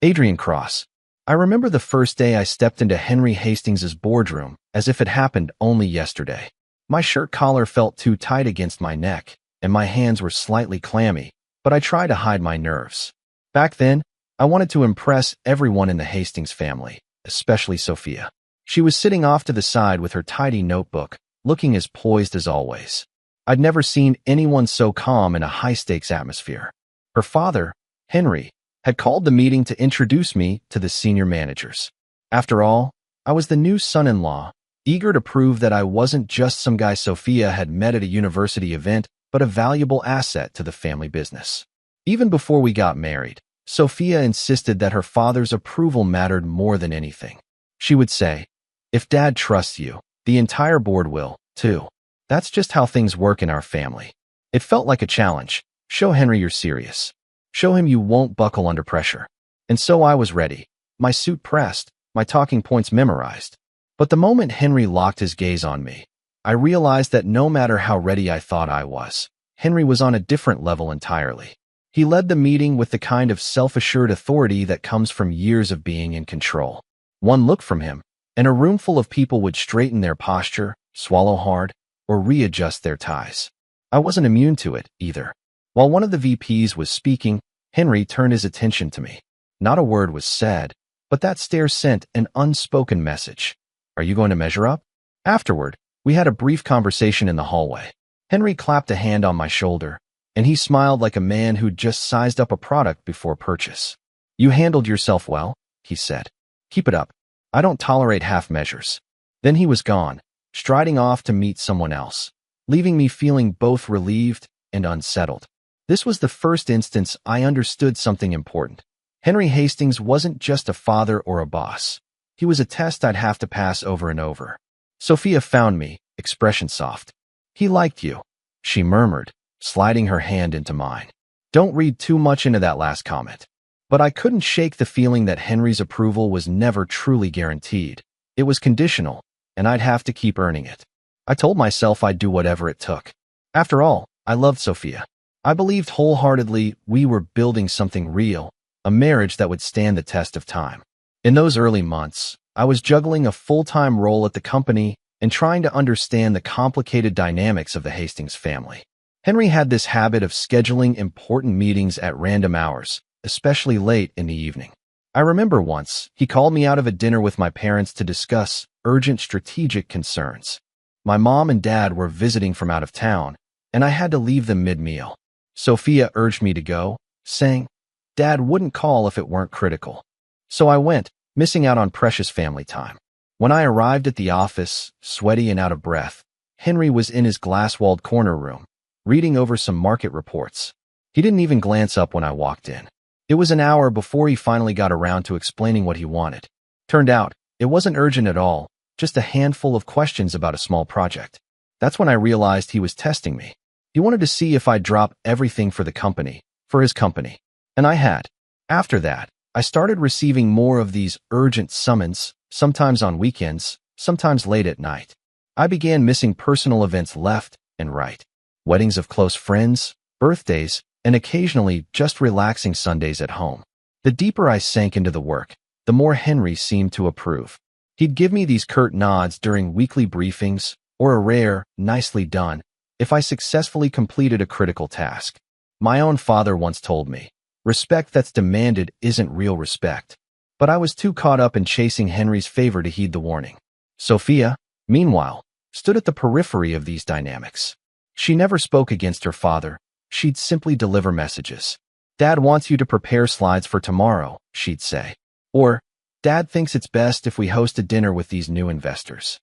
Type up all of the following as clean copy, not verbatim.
Adrian Cross. I remember the first day I stepped into Henry Hastings's boardroom as if it happened only yesterday. My shirt collar felt too tight against my neck, and my hands were slightly clammy, but I tried to hide my nerves. Back then, I wanted to impress everyone in the Hastings family, especially Sophia. She was sitting off to the side with her tidy notebook, looking as poised as always. I'd never seen anyone so calm in a high-stakes atmosphere. Her father, Henry, had called the meeting to introduce me to the senior managers. After all, I was the new son-in-law, eager to prove that I wasn't just some guy Sophia had met at a university event, but a valuable asset to the family business. Even before we got married, Sophia insisted that her father's approval mattered more than anything. She would say, "If Dad trusts you, the entire board will, too. That's just how things work in our family." It felt like a challenge. Show Henry you're serious. Show him you won't buckle under pressure. And so I was ready, my suit pressed, my talking points memorized. But the moment Henry locked his gaze on me, I realized that no matter how ready I thought I was, Henry was on a different level entirely. He led the meeting with the kind of self-assured authority that comes from years of being in control. One look from him, and a room full of people would straighten their posture, swallow hard, or readjust their ties. I wasn't immune to it, either. While one of the VPs was speaking, Henry turned his attention to me. Not a word was said, but that stare sent an unspoken message. "Are you going to measure up?" Afterward, we had a brief conversation in the hallway. Henry clapped a hand on my shoulder, and he smiled like a man who'd just sized up a product before purchase. "You handled yourself well," he said. "Keep it up. I don't tolerate half measures." Then he was gone, striding off to meet someone else, leaving me feeling both relieved and unsettled. This was the first instance I understood something important. Henry Hastings wasn't just a father or a boss. He was a test I'd have to pass over and over. Sophia found me, expression soft. "He liked you," she murmured, sliding her hand into mine. Don't read too much into that last comment. But I couldn't shake the feeling that Henry's approval was never truly guaranteed. It was conditional, and I'd have to keep earning it. I told myself I'd do whatever it took. After all, I loved Sophia. I believed wholeheartedly we were building something real, a marriage that would stand the test of time. In those early months, I was juggling a full-time role at the company and trying to understand the complicated dynamics of the Hastings family. Henry had this habit of scheduling important meetings at random hours, especially late in the evening. I remember once, he called me out of a dinner with my parents to discuss urgent strategic concerns. My mom and dad were visiting from out of town, and I had to leave them mid-meal. Sophia urged me to go, saying, "Dad wouldn't call if it weren't critical." So I went, missing out on precious family time. When I arrived at the office, sweaty and out of breath, Henry was in his glass-walled corner room, reading over some market reports. He didn't even glance up when I walked in. It was an hour before he finally got around to explaining what he wanted. Turned out, it wasn't urgent at all, just a handful of questions about a small project. That's when I realized he was testing me. He wanted to see if I'd drop everything for the company, for his company. And I had. After that, I started receiving more of these urgent summons, sometimes on weekends, sometimes late at night. I began missing personal events left and right. Weddings of close friends, birthdays, and occasionally just relaxing Sundays at home. The deeper I sank into the work, the more Henry seemed to approve. He'd give me these curt nods during weekly briefings, or a rare, "nicely done," if I successfully completed a critical task. My own father once told me, "Respect that's demanded isn't real respect." But I was too caught up in chasing Henry's favor to heed the warning. Sophia, meanwhile, stood at the periphery of these dynamics. She never spoke against her father. She'd simply deliver messages. "Dad wants you to prepare slides for tomorrow," she'd say. Or, "Dad thinks it's best if we host a dinner with these new investors."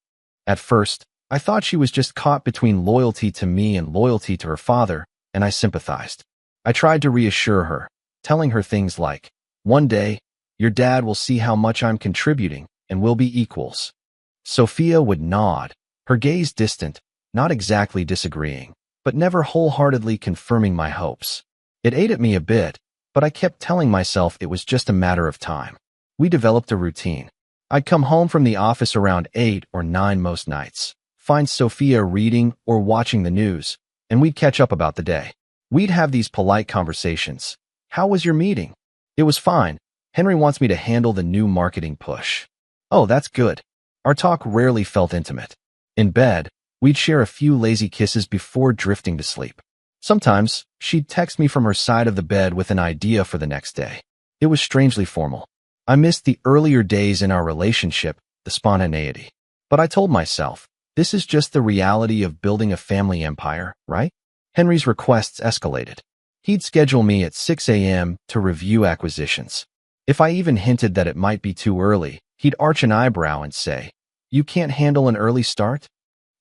At first, I thought she was just caught between loyalty to me and loyalty to her father, and I sympathized. I tried to reassure her, telling her things like, "One day, your dad will see how much I'm contributing, and we'll be equals." Sophia would nod, her gaze distant, not exactly disagreeing, but never wholeheartedly confirming my hopes. It ate at me a bit, but I kept telling myself it was just a matter of time. We developed a routine. I'd come home from the office around 8 or 9 most nights, find Sophia reading or watching the news, and we'd catch up about the day. We'd have these polite conversations. "How was your meeting?" "It was fine. Henry wants me to handle the new marketing push. Oh, that's good. Our talk rarely felt intimate. In bed, we'd share a few lazy kisses before drifting to sleep. Sometimes, she'd text me from her side of the bed with an idea for the next day. It was strangely formal. I missed the earlier days in our relationship, the spontaneity. But I told myself, this is just the reality of building a family empire, right? Henry's requests escalated. He'd schedule me at 6 a.m. to review acquisitions. If I even hinted that it might be too early, he'd arch an eyebrow and say, "You can't handle an early start?"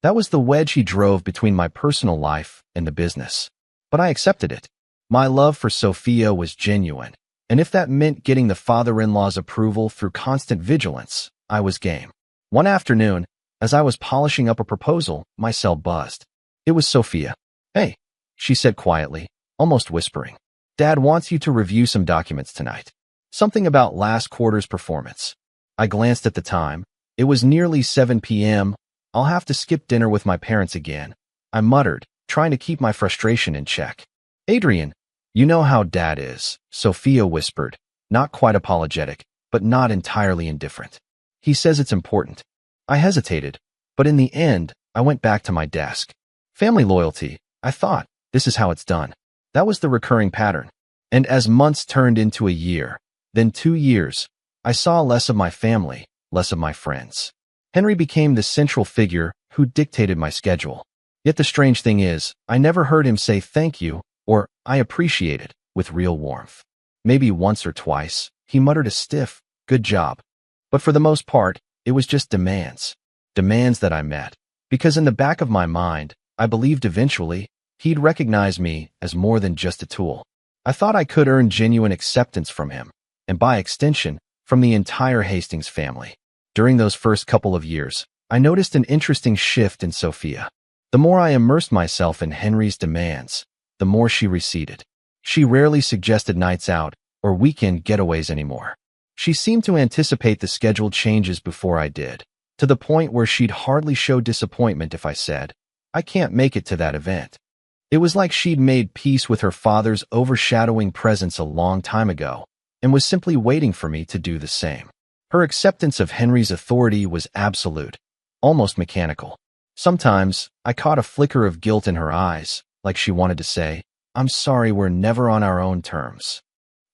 That was the wedge he drove between my personal life and the business. But I accepted it. My love for Sophia was genuine, and if that meant getting the father-in-law's approval through constant vigilance, I was game. One afternoon, as I was polishing up a proposal, my cell buzzed. It was Sophia. "Hey," she said quietly, almost whispering. "Dad wants you to review some documents tonight. Something about last quarter's performance." I glanced at the time. It was nearly 7 p.m. "I'll have to skip dinner with my parents again," I muttered, trying to keep my frustration in check. "Adrian, you know how Dad is," Sophia whispered, not quite apologetic, but not entirely indifferent. "He says it's important." I hesitated, but in the end, I went back to my desk. Family loyalty, I thought, this is how it's done. That was the recurring pattern. And as months turned into a year, then 2 years, I saw less of my family, less of my friends. Henry became the central figure who dictated my schedule. Yet the strange thing is, I never heard him say thank you or I appreciate it with real warmth. Maybe once or twice, he muttered a stiff, "Good job." But for the most part, it was just demands. Demands that I met. Because in the back of my mind, I believed eventually, he'd recognize me as more than just a tool. I thought I could earn genuine acceptance from him, and by extension, from the entire Hastings family. During those first couple of years, I noticed an interesting shift in Sophia. The more I immersed myself in Henry's demands, the more she receded. She rarely suggested nights out or weekend getaways anymore. She seemed to anticipate the scheduled changes before I did, to the point where she'd hardly show disappointment if I said, "I can't make it to that event." It was like she'd made peace with her father's overshadowing presence a long time ago, and was simply waiting for me to do the same. Her acceptance of Henry's authority was absolute, almost mechanical. Sometimes, I caught a flicker of guilt in her eyes, like she wanted to say, "I'm sorry we're never on our own terms."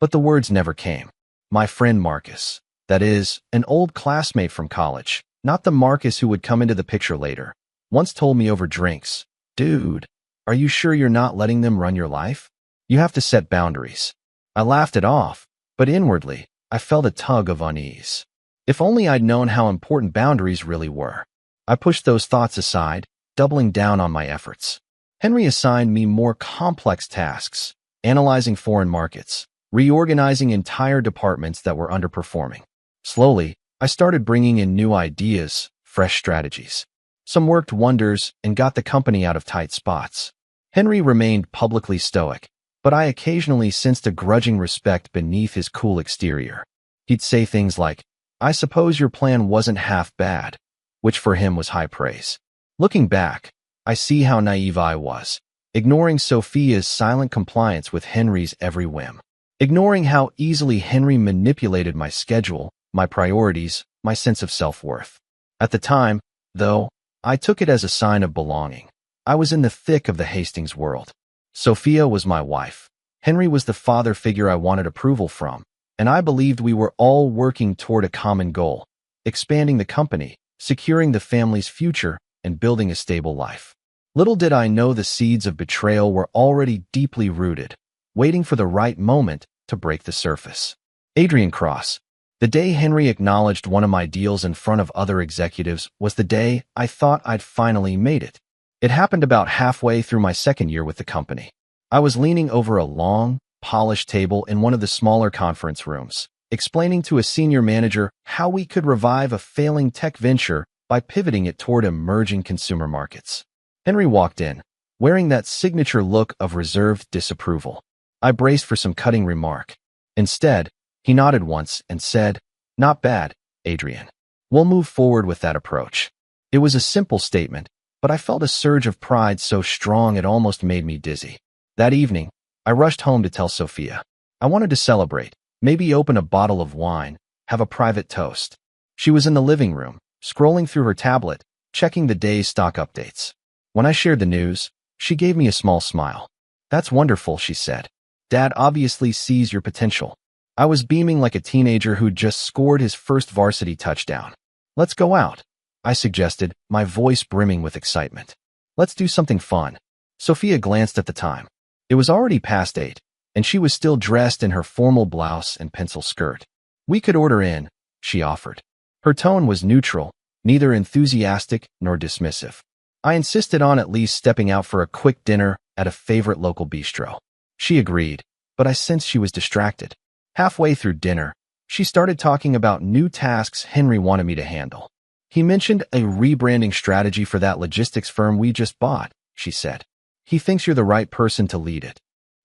But the words never came. My friend Marcus, that is, an old classmate from college, not the Marcus who would come into the picture later, once told me over drinks, "Dude, are you sure you're not letting them run your life? You have to set boundaries." I laughed it off, but inwardly, I felt a tug of unease. If only I'd known how important boundaries really were. I pushed those thoughts aside, doubling down on my efforts. Henry assigned me more complex tasks, analyzing foreign markets, reorganizing entire departments that were underperforming. Slowly, I started bringing in new ideas, fresh strategies. Some worked wonders and got the company out of tight spots. Henry remained publicly stoic, but I occasionally sensed a grudging respect beneath his cool exterior. He'd say things like, "I suppose your plan wasn't half bad," which for him was high praise. Looking back, I see how naive I was, ignoring Sophia's silent compliance with Henry's every whim. Ignoring how easily Henry manipulated my schedule, my priorities, my sense of self-worth. At the time, though, I took it as a sign of belonging. I was in the thick of the Hastings world. Sophia was my wife. Henry was the father figure I wanted approval from, and I believed we were all working toward a common goal, expanding the company, securing the family's future, and building a stable life. Little did I know the seeds of betrayal were already deeply rooted, waiting for the right moment to break the surface. Adrian Cross. The day Henry acknowledged one of my deals in front of other executives was the day I thought I'd finally made it. It happened about halfway through my second year with the company. I was leaning over a long, polished table in one of the smaller conference rooms, explaining to a senior manager how we could revive a failing tech venture by pivoting it toward emerging consumer markets. Henry walked in, wearing that signature look of reserved disapproval. I braced for some cutting remark. Instead, he nodded once and said, "Not bad, Adrian. We'll move forward with that approach." It was a simple statement, but I felt a surge of pride so strong it almost made me dizzy. That evening, I rushed home to tell Sophia. I wanted to celebrate, Maybe open a bottle of wine, have a private toast. She was in the living room, scrolling through her tablet, checking the day's stock updates. When I shared the news, she gave me a small smile. "That's wonderful," she said. "Dad obviously sees your potential." I was beaming like a teenager who'd just scored his first varsity touchdown. "Let's go out," I suggested, my voice brimming with excitement. "Let's do something fun." Sophia glanced at the time. It was already past 8, and she was still dressed in her formal blouse and pencil skirt. "We could order in," she offered. Her tone was neutral, neither enthusiastic nor dismissive. I insisted on at least stepping out for a quick dinner at a favorite local bistro. She agreed, but I sensed she was distracted. Halfway through dinner, she started talking about new tasks Henry wanted me to handle. "He mentioned a rebranding strategy for that logistics firm we just bought," she said. "He thinks you're the right person to lead it."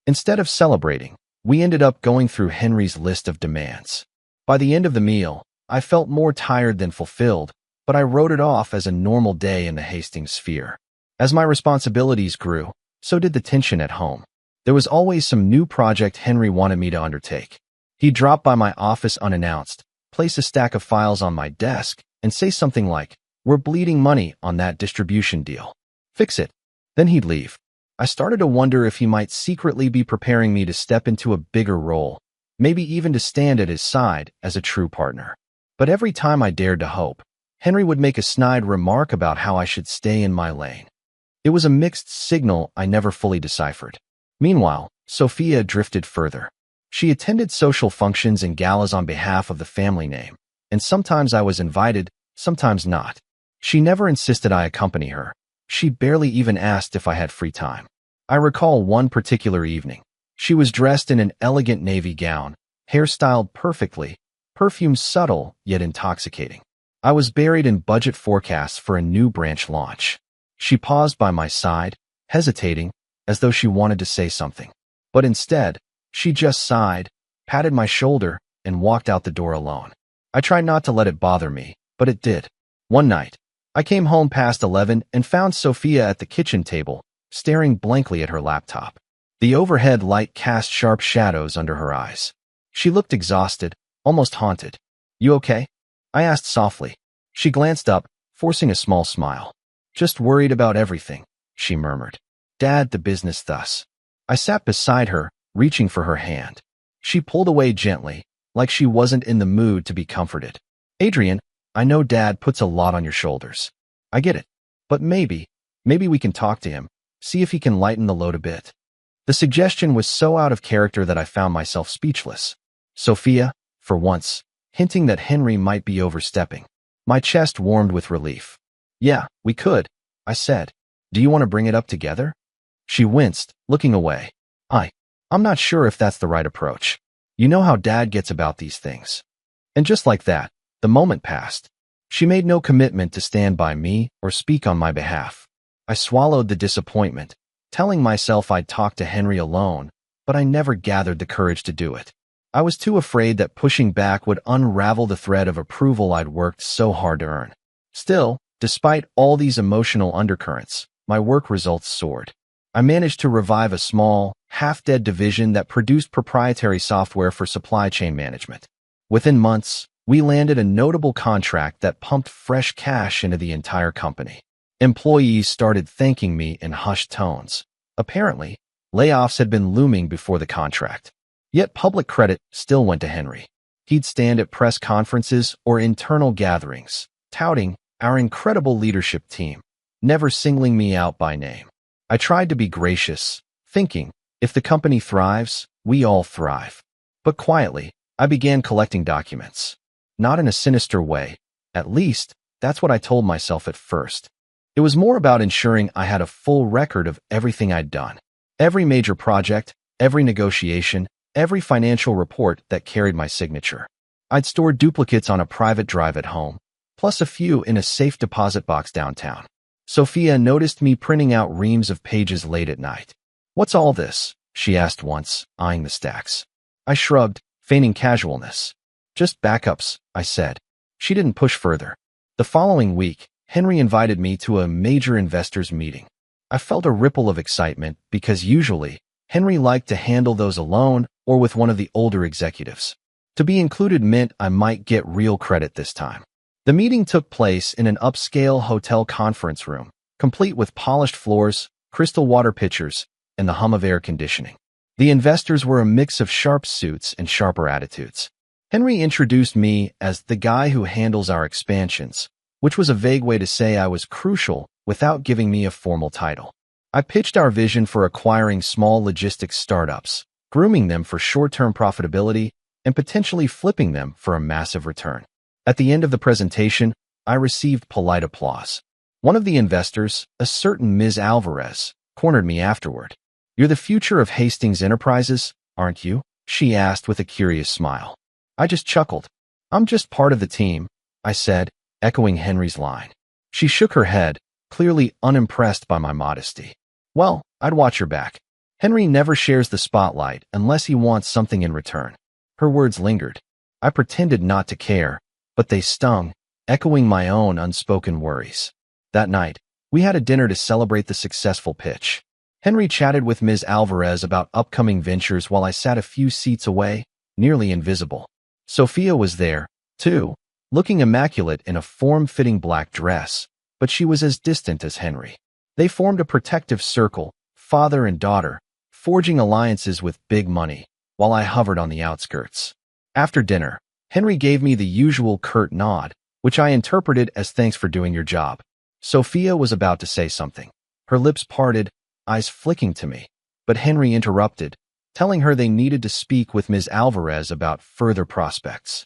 Instead of celebrating, we ended up going through Henry's list of demands. By the end of the meal, I felt more tired than fulfilled, but I wrote it off as a normal day in the Hastings sphere. As my responsibilities grew, so did the tension at home. There was always some new project Henry wanted me to undertake. He'd drop by my office unannounced, place a stack of files on my desk, and say something like, "We're bleeding money on that distribution deal. Fix it." Then he'd leave. I started to wonder if he might secretly be preparing me to step into a bigger role, maybe even to stand at his side as a true partner. But every time I dared to hope, Henry would make a snide remark about how I should stay in my lane. It was a mixed signal I never fully deciphered. Meanwhile, Sophia drifted further. She attended social functions and galas on behalf of the family name, and sometimes I was invited, sometimes not. She never insisted I accompany her. She barely even asked if I had free time. I recall one particular evening. She was dressed in an elegant navy gown, hair styled perfectly, perfume subtle yet intoxicating. I was buried in budget forecasts for a new branch launch. She paused by my side, hesitating, as though she wanted to say something. But instead, she just sighed, patted my shoulder, and walked out the door alone. I tried not to let it bother me, but it did. One night, I came home past 11 and found Sophia at the kitchen table, staring blankly at her laptop. The overhead light cast sharp shadows under her eyes. She looked exhausted, almost haunted. "You okay?" I asked softly. She glanced up, forcing a small smile. "Just worried about everything," she murmured. "Dad, the business thus." I sat beside her, reaching for her hand. She pulled away gently, like she wasn't in the mood to be comforted. "Adrian, I know Dad puts a lot on your shoulders. I get it. But maybe we can talk to him, see if he can lighten the load a bit." The suggestion was so out of character that I found myself speechless. Sophia, for once, hinting that Henry might be overstepping. My chest warmed with relief. "Yeah, we could," I said. "Do you want to bring it up together?" She winced, looking away. I'm not sure if that's the right approach. You know how Dad gets about these things." And just like that, the moment passed. She made no commitment to stand by me or speak on my behalf. I swallowed the disappointment, telling myself I'd talk to Henry alone, but I never gathered the courage to do it. I was too afraid that pushing back would unravel the thread of approval I'd worked so hard to earn. Still, despite all these emotional undercurrents, my work results soared. I managed to revive a small, half-dead division that produced proprietary software for supply chain management. Within months, we landed a notable contract that pumped fresh cash into the entire company. Employees started thanking me in hushed tones. Apparently, layoffs had been looming before the contract. Yet public credit still went to Henry. He'd stand at press conferences or internal gatherings, touting our incredible leadership team, never singling me out by name. I tried to be gracious, thinking, if the company thrives, we all thrive. But quietly, I began collecting documents. Not in a sinister way. At least, that's what I told myself at first. It was more about ensuring I had a full record of everything I'd done. Every major project, every negotiation, every financial report that carried my signature. I'd stored duplicates on a private drive at home, plus a few in a safe deposit box downtown. Sophia noticed me printing out reams of pages late at night. "What's all this?" she asked once, eyeing the stacks. I shrugged, feigning casualness. "Just backups," I said. She didn't push further. The following week, Henry invited me to a major investors meeting. I felt a ripple of excitement because usually, Henry liked to handle those alone or with one of the older executives. To be included meant I might get real credit this time. The meeting took place in an upscale hotel conference room, complete with polished floors, crystal water pitchers, and the hum of air conditioning. The investors were a mix of sharp suits and sharper attitudes. Henry introduced me as the guy who handles our expansions, which was a vague way to say I was crucial without giving me a formal title. I pitched our vision for acquiring small logistics startups, grooming them for short-term profitability, and potentially flipping them for a massive return. At the end of the presentation, I received polite applause. One of the investors, a certain Ms. Alvarez, cornered me afterward. "You're the future of Hastings Enterprises, aren't you?" she asked with a curious smile. I just chuckled. "I'm just part of the team," I said, echoing Henry's line. She shook her head, clearly unimpressed by my modesty. "Well, I'd watch your back. Henry never shares the spotlight unless he wants something in return." Her words lingered. I pretended not to care, but they stung, echoing my own unspoken worries. That night, we had a dinner to celebrate the successful pitch. Henry chatted with Ms. Alvarez about upcoming ventures while I sat a few seats away, nearly invisible. Sophia was there, too, looking immaculate in a form-fitting black dress, but she was as distant as Henry. They formed a protective circle, father and daughter, forging alliances with big money, while I hovered on the outskirts. After dinner, Henry gave me the usual curt nod, which I interpreted as thanks for doing your job. Sophia was about to say something. Her lips parted, eyes flicking to me, but Henry interrupted, telling her they needed to speak with Ms. Alvarez about further prospects.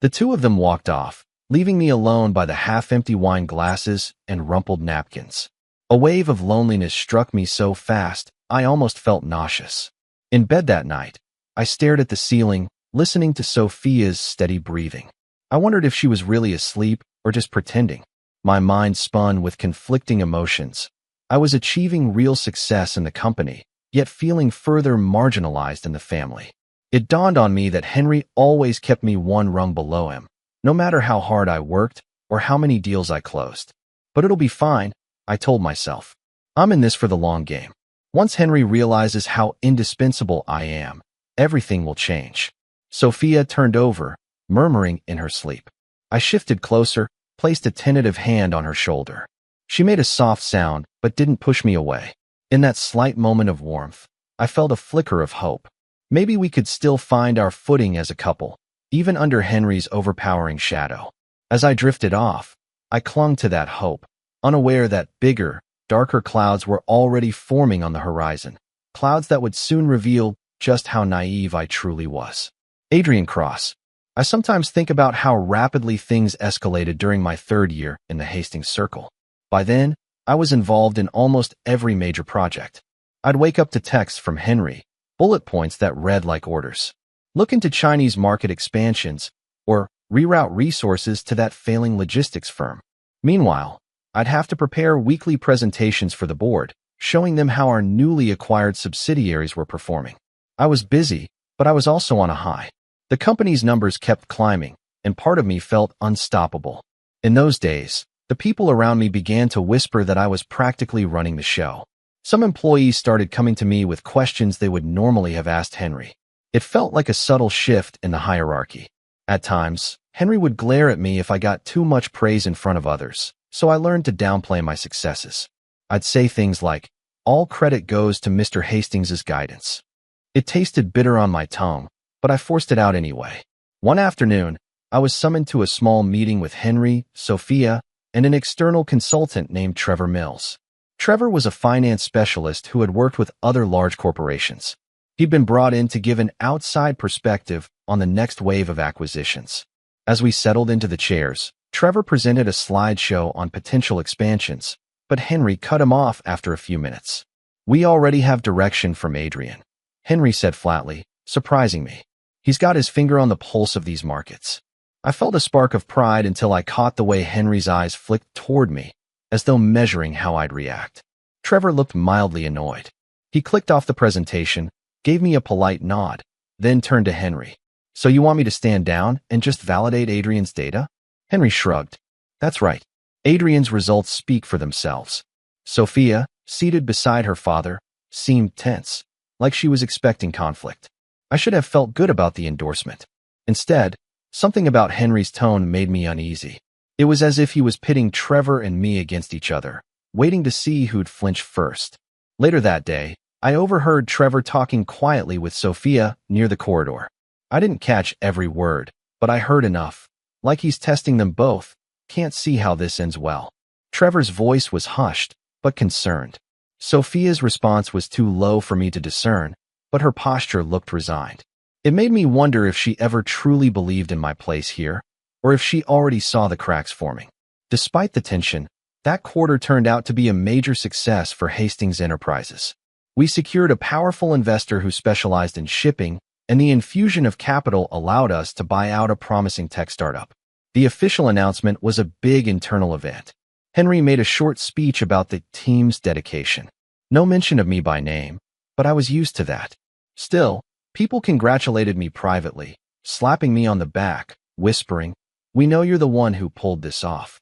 The two of them walked off, leaving me alone by the half-empty wine glasses and rumpled napkins. A wave of loneliness struck me so fast, I almost felt nauseous. In bed that night, I stared at the ceiling, listening to Sophia's steady breathing. I wondered if she was really asleep or just pretending. My mind spun with conflicting emotions. I was achieving real success in the company, yet feeling further marginalized in the family. It dawned on me that Henry always kept me one rung below him, no matter how hard I worked or how many deals I closed. But it'll be fine, I told myself. I'm in this for the long game. Once Henry realizes how indispensable I am, everything will change. Sophia turned over, murmuring in her sleep. I shifted closer, placed a tentative hand on her shoulder. She made a soft sound, but didn't push me away. In that slight moment of warmth, I felt a flicker of hope. Maybe we could still find our footing as a couple, even under Henry's overpowering shadow. As I drifted off, I clung to that hope, unaware that bigger, darker clouds were already forming on the horizon, clouds that would soon reveal just how naive I truly was. Adrian Cross. I sometimes think about how rapidly things escalated during my third year in the Hastings Circle. By then, I was involved in almost every major project. I'd wake up to texts from Henry, bullet points that read like orders. Look into Chinese market expansions, or reroute resources to that failing logistics firm. Meanwhile, I'd have to prepare weekly presentations for the board, showing them how our newly acquired subsidiaries were performing. I was busy, but I was also on a high. The company's numbers kept climbing, and part of me felt unstoppable. In those days, the people around me began to whisper that I was practically running the show. Some employees started coming to me with questions they would normally have asked Henry. It felt like a subtle shift in the hierarchy. At times, Henry would glare at me if I got too much praise in front of others, so I learned to downplay my successes. I'd say things like, "All credit goes to Mr. Hastings's guidance." It tasted bitter on my tongue, but I forced it out anyway. One afternoon, I was summoned to a small meeting with Henry, Sophia, and an external consultant named Trevor Mills. Trevor was a finance specialist who had worked with other large corporations. He'd been brought in to give an outside perspective on the next wave of acquisitions. As we settled into the chairs, Trevor presented a slideshow on potential expansions, but Henry cut him off after a few minutes. "We already have direction from Adrian," Henry said flatly, surprising me. "He's got his finger on the pulse of these markets." I felt a spark of pride until I caught the way Henry's eyes flicked toward me, as though measuring how I'd react. Trevor looked mildly annoyed. He clicked off the presentation, gave me a polite nod, then turned to Henry. "So you want me to stand down and just validate Adrian's data?" Henry shrugged. "That's right. Adrian's results speak for themselves." Sophia, seated beside her father, seemed tense, like she was expecting conflict. I should have felt good about the endorsement. Instead, something about Henry's tone made me uneasy. It was as if he was pitting Trevor and me against each other, waiting to see who'd flinch first. Later that day, I overheard Trevor talking quietly with Sophia near the corridor. I didn't catch every word, but I heard enough. Like he's testing them both. Can't see how this ends well. Trevor's voice was hushed, but concerned. Sophia's response was too low for me to discern, but her posture looked resigned. It made me wonder if she ever truly believed in my place here, or if she already saw the cracks forming. Despite the tension, that quarter turned out to be a major success for Hastings Enterprises. We secured a powerful investor who specialized in shipping, and the infusion of capital allowed us to buy out a promising tech startup. The official announcement was a big internal event. Henry made a short speech about the team's dedication. No mention of me by name, but I was used to that. Still, people congratulated me privately, slapping me on the back, whispering, "We know you're the one who pulled this off."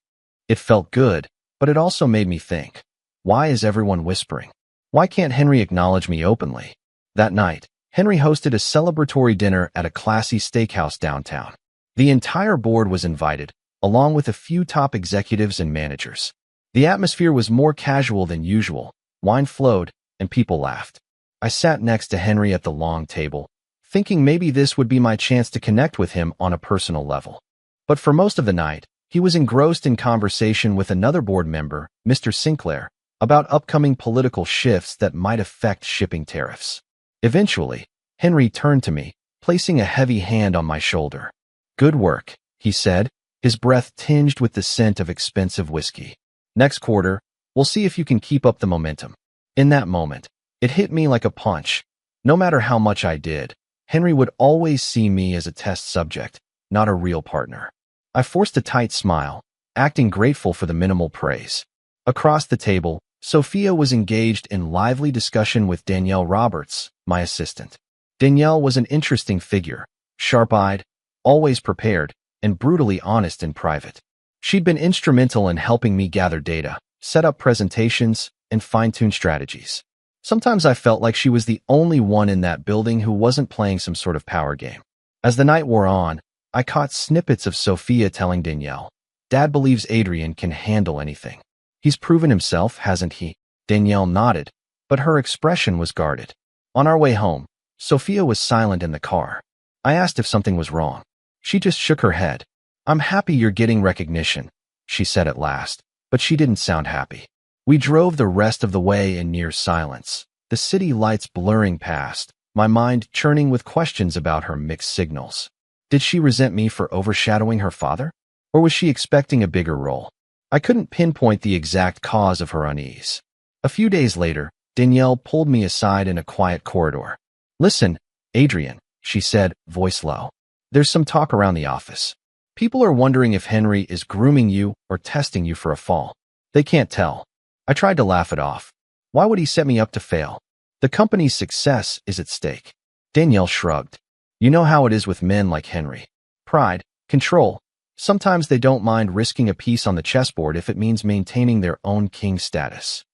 It felt good, but it also made me think, why is everyone whispering? Why can't Henry acknowledge me openly? That night, Henry hosted a celebratory dinner at a classy steakhouse downtown. The entire board was invited, along with a few top executives and managers. The atmosphere was more casual than usual, wine flowed, and people laughed. I sat next to Henry at the long table, thinking maybe this would be my chance to connect with him on a personal level. But for most of the night, he was engrossed in conversation with another board member, Mr. Sinclair, about upcoming political shifts that might affect shipping tariffs. Eventually, Henry turned to me, placing a heavy hand on my shoulder. "Good work," he said, his breath tinged with the scent of expensive whiskey. "Next quarter, we'll see if you can keep up the momentum." In that moment, it hit me like a punch. No matter how much I did, Henry would always see me as a test subject, not a real partner. I forced a tight smile, acting grateful for the minimal praise. Across the table, Sophia was engaged in lively discussion with Danielle Roberts, my assistant. Danielle was an interesting figure, sharp-eyed, always prepared, and brutally honest in private. She'd been instrumental in helping me gather data, set up presentations, and fine-tune strategies. Sometimes I felt like she was the only one in that building who wasn't playing some sort of power game. As the night wore on, I caught snippets of Sophia telling Danielle, "Dad believes Adrian can handle anything. He's proven himself, hasn't he?" Danielle nodded, but her expression was guarded. On our way home, Sophia was silent in the car. I asked if something was wrong. She just shook her head. "I'm happy you're getting recognition," she said at last, but she didn't sound happy. We drove the rest of the way in near silence, the city lights blurring past, my mind churning with questions about her mixed signals. Did she resent me for overshadowing her father? Or was she expecting a bigger role? I couldn't pinpoint the exact cause of her unease. A few days later, Danielle pulled me aside in a quiet corridor. "Listen, Adrian," she said, voice low. "There's some talk around the office. People are wondering if Henry is grooming you or testing you for a fall. They can't tell." I tried to laugh it off. Why would he set me up to fail? The company's success is at stake. Danielle shrugged. "You know how it is with men like Henry. Pride, control. Sometimes they don't mind risking a piece on the chessboard if it means maintaining their own king status."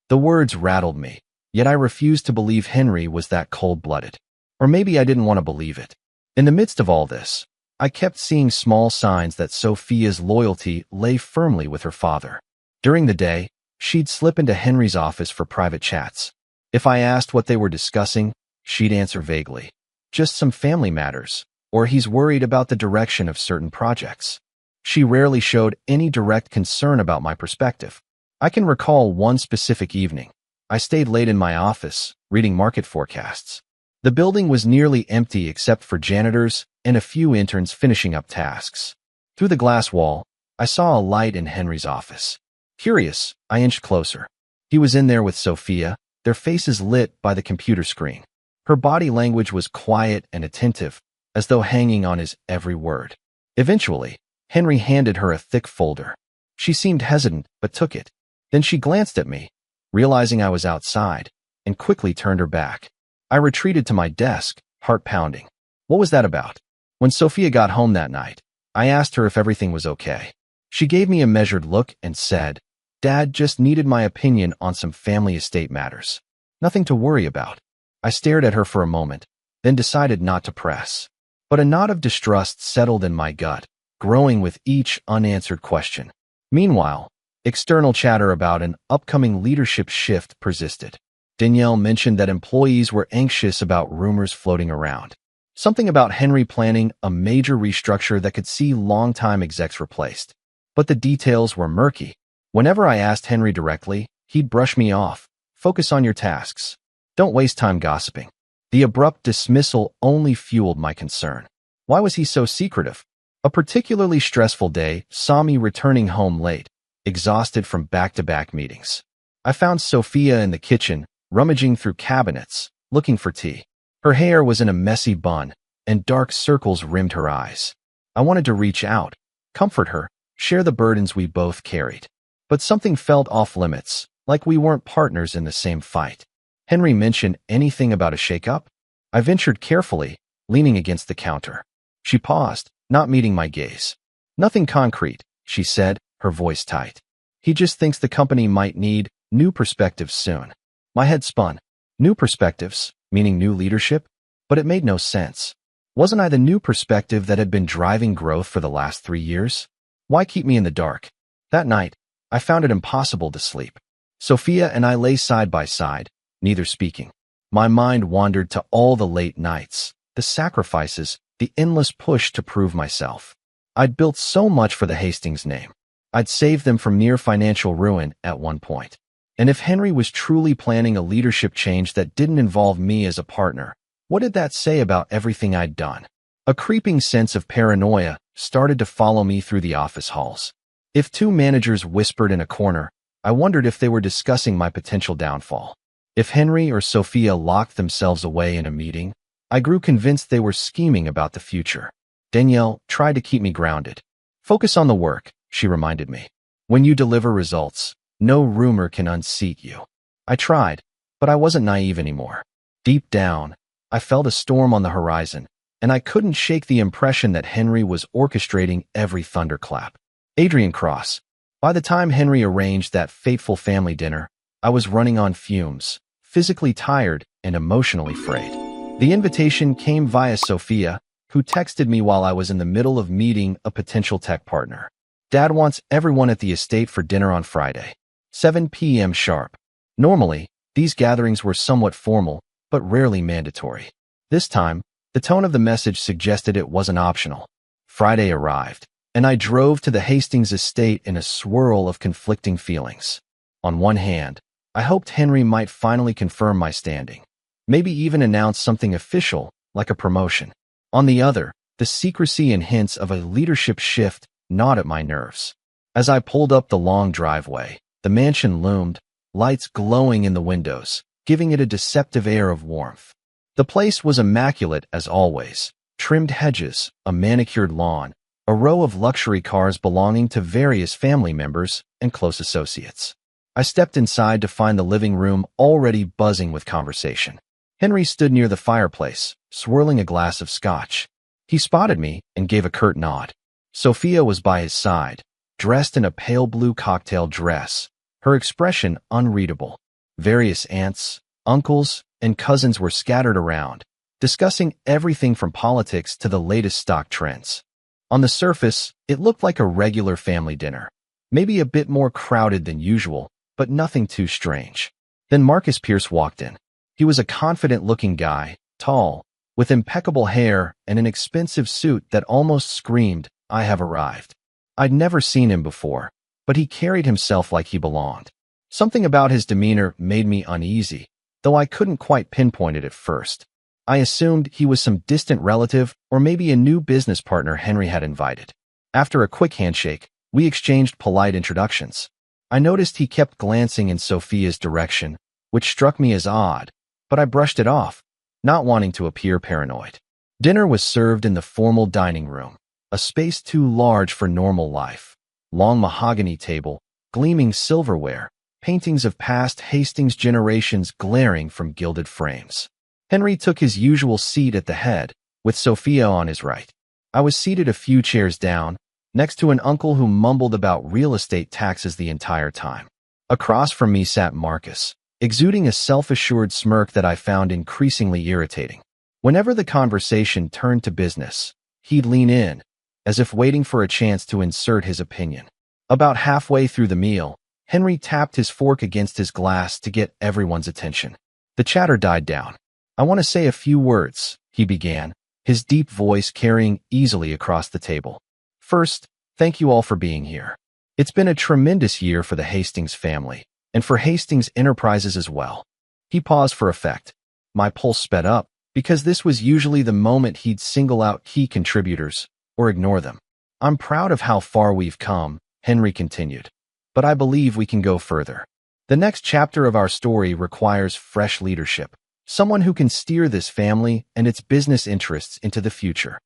The words rattled me, yet I refused to believe Henry was that cold-blooded. Or maybe I didn't want to believe it. In the midst of all this, I kept seeing small signs that Sophia's loyalty lay firmly with her father. During the day, she'd slip into Henry's office for private chats. If I asked what they were discussing, she'd answer vaguely. "Just some family matters," or "He's worried about the direction of certain projects." She rarely showed any direct concern about my perspective. I can recall one specific evening. I stayed late in my office, reading market forecasts. The building was nearly empty except for janitors and a few interns finishing up tasks. Through the glass wall, I saw a light in Henry's office. Curious, I inched closer. He was in there with Sophia, their faces lit by the computer screen. Her body language was quiet and attentive, as though hanging on his every word. Eventually, Henry handed her a thick folder. She seemed hesitant, but took it. Then she glanced at me, realizing I was outside, and quickly turned her back. I retreated to my desk, heart pounding. What was that about? When Sophia got home that night, I asked her if everything was okay. She gave me a measured look and said, "Dad just needed my opinion on some family estate matters. Nothing to worry about." I stared at her for a moment, then decided not to press. But a knot of distrust settled in my gut, growing with each unanswered question. Meanwhile, external chatter about an upcoming leadership shift persisted. Danielle mentioned that employees were anxious about rumors floating around. Something about Henry planning a major restructure that could see longtime execs replaced. But the details were murky. Whenever I asked Henry directly, he'd brush me off. Focus on your tasks. Don't waste time gossiping. The abrupt dismissal only fueled my concern. Why was he so secretive? A particularly stressful day saw me returning home late, exhausted from back-to-back meetings. I found Sophia in the kitchen, rummaging through cabinets, looking for tea. Her hair was in a messy bun, and dark circles rimmed her eyes. I wanted to reach out, comfort her, share the burdens we both carried. But something felt off-limits, like we weren't partners in the same fight. Henry mentioned anything about a shakeup? I ventured carefully, leaning against the counter. She paused, not meeting my gaze. Nothing concrete, she said, her voice tight. He just thinks the company might need new perspectives soon. My head spun. New perspectives, meaning new leadership? But it made no sense. Wasn't I the new perspective that had been driving growth for the last 3 years? Why keep me in the dark? That night, I found it impossible to sleep. Sophia and I lay side by side, neither speaking. My mind wandered to all the late nights, the sacrifices, the endless push to prove myself. I'd built so much for the Hastings name. I'd saved them from near financial ruin at one point. And if Henry was truly planning a leadership change that didn't involve me as a partner, what did that say about everything I'd done? A creeping sense of paranoia started to follow me through the office halls. If two managers whispered in a corner, I wondered if they were discussing my potential downfall. If Henry or Sophia locked themselves away in a meeting, I grew convinced they were scheming about the future. Danielle tried to keep me grounded. Focus on the work, she reminded me. When you deliver results, no rumor can unseat you. I tried, but I wasn't naive anymore. Deep down, I felt a storm on the horizon, and I couldn't shake the impression that Henry was orchestrating every thunderclap. Adrian Cross. By the time Henry arranged that fateful family dinner, I was running on fumes, physically tired and emotionally frayed. The invitation came via Sophia, who texted me while I was in the middle of meeting a potential tech partner. Dad wants everyone at the estate for dinner on Friday, 7 p.m. sharp. Normally, these gatherings were somewhat formal, but rarely mandatory. This time, the tone of the message suggested it wasn't optional. Friday arrived, and I drove to the Hastings estate in a swirl of conflicting feelings. On one hand, I hoped Henry might finally confirm my standing, maybe even announce something official, like a promotion. On the other, the secrecy and hints of a leadership shift gnawed at my nerves. As I pulled up the long driveway, the mansion loomed, lights glowing in the windows, giving it a deceptive air of warmth. The place was immaculate as always, trimmed hedges, a manicured lawn, a row of luxury cars belonging to various family members and close associates. I stepped inside to find the living room already buzzing with conversation. Henry stood near the fireplace, swirling a glass of scotch. He spotted me and gave a curt nod. Sophia was by his side, dressed in a pale blue cocktail dress, her expression unreadable. Various aunts, uncles, and cousins were scattered around, discussing everything from politics to the latest stock trends. On the surface, it looked like a regular family dinner, maybe a bit more crowded than usual, but nothing too strange. Then Marcus Pierce walked in. He was a confident-looking guy, tall, with impeccable hair and an expensive suit that almost screamed, "I have arrived." I'd never seen him before, but he carried himself like he belonged. Something about his demeanor made me uneasy, though I couldn't quite pinpoint it at first. I assumed he was some distant relative or maybe a new business partner Henry had invited. After a quick handshake, we exchanged polite introductions. I noticed he kept glancing in Sophia's direction, which struck me as odd, but I brushed it off, not wanting to appear paranoid. Dinner was served in the formal dining room, a space too large for normal life. Long mahogany table, gleaming silverware, paintings of past Hastings generations glaring from gilded frames. Henry took his usual seat at the head, with Sophia on his right. I was seated a few chairs down, next to an uncle who mumbled about real estate taxes the entire time. Across from me sat Marcus, exuding a self-assured smirk that I found increasingly irritating. Whenever the conversation turned to business, he'd lean in, as if waiting for a chance to insert his opinion. About halfway through the meal, Henry tapped his fork against his glass to get everyone's attention. The chatter died down. "I want to say a few words," he began, his deep voice carrying easily across the table. "First, thank you all for being here. It's been a tremendous year for the Hastings family, and for Hastings Enterprises as well." He paused for effect. My pulse sped up, because this was usually the moment he'd single out key contributors, or ignore them. "I'm proud of how far we've come," Henry continued, "but I believe we can go further. The next chapter of our story requires fresh leadership, someone who can steer this family and its business interests into the future."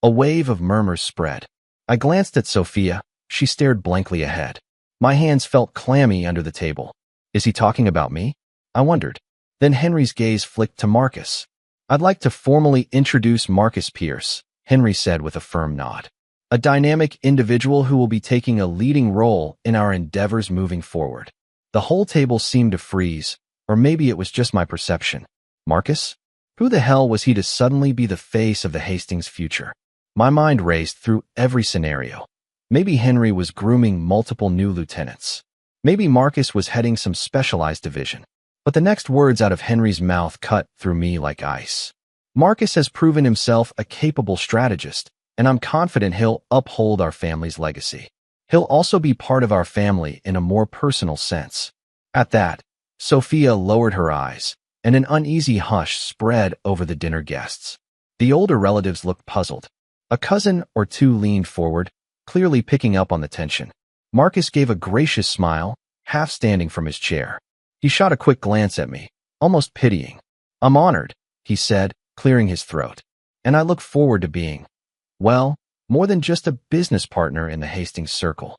A wave of murmurs spread. I glanced at Sophia. She stared blankly ahead. My hands felt clammy under the table. Is he talking about me? I wondered. Then Henry's gaze flicked to Marcus. "I'd like to formally introduce Marcus Pierce," Henry said with a firm nod. "A dynamic individual who will be taking a leading role in our endeavors moving forward." The whole table seemed to freeze, or maybe it was just my perception. Marcus? Who the hell was he to suddenly be the face of the Hastings future? My mind raced through every scenario. Maybe Henry was grooming multiple new lieutenants. Maybe Marcus was heading some specialized division. But the next words out of Henry's mouth cut through me like ice. "Marcus has proven himself a capable strategist, and I'm confident he'll uphold our family's legacy. He'll also be part of our family in a more personal sense." At that, Sophia lowered her eyes, and an uneasy hush spread over the dinner guests. The older relatives looked puzzled. A cousin or two leaned forward, clearly picking up on the tension. Marcus gave a gracious smile, half standing from his chair. He shot a quick glance at me, almost pitying. "I'm honored," he said, clearing his throat. "And I look forward to being, well, more than just a business partner in the Hastings circle."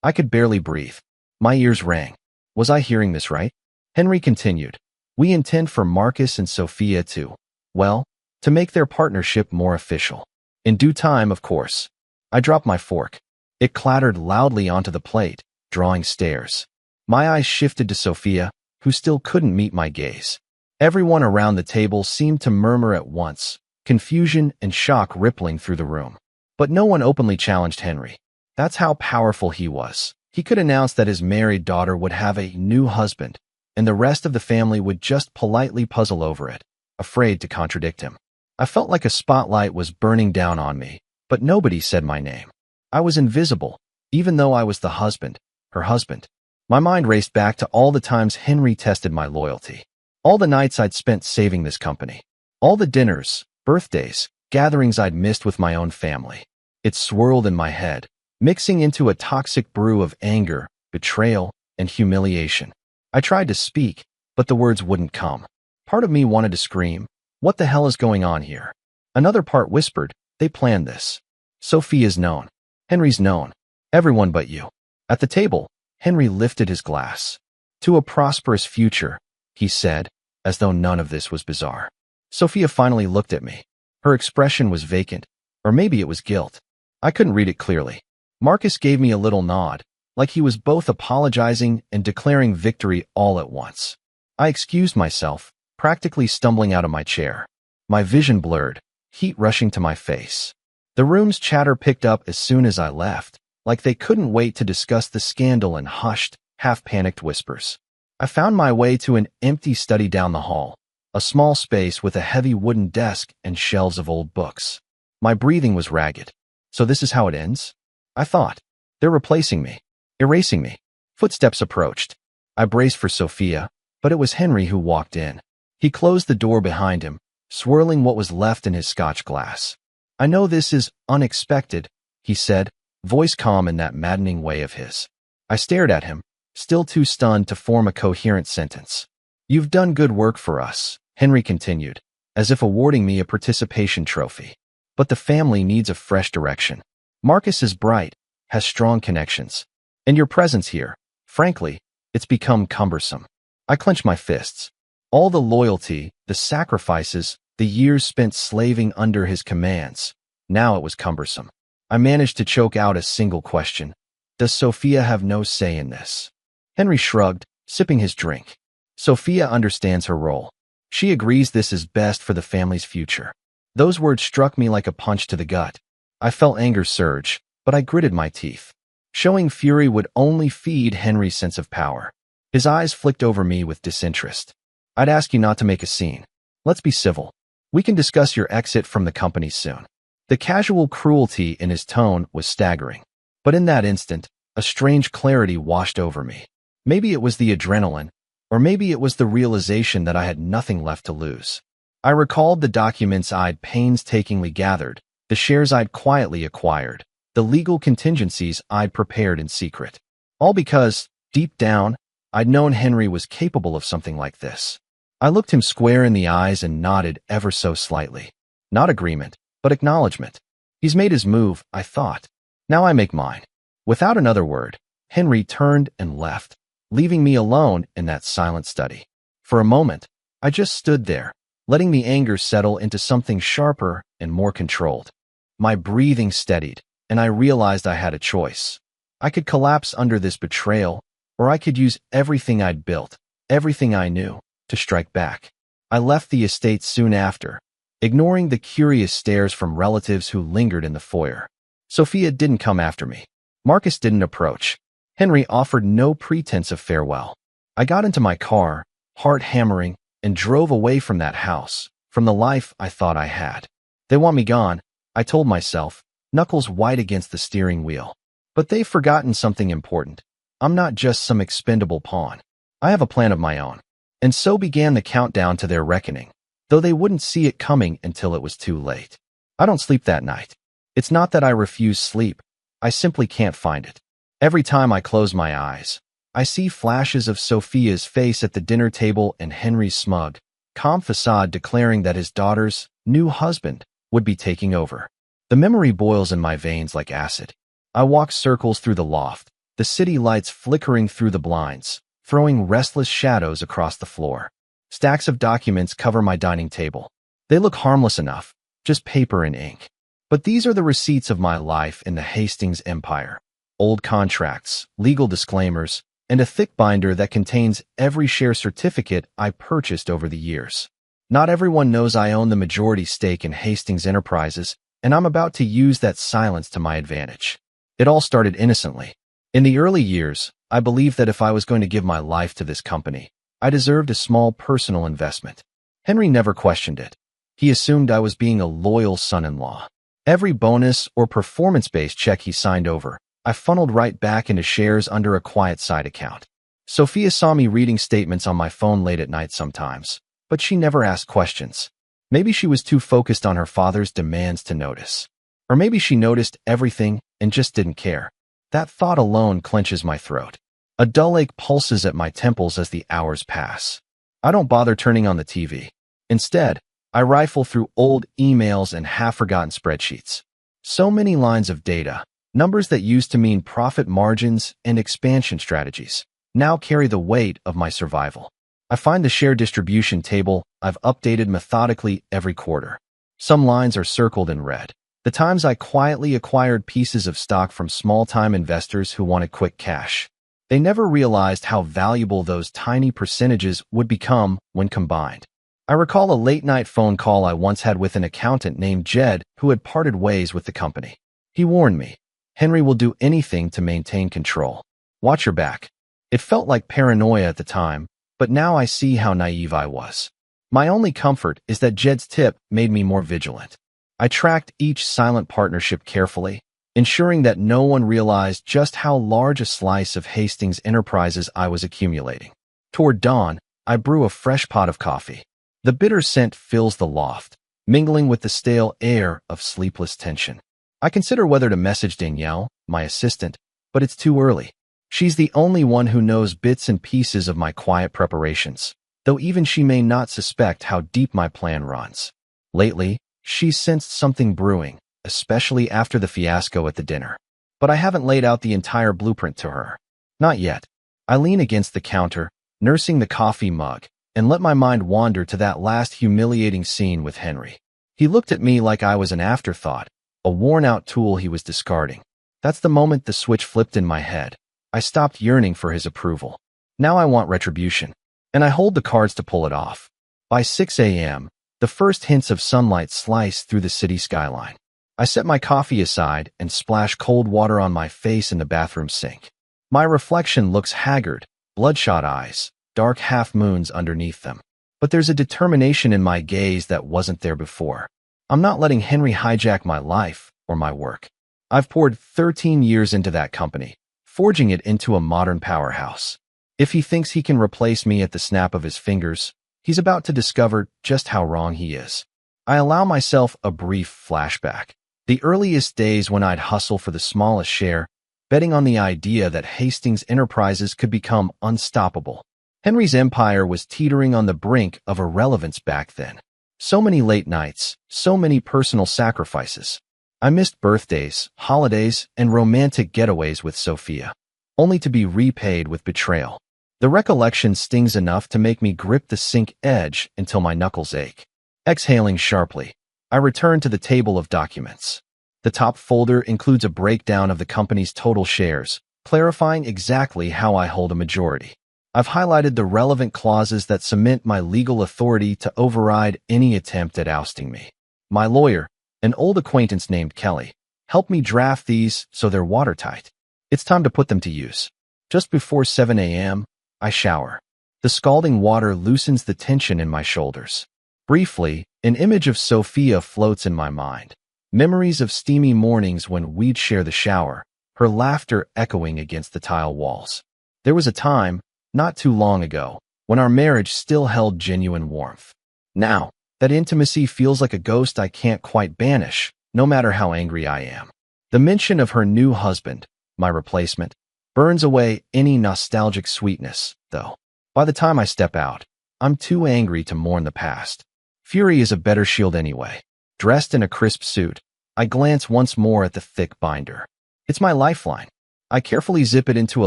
I could barely breathe. My ears rang. Was I hearing this right? Henry continued. "We intend for Marcus and Sophia to, well, to make their partnership more official. In due time, of course." I dropped my fork. It clattered loudly onto the plate, drawing stares. My eyes shifted to Sophia, who still couldn't meet my gaze. Everyone around the table seemed to murmur at once, confusion and shock rippling through the room. But no one openly challenged Henry. That's how powerful he was. He could announce that his married daughter would have a new husband, and the rest of the family would just politely puzzle over it, afraid to contradict him. I felt like a spotlight was burning down on me, but nobody said my name. I was invisible, even though I was the husband, her husband. My mind raced back to all the times Henry tested my loyalty. All the nights I'd spent saving this company. All the dinners, birthdays, gatherings I'd missed with my own family. It swirled in my head, mixing into a toxic brew of anger, betrayal, and humiliation. I tried to speak, but the words wouldn't come. Part of me wanted to scream, "What the hell is going on here?" Another part whispered, "They planned this. Sophia's known. Henry's known. Everyone but you." At the table, Henry lifted his glass. "To a prosperous future," he said, as though none of this was bizarre. Sophia finally looked at me. Her expression was vacant, or maybe it was guilt. I couldn't read it clearly. Marcus gave me a little nod, like he was both apologizing and declaring victory all at once. I excused myself, practically stumbling out of my chair. My vision blurred, heat rushing to my face. The room's chatter picked up as soon as I left, like they couldn't wait to discuss the scandal in hushed, half-panicked whispers. I found my way to an empty study down the hall, a small space with a heavy wooden desk and shelves of old books. My breathing was ragged. So this is how it ends? I thought. They're replacing me, erasing me. Footsteps approached. I braced for Sophia, but it was Henry who walked in. He closed the door behind him, swirling what was left in his scotch glass. "I know this is unexpected," he said, voice calm in that maddening way of his. I stared at him, still too stunned to form a coherent sentence. "You've done good work for us," Henry continued, as if awarding me a participation trophy. "But the family needs a fresh direction. Marcus is bright, has strong connections. And your presence here, frankly, it's become cumbersome." I clenched my fists. All the loyalty, the sacrifices, the years spent slaving under his commands. Now it was cumbersome. I managed to choke out a single question. "Does Sophia have no say in this?" Henry shrugged, sipping his drink. "Sophia understands her role. She agrees this is best for the family's future. Those words struck me like a punch to the gut. I felt anger surge, but I gritted my teeth. Showing fury would only feed Henry's sense of power. His eyes flicked over me with disinterest. I'd ask you not to make a scene. Let's be civil. We can discuss your exit from the company soon. The casual cruelty in his tone was staggering. But in that instant, a strange clarity washed over me. Maybe it was the adrenaline, or maybe it was the realization that I had nothing left to lose. I recalled the documents I'd painstakingly gathered, the shares I'd quietly acquired, the legal contingencies I'd prepared in secret. All because, deep down, I'd known Henry was capable of something like this. I looked him square in the eyes and nodded ever so slightly. Not agreement, but acknowledgement. He's made his move, I thought. Now I make mine. Without another word, Henry turned and left, leaving me alone in that silent study. For a moment, I just stood there, letting the anger settle into something sharper and more controlled. My breathing steadied, and I realized I had a choice. I could collapse under this betrayal, or I could use everything I'd built, everything I knew, to strike back. I left the estate soon after, ignoring the curious stares from relatives who lingered in the foyer. Sophia didn't come after me. Marcus didn't approach. Henry offered no pretense of farewell. I got into my car, heart hammering, and drove away from that house, from the life I thought I had. They want me gone, I told myself, knuckles white against the steering wheel. But they've forgotten something important. I'm not just some expendable pawn. I have a plan of my own. And so began the countdown to their reckoning, though they wouldn't see it coming until it was too late. I don't sleep that night. It's not that I refuse sleep. I simply can't find it. Every time I close my eyes, I see flashes of Sophia's face at the dinner table and Henry's smug, calm facade declaring that his daughter's new husband would be taking over. The memory boils in my veins like acid. I walk circles through the loft, the city lights flickering through the blinds, throwing restless shadows across the floor. Stacks of documents cover my dining table. They look harmless enough, just paper and ink. But these are the receipts of my life in the Hastings Empire. Old contracts, legal disclaimers, and a thick binder that contains every share certificate I purchased over the years. Not everyone knows I own the majority stake in Hastings Enterprises, and I'm about to use that silence to my advantage. It all started innocently. In the early years, I believed that if I was going to give my life to this company, I deserved a small personal investment. Henry never questioned it. He assumed I was being a loyal son-in-law. Every bonus or performance-based check he signed over, I funneled right back into shares under a quiet side account. Sophia saw me reading statements on my phone late at night sometimes, but she never asked questions. Maybe she was too focused on her father's demands to notice. Or maybe she noticed everything and just didn't care. That thought alone clenches my throat. A dull ache pulses at my temples as the hours pass. I don't bother turning on the TV. Instead, I rifle through old emails and half-forgotten spreadsheets. So many lines of data, numbers that used to mean profit margins and expansion strategies, now carry the weight of my survival. I find the share distribution table I've updated methodically every quarter. Some lines are circled in red. The times I quietly acquired pieces of stock from small-time investors who wanted quick cash. They never realized how valuable those tiny percentages would become when combined. I recall a late-night phone call I once had with an accountant named Jed who had parted ways with the company. He warned me, Henry will do anything to maintain control. Watch your back. It felt like paranoia at the time, but now I see how naive I was. My only comfort is that Jed's tip made me more vigilant. I tracked each silent partnership carefully, ensuring that no one realized just how large a slice of Hastings Enterprises I was accumulating. Toward dawn, I brew a fresh pot of coffee. The bitter scent fills the loft, mingling with the stale air of sleepless tension. I consider whether to message Danielle, my assistant, but it's too early. She's the only one who knows bits and pieces of my quiet preparations, though even she may not suspect how deep my plan runs. Lately, she's sensed something brewing, especially after the fiasco at the dinner. But I haven't laid out the entire blueprint to her. Not yet. I lean against the counter, nursing the coffee mug, and let my mind wander to that last humiliating scene with Henry. He looked at me like I was an afterthought, a worn-out tool he was discarding. That's the moment the switch flipped in my head. I stopped yearning for his approval. Now I want retribution, and I hold the cards to pull it off. By 6 a.m., The first hints of sunlight slice through the city skyline. I set my coffee aside and splash cold water on my face in the bathroom sink. My reflection looks haggard, bloodshot eyes, dark half-moons underneath them. But there's a determination in my gaze that wasn't there before. I'm not letting Henry hijack my life or my work. I've poured 13 years into that company, forging it into a modern powerhouse. If he thinks he can replace me at the snap of his fingers, he's about to discover just how wrong he is. I allow myself a brief flashback. The earliest days when I'd hustle for the smallest share, betting on the idea that Hastings Enterprises could become unstoppable. Henry's empire was teetering on the brink of irrelevance back then. So many late nights, so many personal sacrifices. I missed birthdays, holidays, and romantic getaways with Sophia, only to be repaid with betrayal. The recollection stings enough to make me grip the sink edge until my knuckles ache. Exhaling sharply, I return to the table of documents. The top folder includes a breakdown of the company's total shares, clarifying exactly how I hold a majority. I've highlighted the relevant clauses that cement my legal authority to override any attempt at ousting me. My lawyer, an old acquaintance named Kelly, helped me draft these so they're watertight. It's time to put them to use. Just before 7 a.m., I shower. The scalding water loosens the tension in my shoulders. Briefly, an image of Sophia floats in my mind. Memories of steamy mornings when we'd share the shower, her laughter echoing against the tile walls. There was a time, not too long ago, when our marriage still held genuine warmth. Now, that intimacy feels like a ghost I can't quite banish, no matter how angry I am. The mention of her new husband, my replacement, burns away any nostalgic sweetness, though. By the time I step out, I'm too angry to mourn the past. Fury is a better shield anyway. Dressed in a crisp suit, I glance once more at the thick binder. It's my lifeline. I carefully zip it into a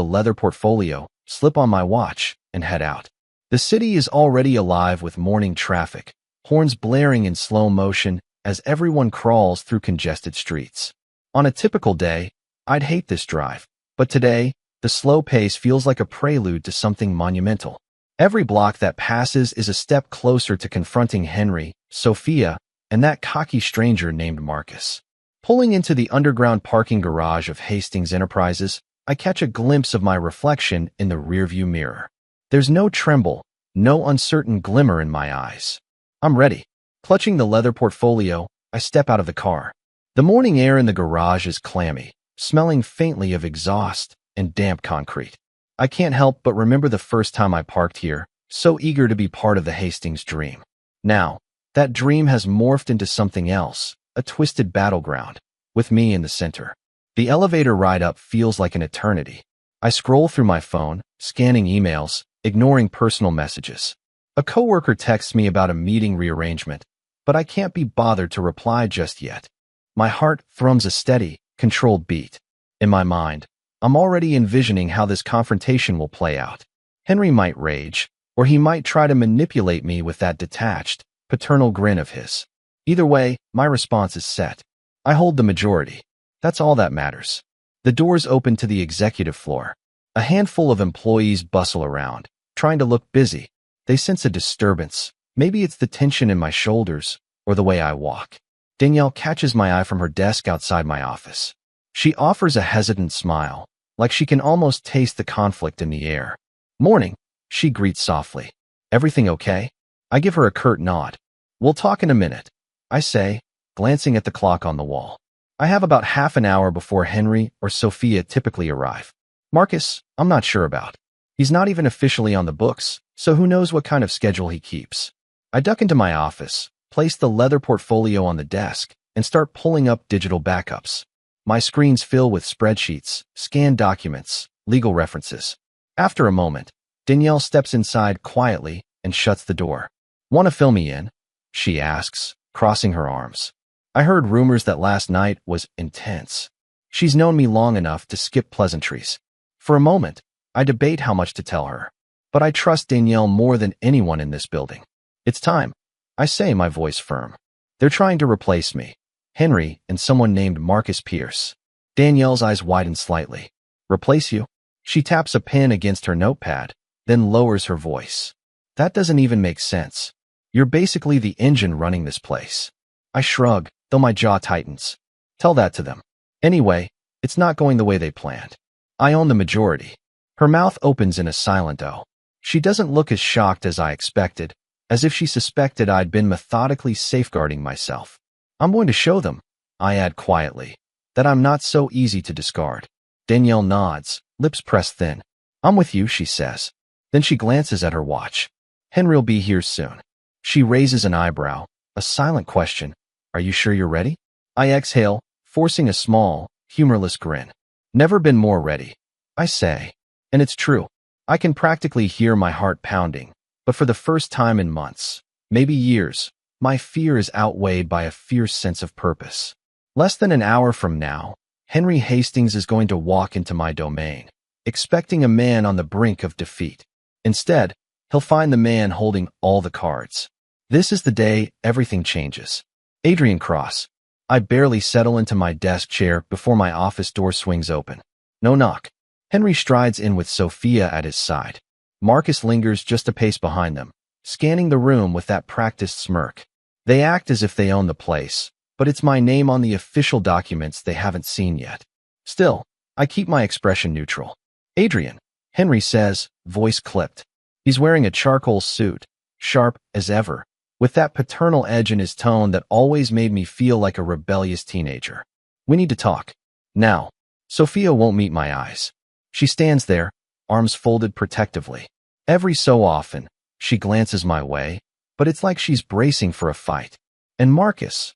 leather portfolio, slip on my watch, and head out. The city is already alive with morning traffic, horns blaring in slow motion as everyone crawls through congested streets. On a typical day, I'd hate this drive, but today, the slow pace feels like a prelude to something monumental. Every block that passes is a step closer to confronting Henry, Sophia, and that cocky stranger named Marcus. Pulling into the underground parking garage of Hastings Enterprises, I catch a glimpse of my reflection in the rearview mirror. There's no tremble, no uncertain glimmer in my eyes. I'm ready. Clutching the leather portfolio, I step out of the car. The morning air in the garage is clammy, smelling faintly of exhaust and damp concrete. I can't help but remember the first time I parked here, so eager to be part of the Hastings dream. Now, that dream has morphed into something else, a twisted battleground, with me in the center. The elevator ride up feels like an eternity. I scroll through my phone, scanning emails, ignoring personal messages. A coworker texts me about a meeting rearrangement, but I can't be bothered to reply just yet. My heart thrums a steady, controlled beat. In my mind, I'm already envisioning how this confrontation will play out. Henry might rage, or he might try to manipulate me with that detached, paternal grin of his. Either way, my response is set. I hold the majority. That's all that matters. The doors open to the executive floor. A handful of employees bustle around, trying to look busy. They sense a disturbance. Maybe it's the tension in my shoulders, or the way I walk. Danielle catches my eye from her desk outside my office. She offers a hesitant smile, like she can almost taste the conflict in the air. "Morning," she greets softly. "Everything okay?" I give her a curt nod. "We'll talk in a minute," I say, glancing at the clock on the wall. I have about half an hour before Henry or Sophia typically arrive. Marcus, I'm not sure about. He's not even officially on the books, so who knows what kind of schedule he keeps. I duck into my office, place the leather portfolio on the desk, and start pulling up digital backups. My screens fill with spreadsheets, scanned documents, legal references. After a moment, Danielle steps inside quietly and shuts the door. "Want to fill me in?" she asks, crossing her arms. I heard rumors that last night was intense. She's known me long enough to skip pleasantries. For a moment, I debate how much to tell her, but I trust Danielle more than anyone in this building. "It's time," I say, my voice firm. "They're trying to replace me. Henry and someone named Marcus Pierce." Danielle's eyes widen slightly. "Replace you?" She taps a pen against her notepad, then lowers her voice. "That doesn't even make sense. You're basically the engine running this place. I shrug, though my jaw tightens. Tell that to them. Anyway, it's not going the way they planned. I own the majority. Her mouth opens in a silent O. She doesn't look as shocked as I expected, as if she suspected I'd been methodically safeguarding myself. I'm going to show them, I add quietly, that I'm not so easy to discard. Danielle nods, lips pressed thin. I'm with you, she says. Then she glances at her watch. Henry'll be here soon. She raises an eyebrow, a silent question. Are you sure you're ready? I exhale, forcing a small, humorless grin. Never been more ready, I say. And it's true. I can practically hear my heart pounding, but for the first time in months, maybe years, my fear is outweighed by a fierce sense of purpose. Less than an hour from now, Henry Hastings is going to walk into my domain, expecting a man on the brink of defeat. Instead, he'll find the man holding all the cards. This is the day everything changes. Adrian Cross. I barely settle into my desk chair before my office door swings open. No knock. Henry strides in with Sophia at his side. Marcus lingers just a pace behind them, scanning the room with that practiced smirk. They act as if they own the place, but it's my name on the official documents they haven't seen yet. Still, I keep my expression neutral. Adrian, Henry says, voice clipped. He's wearing a charcoal suit, sharp as ever, with that paternal edge in his tone that always made me feel like a rebellious teenager. We need to talk. Now. Sophia won't meet my eyes. She stands there, arms folded protectively. Every so often, she glances my way, but it's like she's bracing for a fight. And Marcus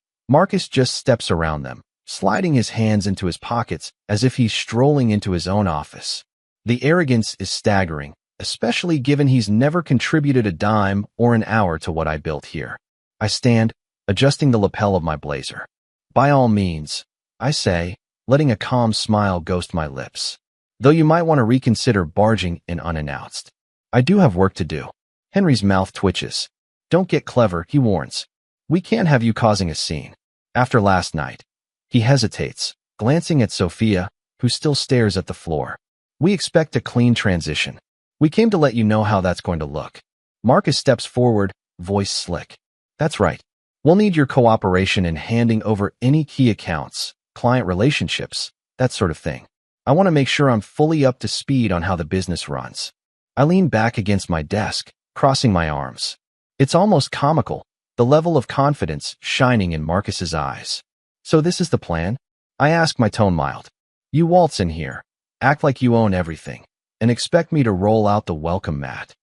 just steps around them, sliding his hands into his pockets as if he's strolling into his own office. The arrogance is staggering, especially given he's never contributed a dime or an hour to what I built here. I stand, adjusting the lapel of my blazer. By all means, I say, letting a calm smile ghost my lips. Though you might want to reconsider barging in unannounced. I do have work to do. Henry's mouth twitches. Don't get clever, he warns. We can't have you causing a scene. After last night. He hesitates, glancing at Sophia, who still stares at the floor. We expect a clean transition. We came to let you know how that's going to look. Marcus steps forward, voice slick. That's right. We'll need your cooperation in handing over any key accounts, client relationships, that sort of thing. I want to make sure I'm fully up to speed on how the business runs. I lean back against my desk, crossing my arms. It's almost comical, the level of confidence shining in Marcus's eyes. So this is the plan? I ask, my tone mild. You waltz in here, act like you own everything, and expect me to roll out the welcome mat.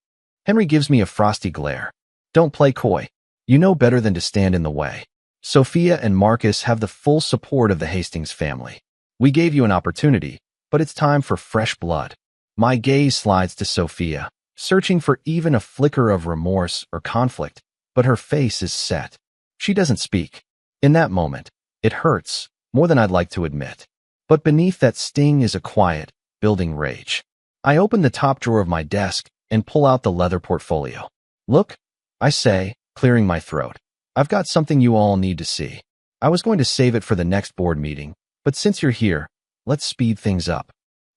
Henry gives me a frosty glare. Don't play coy. You know better than to stand in the way. Sophia and Marcus have the full support of the Hastings family. We gave you an opportunity, but it's time for fresh blood. My gaze slides to Sophia, searching for even a flicker of remorse or conflict, but her face is set. She doesn't speak. In that moment, it hurts, more than I'd like to admit. But beneath that sting is a quiet, building rage. I open the top drawer of my desk and pull out the leather portfolio. Look, I say, clearing my throat. I've got something you all need to see. I was going to save it for the next board meeting, but since you're here, let's speed things up.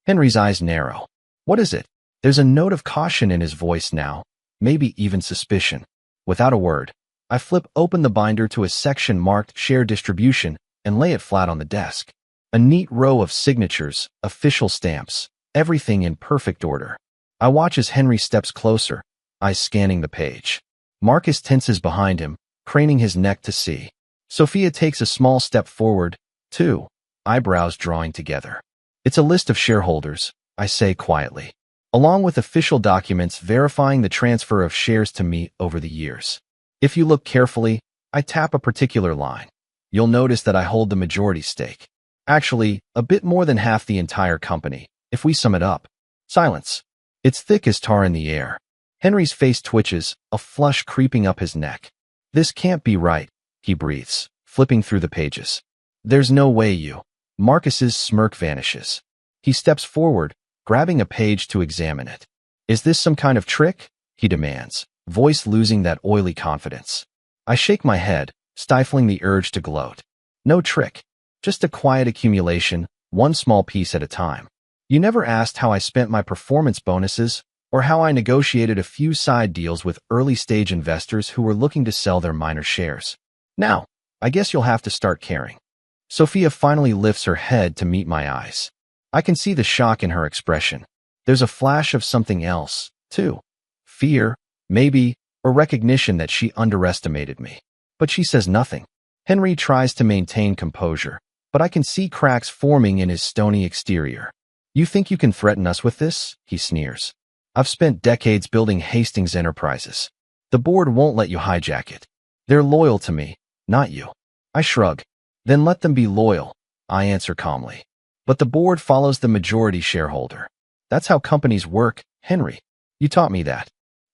Henry's eyes narrow. What is it? There's a note of caution in his voice now, maybe even suspicion. Without a word, I flip open the binder to a section marked Share Distribution and lay it flat on the desk. A neat row of signatures, official stamps, everything in perfect order. I watch as Henry steps closer, eyes scanning the page. Marcus tenses behind him, craning his neck to see. Sophia takes a small step forward, too, eyebrows drawing together. It's a list of shareholders, I say quietly, along with official documents verifying the transfer of shares to me over the years. If you look carefully, I tap a particular line. You'll notice that I hold the majority stake. Actually, a bit more than half the entire company, if we sum it up. Silence. It's thick as tar in the air. Henry's face twitches, a flush creeping up his neck. This can't be right, he breathes, flipping through the pages. There's no way you. Marcus's smirk vanishes. He steps forward, grabbing a page to examine it. Is this some kind of trick? He demands, voice losing that oily confidence. I shake my head, stifling the urge to gloat. No trick. Just a quiet accumulation, one small piece at a time. You never asked how I spent my performance bonuses, or how I negotiated a few side deals with early-stage investors who were looking to sell their minor shares. Now, I guess you'll have to start caring. Sophia finally lifts her head to meet my eyes. I can see the shock in her expression. There's a flash of something else, too. Fear, maybe, or recognition that she underestimated me. But she says nothing. Henry tries to maintain composure, but I can see cracks forming in his stony exterior. You think you can threaten us with this? He sneers. I've spent decades building Hastings Enterprises. The board won't let you hijack it. They're loyal to me, not you. I shrug. Then let them be loyal, I answer calmly. But the board follows the majority shareholder. That's how companies work, Henry. You taught me that.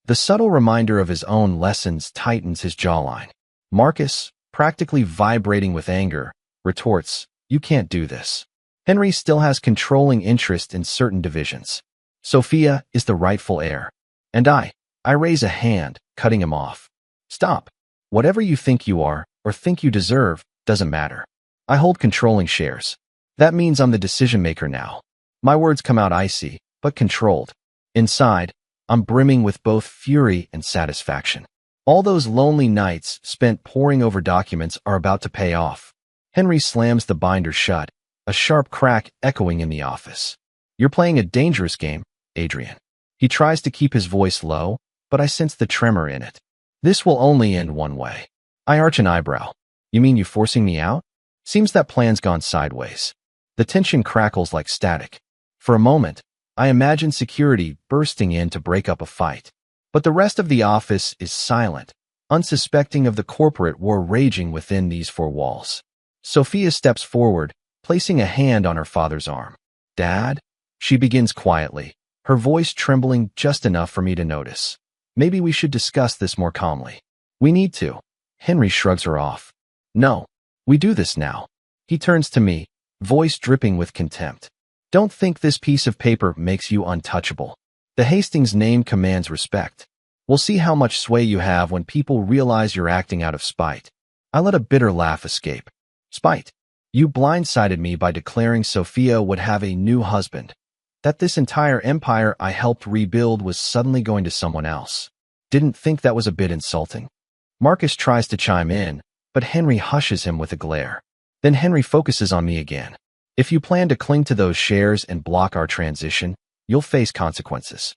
The subtle reminder of his own lessons tightens his jawline. Marcus, practically vibrating with anger, retorts, you can't do this. Henry still has controlling interest in certain divisions. Sophia is the rightful heir. And I raise a hand, cutting him off. Stop. Whatever you think you are, or think you deserve, doesn't matter. I hold controlling shares. That means I'm the decision-maker now. My words come out icy, but controlled. Inside, I'm brimming with both fury and satisfaction. All those lonely nights spent poring over documents are about to pay off. Henry slams the binder shut, a sharp crack echoing in the office. You're playing a dangerous game, Adrian. He tries to keep his voice low, but I sense the tremor in it. This will only end one way. I arch an eyebrow. You mean you forcing me out? Seems that plan's gone sideways. The tension crackles like static. For a moment, I imagine security bursting in to break up a fight. But the rest of the office is silent, unsuspecting of the corporate war raging within these four walls. Sophia steps forward, placing a hand on her father's arm. Dad? She begins quietly, her voice trembling just enough for me to notice. Maybe we should discuss this more calmly. We need to. Henry shrugs her off. No, we do this now. He turns to me, voice dripping with contempt. Don't think this piece of paper makes you untouchable. The Hastings name commands respect. We'll see how much sway you have when people realize you're acting out of spite. I let a bitter laugh escape. Spite. You blindsided me by declaring Sophia would have a new husband. That this entire empire I helped rebuild was suddenly going to someone else. Didn't think that was a bit insulting? Marcus tries to chime in, but Henry hushes him with a glare. Then Henry focuses on me again. If you plan to cling to those shares and block our transition, you'll face consequences.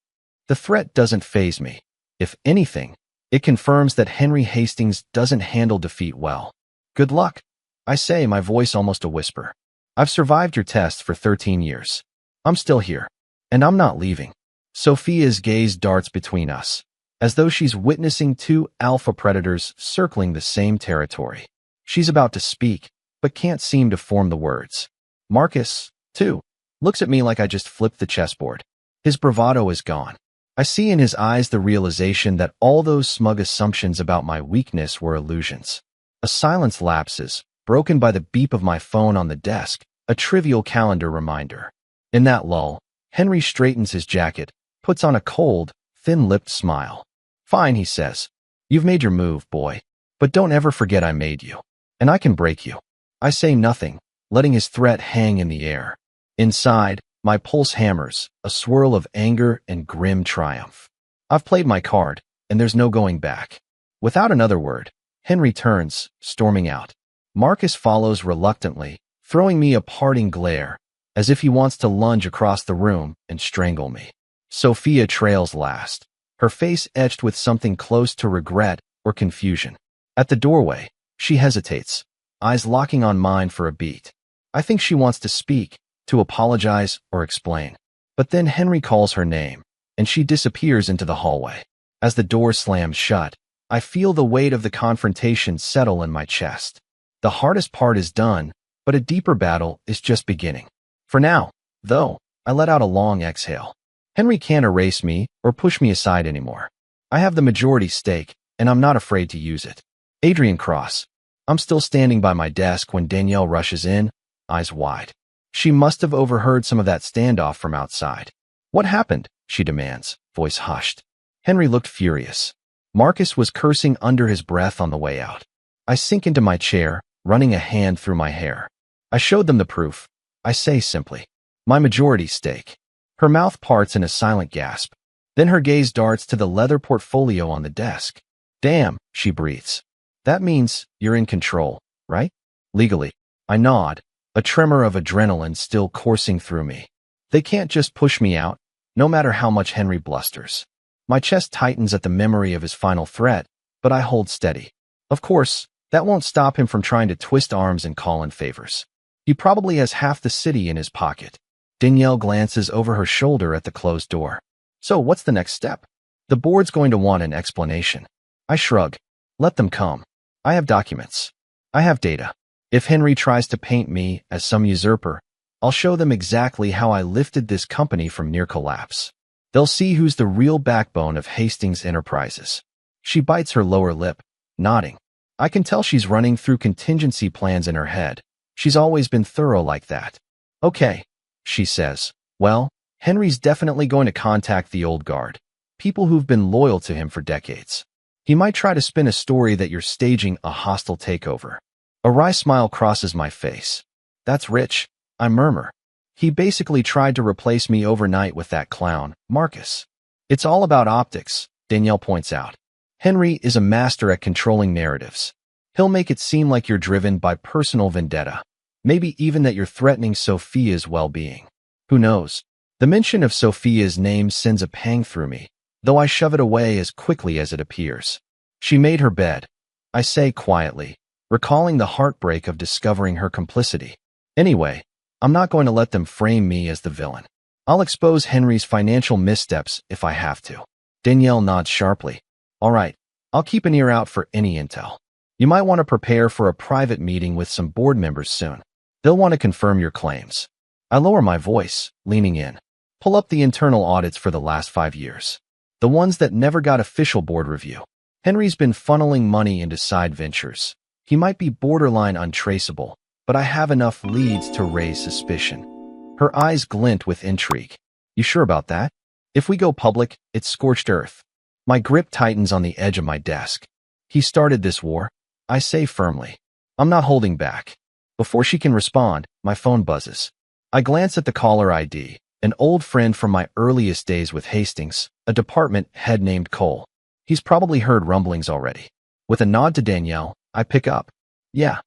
The threat doesn't faze me. If anything, it confirms that Henry Hastings doesn't handle defeat well. Good luck, I say, my voice almost a whisper. I've survived your test for 13 years. I'm still here, and I'm not leaving. Sophia's gaze darts between us, as though she's witnessing two alpha predators circling the same territory. She's about to speak, but can't seem to form the words. Marcus, too, looks at me like I just flipped the chessboard. His bravado is gone. I see in his eyes the realization that all those smug assumptions about my weakness were illusions. A silence lapses, broken by the beep of my phone on the desk, a trivial calendar reminder. In that lull, Henry straightens his jacket, puts on a cold, thin-lipped smile. Fine, he says. You've made your move, boy. But don't ever forget I made you. And I can break you. I say nothing, letting his threat hang in the air. Inside, my pulse hammers, a swirl of anger and grim triumph. I've played my card, and there's no going back. Without another word, Henry turns, storming out. Marcus follows reluctantly, throwing me a parting glare, as if he wants to lunge across the room and strangle me. Sophia trails last, her face etched with something close to regret or confusion. At the doorway, she hesitates, eyes locking on mine for a beat. I think she wants to speak, to apologize or explain. But then Henry calls her name, and she disappears into the hallway. As the door slams shut, I feel the weight of the confrontation settle in my chest. The hardest part is done, but a deeper battle is just beginning. For now, though, I let out a long exhale. Henry can't erase me or push me aside anymore. I have the majority stake, and I'm not afraid to use it. Adrian Cross. I'm still standing by my desk when Danielle rushes in, eyes wide. She must have overheard some of that standoff from outside. What happened? She demands, voice hushed. Henry looked furious. Marcus was cursing under his breath on the way out. I sink into my chair, running a hand through my hair. I showed them the proof. I say simply, my majority stake. Her mouth parts in a silent gasp. Then her gaze darts to the leather portfolio on the desk. Damn, she breathes. That means you're in control, right? Legally. I nod, a tremor of adrenaline still coursing through me. They can't just push me out, no matter how much Henry blusters. My chest tightens at the memory of his final threat, but I hold steady. Of course, that won't stop him from trying to twist arms and call in favors. He probably has half the city in his pocket. Danielle glances over her shoulder at the closed door. So what's the next step? The board's going to want an explanation. I shrug. Let them come. I have documents. I have data. If Henry tries to paint me as some usurper, I'll show them exactly how I lifted this company from near collapse. They'll see who's the real backbone of Hastings Enterprises. She bites her lower lip, nodding. I can tell she's running through contingency plans in her head. She's always been thorough like that. Okay, she says. Well, Henry's definitely going to contact the old guard, people who've been loyal to him for decades. He might try to spin a story that you're staging a hostile takeover. A wry smile crosses my face. That's rich, I murmur. He basically tried to replace me overnight with that clown, Marcus. It's all about optics, Danielle points out. Henry is a master at controlling narratives. He'll make it seem like you're driven by personal vendetta. Maybe even that you're threatening Sophia's well-being. Who knows? The mention of Sophia's name sends a pang through me, though I shove it away as quickly as it appears. She made her bed, I say quietly, recalling the heartbreak of discovering her complicity. Anyway, I'm not going to let them frame me as the villain. I'll expose Henry's financial missteps if I have to. Danielle nods sharply. All right, I'll keep an ear out for any intel. You might want to prepare for a private meeting with some board members soon. They'll want to confirm your claims. I lower my voice, leaning in. Pull up the internal audits for the last 5 years. The ones that never got official board review. Henry's been funneling money into side ventures. He might be borderline untraceable, but I have enough leads to raise suspicion. Her eyes glint with intrigue. You sure about that? If we go public, it's scorched earth. My grip tightens on the edge of my desk. He started this war, I say firmly. I'm not holding back. Before she can respond, my phone buzzes. I glance at the caller ID, an old friend from my earliest days with Hastings, a department head named Cole. He's probably heard rumblings already. With a nod to Danielle, I pick up. Yeah,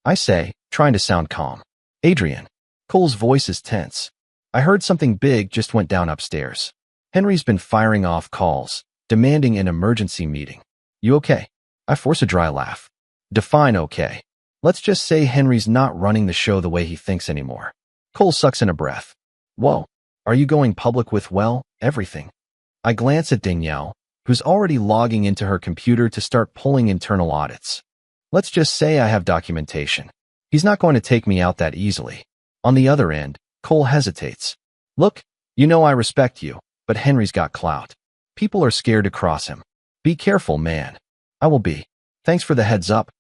I say, trying to sound calm. Adrian. Cole's voice is tense. I heard something big just went down upstairs. Henry's been firing off calls, demanding an emergency meeting. You okay? I force a dry laugh. Define okay. Let's just say Henry's not running the show the way he thinks anymore. Cole sucks in a breath. Whoa, are you going public with, well, everything? I glance at Danielle, who's already logging into her computer to start pulling internal audits. Let's just say I have documentation. He's not going to take me out that easily. On the other end, Cole hesitates. Look, you know I respect you, but Henry's got clout. People are scared to cross him. Be careful, man. I will be. Thanks for the heads up,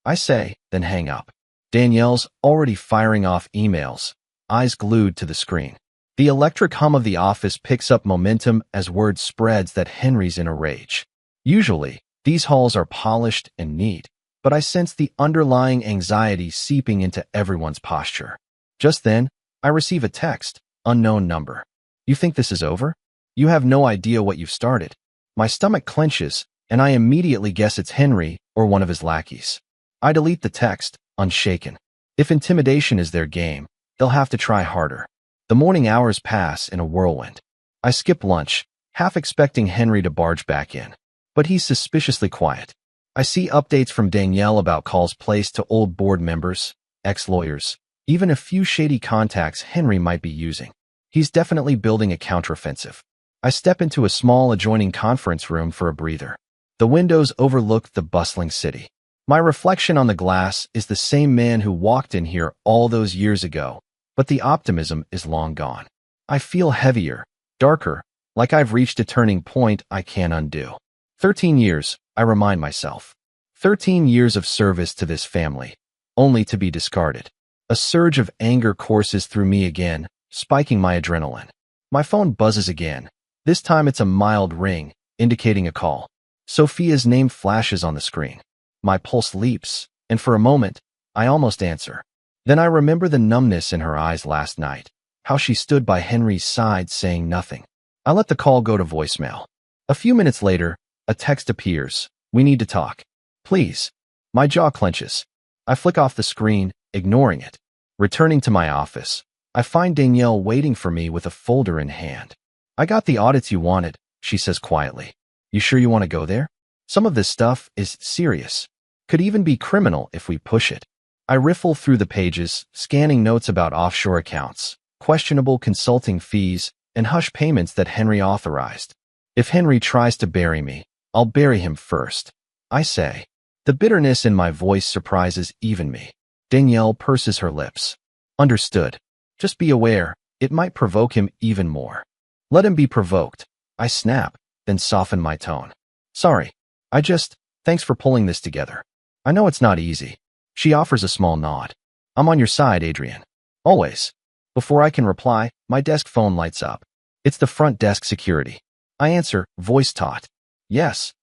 I say, then hang up. Danielle's already firing off emails, eyes glued to the screen. The electric hum of the office picks up momentum as word spreads that Henry's in a rage. Usually, these halls are polished and neat, but I sense the underlying anxiety seeping into everyone's posture. Just then, I receive a text, unknown number. You think this is over? You have no idea what you've started. My stomach clenches, and I immediately guess it's Henry or one of his lackeys. I delete the text, unshaken. If intimidation is their game, they'll have to try harder. The morning hours pass in a whirlwind. I skip lunch, half expecting Henry to barge back in. But he's suspiciously quiet. I see updates from Danielle about calls placed to old board members, ex-lawyers, even a few shady contacts Henry might be using. He's definitely building a counteroffensive. I step into a small adjoining conference room for a breather. The windows overlook the bustling city. My reflection on the glass is the same man who walked in here all those years ago, but the optimism is long gone. I feel heavier, darker, like I've reached a turning point I can't undo. 13 years, I remind myself. 13 years of service to this family, only to be discarded. A surge of anger courses through me again, spiking my adrenaline. My phone buzzes again. This time it's a mild ring, indicating a call. Sophia's name flashes on the screen. My pulse leaps, and for a moment, I almost answer. Then I remember the numbness in her eyes last night, how she stood by Henry's side saying nothing. I let the call go to voicemail. A few minutes later, a text appears. We need to talk. Please. My jaw clenches. I flick off the screen, ignoring it. Returning to my office, I find Danielle waiting for me with a folder in hand. I got the audits you wanted, she says quietly. You sure you want to go there? Some of this stuff is serious. Could even be criminal if we push it. I riffle through the pages, scanning notes about offshore accounts, questionable consulting fees, and hush payments that Henry authorized. If Henry tries to bury me, I'll bury him first, I say. The bitterness in my voice surprises even me. Danielle purses her lips. Understood. Just be aware, it might provoke him even more. Let him be provoked. I snap, then soften my tone. Sorry. Thanks for pulling this together. I know it's not easy. She offers a small nod. I'm on your side, Adrian. Always. Before I can reply, my desk phone lights up. It's the front desk security. I answer, voice taut. Yes.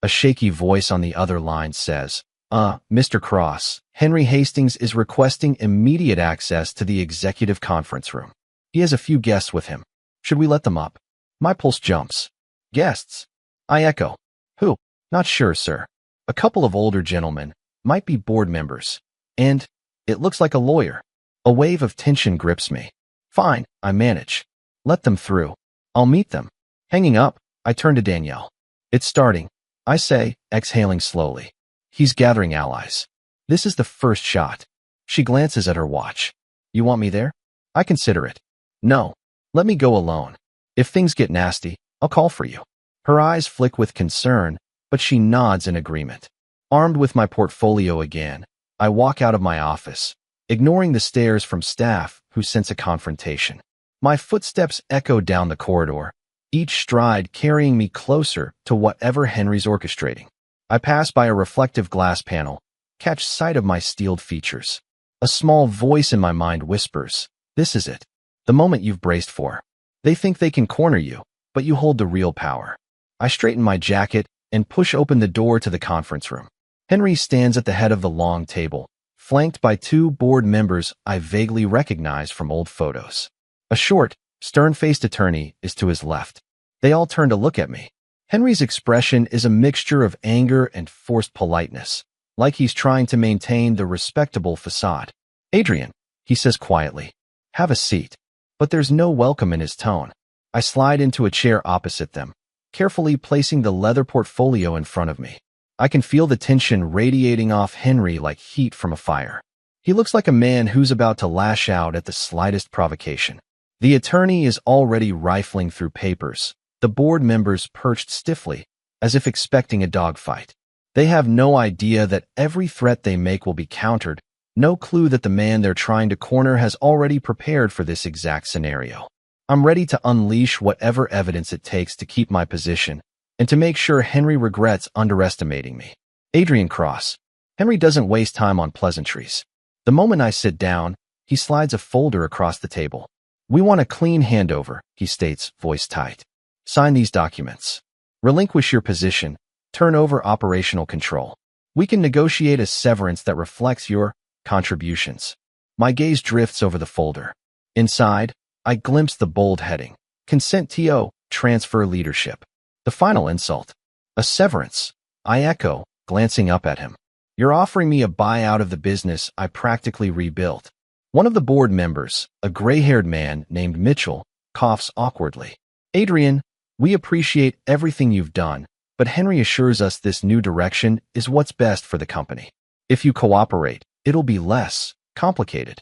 A shaky voice on the other line says, Mr. Cross, Henry Hastings is requesting immediate access to the executive conference room. He has a few guests with him. Should we let them up? My pulse jumps. Guests? I echo. Who? Not sure, sir. A couple of older gentlemen, might be board members. And it looks like a lawyer. A wave of tension grips me. Fine, I manage. Let them through. I'll meet them. Hanging up, I turn to Danielle. It's starting, I say, exhaling slowly. He's gathering allies. This is the first shot. She glances at her watch. You want me there? I consider it. No. Let me go alone. If things get nasty, I'll call for you. Her eyes flick with concern, but she nods in agreement. Armed with my portfolio again, I walk out of my office, ignoring the stares from staff who sense a confrontation. My footsteps echo down the corridor, each stride carrying me closer to whatever Henry's orchestrating. I pass by a reflective glass panel, catch sight of my steeled features. A small voice in my mind whispers, this is it. The moment you've braced for. They think they can corner you, but you hold the real power. I straighten my jacket and push open the door to the conference room. Henry stands at the head of the long table, flanked by two board members I vaguely recognize from old photos. A short, stern-faced attorney is to his left. They all turn to look at me. Henry's expression is a mixture of anger and forced politeness, like he's trying to maintain the respectable facade. Adrian, he says quietly, have a seat. But there's no welcome in his tone. I slide into a chair opposite them, carefully placing the leather portfolio in front of me. I can feel the tension radiating off Henry like heat from a fire. He looks like a man who's about to lash out at the slightest provocation. The attorney is already rifling through papers, the board members perched stiffly, as if expecting a dogfight. They have no idea that every threat they make will be countered, no clue that the man they're trying to corner has already prepared for this exact scenario. I'm ready to unleash whatever evidence it takes to keep my position and to make sure Henry regrets underestimating me. Adrian Cross. Henry doesn't waste time on pleasantries. The moment I sit down, he slides a folder across the table. We want a clean handover, he states, voice tight. Sign these documents. Relinquish your position. Turn over operational control. We can negotiate a severance that reflects your contributions. My gaze drifts over the folder. Inside, I glimpse the bold heading. Consent TO, transfer leadership. The final insult. A severance. I echo, glancing up at him. You're offering me a buyout of the business I practically rebuilt. One of the board members, a gray-haired man named Mitchell, coughs awkwardly. Adrian, we appreciate everything you've done, but Henry assures us this new direction is what's best for the company. If you cooperate, it'll be less complicated.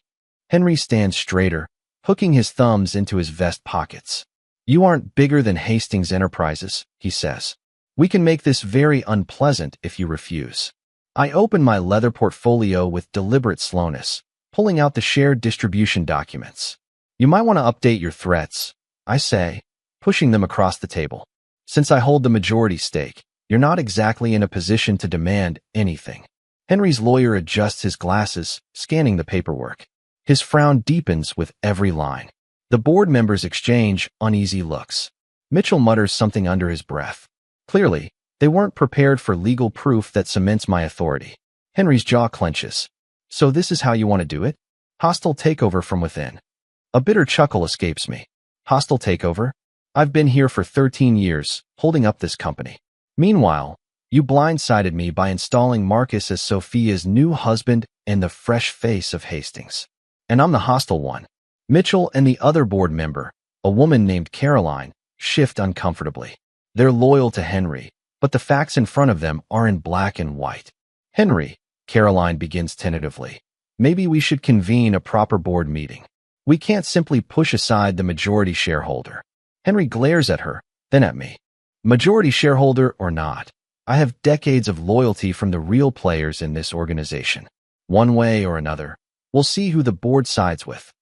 Henry stands straighter, hooking his thumbs into his vest pockets. You aren't bigger than Hastings Enterprises, he says. We can make this very unpleasant if you refuse. I open my leather portfolio with deliberate slowness, pulling out the shared distribution documents. You might want to update your threats, I say, pushing them across the table. Since I hold the majority stake, you're not exactly in a position to demand anything. Henry's lawyer adjusts his glasses, scanning the paperwork. His frown deepens with every line. The board members exchange uneasy looks. Mitchell mutters something under his breath. Clearly, they weren't prepared for legal proof that cements my authority. Henry's jaw clenches. So this is how you want to do it? Hostile takeover from within. A bitter chuckle escapes me. Hostile takeover? I've been here for 13 years, holding up this company. Meanwhile, you blindsided me by installing Marcus as Sophia's new husband and the fresh face of Hastings. And I'm the hostile one. Mitchell and the other board member, a woman named Caroline, shift uncomfortably. They're loyal to Henry, but the facts in front of them are in black and white. Henry, Caroline begins tentatively. Maybe we should convene a proper board meeting. We can't simply push aside the majority shareholder. Henry glares at her, then at me. Majority shareholder or not, I have decades of loyalty from the real players in this organization. One way or another, we'll see who the board sides with.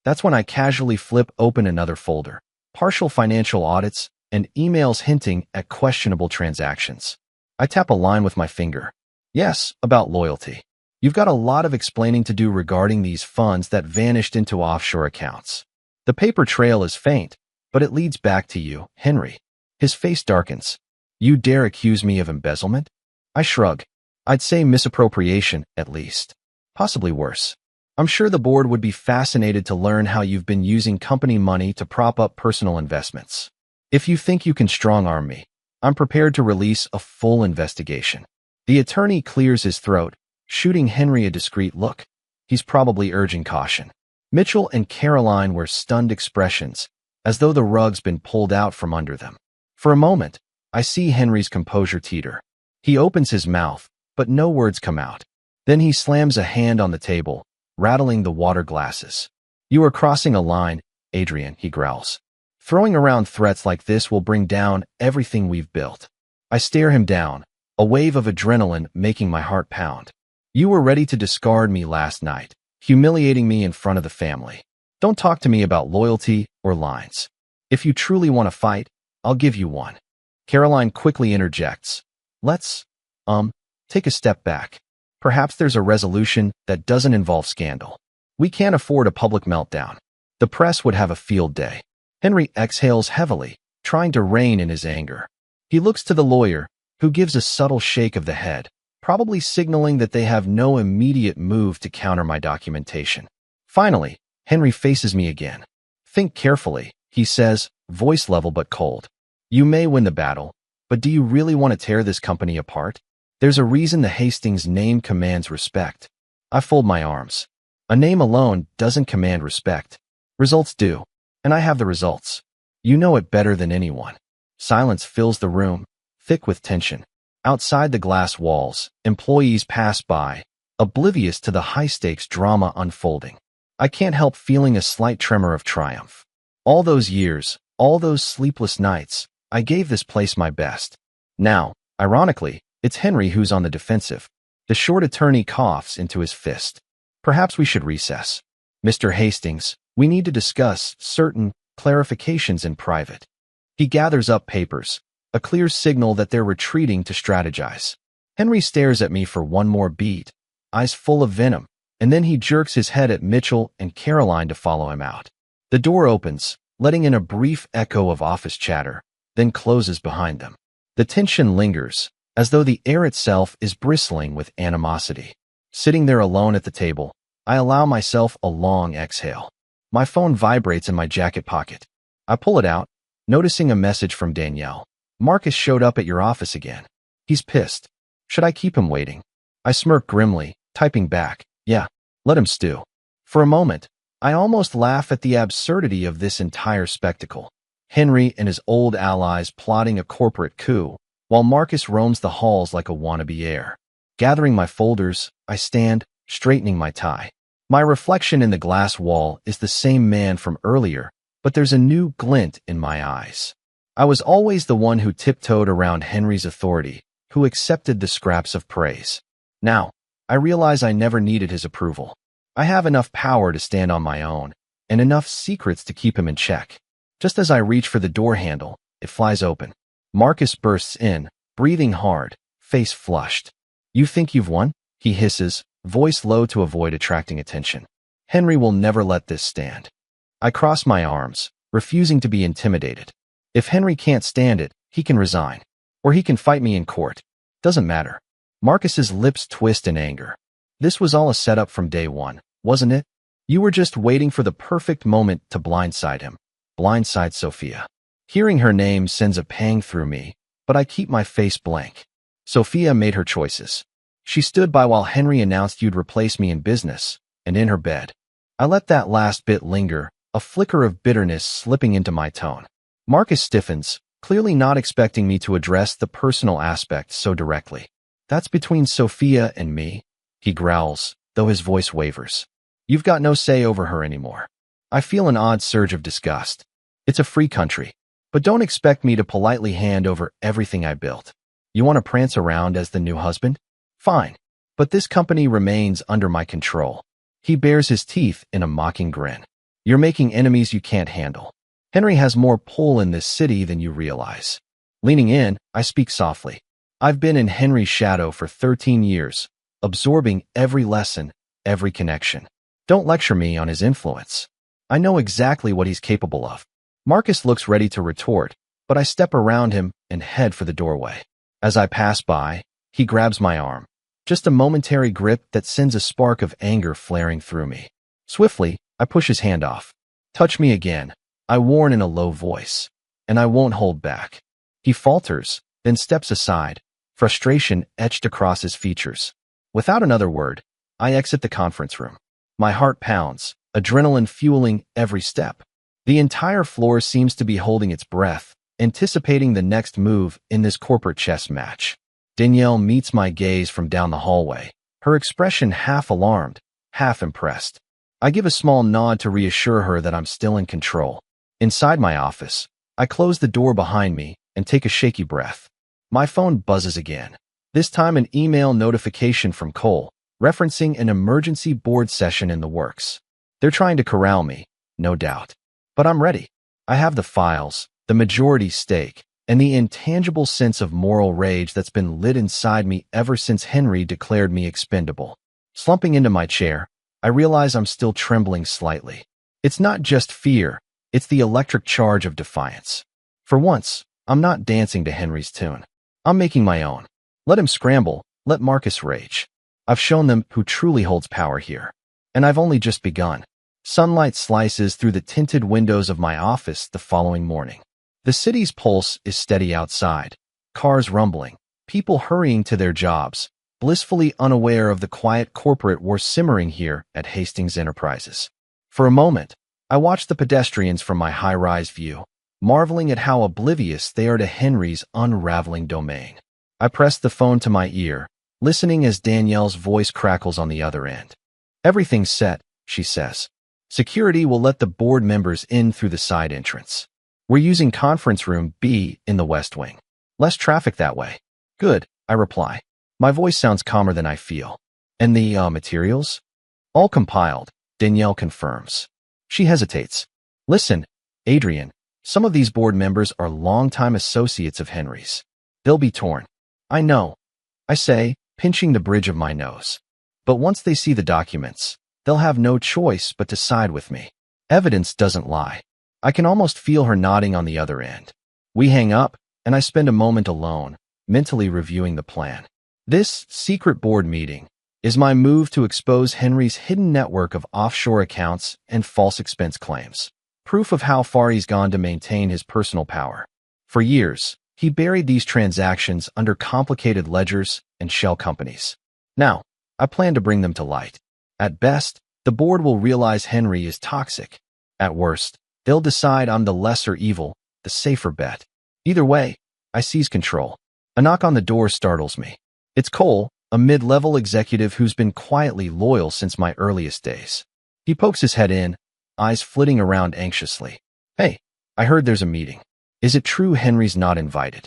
That's when I casually flip open another folder, partial financial audits, and emails hinting at questionable transactions. I tap a line with my finger. Yes, about loyalty. You've got a lot of explaining to do regarding these funds that vanished into offshore accounts. The paper trail is faint, but it leads back to you, Henry. His face darkens. You dare accuse me of embezzlement? I shrug. I'd say misappropriation, at least. Possibly worse. I'm sure the board would be fascinated to learn how you've been using company money to prop up personal investments. If you think you can strong-arm me, I'm prepared to release a full investigation. The attorney clears his throat, shooting Henry a discreet look. He's probably urging caution. Mitchell and Caroline wear stunned expressions, as though the rug's been pulled out from under them. For a moment, I see Henry's composure teeter. He opens his mouth, but no words come out. Then he slams a hand on the table, rattling the water glasses. You are crossing a line, Adrian, he growls. Throwing around threats like this will bring down everything we've built. I stare him down, a wave of adrenaline making my heart pound. You were ready to discard me last night, humiliating me in front of the family. Don't talk to me about loyalty or lines. If you truly want to fight, I'll give you one. Caroline quickly interjects. Let's, take a step back. Perhaps there's a resolution that doesn't involve scandal. We can't afford a public meltdown. The press would have a field day. Henry exhales heavily, trying to rein in his anger. He looks to the lawyer, who gives a subtle shake of the head, probably signaling that they have no immediate move to counter my documentation. Finally, Henry faces me again. Think carefully, he says, voice level but cold. You may win the battle, but do you really want to tear this company apart? There's a reason the Hastings name commands respect. I fold my arms. A name alone doesn't command respect. Results do, and I have the results. You know it better than anyone. Silence fills the room, thick with tension. Outside the glass walls, employees pass by, oblivious to the high-stakes drama unfolding. I can't help feeling a slight tremor of triumph. All those years, all those sleepless nights, I gave this place my best. Now, ironically, it's Henry who's on the defensive. The short attorney coughs into his fist. Perhaps we should recess. Mr. Hastings, we need to discuss certain clarifications in private. He gathers up papers, a clear signal that they're retreating to strategize. Henry stares at me for one more beat, eyes full of venom, and then he jerks his head at Mitchell and Caroline to follow him out. The door opens, letting in a brief echo of office chatter, then closes behind them. The tension lingers, as though the air itself is bristling with animosity. Sitting there alone at the table, I allow myself a long exhale. My phone vibrates in my jacket pocket. I pull it out, noticing a message from Danielle. Marcus showed up at your office again. He's pissed. Should I keep him waiting? I smirk grimly, typing back, yeah, let him stew. For a moment, I almost laugh at the absurdity of this entire spectacle. Henry and his old allies plotting a corporate coup, while Marcus roams the halls like a wannabe heir. Gathering my folders, I stand, straightening my tie. My reflection in the glass wall is the same man from earlier, but there's a new glint in my eyes. I was always the one who tiptoed around Henry's authority, who accepted the scraps of praise. Now, I realize I never needed his approval. I have enough power to stand on my own, and enough secrets to keep him in check. Just as I reach for the door handle, it flies open. Marcus bursts in, breathing hard, face flushed. You think you've won? He hisses, voice low to avoid attracting attention. Henry will never let this stand. I cross my arms, refusing to be intimidated. If Henry can't stand it, he can resign. Or he can fight me in court. Doesn't matter. Marcus's lips twist in anger. This was all a setup from day one, wasn't it? You were just waiting for the perfect moment to blindside him. Blindside Sophia. Hearing her name sends a pang through me, but I keep my face blank. Sophia made her choices. She stood by while Henry announced you'd replace me in business, and in her bed. I let that last bit linger, a flicker of bitterness slipping into my tone. Marcus stiffens, clearly not expecting me to address the personal aspect so directly. That's between Sophia and me, he growls, though his voice wavers. You've got no say over her anymore. I feel an odd surge of disgust. It's a free country, but don't expect me to politely hand over everything I built. You want to prance around as the new husband? Fine, but this company remains under my control. He bares his teeth in a mocking grin. You're making enemies you can't handle. Henry has more pull in this city than you realize. Leaning in, I speak softly. I've been in Henry's shadow for 13 years, absorbing every lesson, every connection. Don't lecture me on his influence. I know exactly what he's capable of. Marcus looks ready to retort, but I step around him and head for the doorway. As I pass by, he grabs my arm. Just a momentary grip that sends a spark of anger flaring through me. Swiftly, I push his hand off. Touch me again, I warn in a low voice, and I won't hold back. He falters, then steps aside, frustration etched across his features. Without another word, I exit the conference room. My heart pounds, adrenaline fueling every step. The entire floor seems to be holding its breath, anticipating the next move in this corporate chess match. Danielle meets my gaze from down the hallway, her expression half alarmed, half impressed. I give a small nod to reassure her that I'm still in control. Inside my office, I close the door behind me and take a shaky breath. My phone buzzes again, this time an email notification from Cole, referencing an emergency board session in the works. They're trying to corral me, no doubt. But I'm ready. I have the files, the majority stake, and the intangible sense of moral rage that's been lit inside me ever since Henry declared me expendable. Slumping into my chair, I realize I'm still trembling slightly. It's not just fear, it's the electric charge of defiance. For once, I'm not dancing to Henry's tune. I'm making my own. Let him scramble, let Marcus rage. I've shown them who truly holds power here. And I've only just begun. Sunlight slices through the tinted windows of my office the following morning. The city's pulse is steady outside, cars rumbling, people hurrying to their jobs, blissfully unaware of the quiet corporate war simmering here at Hastings Enterprises. For a moment, I watch the pedestrians from my high-rise view, marveling at how oblivious they are to Henry's unraveling domain. I press the phone to my ear, listening as Danielle's voice crackles on the other end. Everything's set, she says. Security will let the board members in through the side entrance. We're using conference room B in the West Wing. Less traffic that way. Good, I reply. My voice sounds calmer than I feel. And the materials? All compiled, Danielle confirms. She hesitates. Listen, Adrian, some of these board members are longtime associates of Henry's. They'll be torn. I know, I say, pinching the bridge of my nose. But once they see the documents, they'll have no choice but to side with me. Evidence doesn't lie. I can almost feel her nodding on the other end. We hang up, and I spend a moment alone, mentally reviewing the plan. This secret board meeting is my move to expose Henry's hidden network of offshore accounts and false expense claims. Proof of how far he's gone to maintain his personal power. For years, he buried these transactions under complicated ledgers and shell companies. Now, I plan to bring them to light. At best, the board will realize Henry is toxic. At worst, they'll decide I'm the lesser evil, the safer bet. Either way, I seize control. A knock on the door startles me. It's Cole, a mid-level executive who's been quietly loyal since my earliest days. He pokes his head in, eyes flitting around anxiously. Hey, I heard there's a meeting. Is it true Henry's not invited?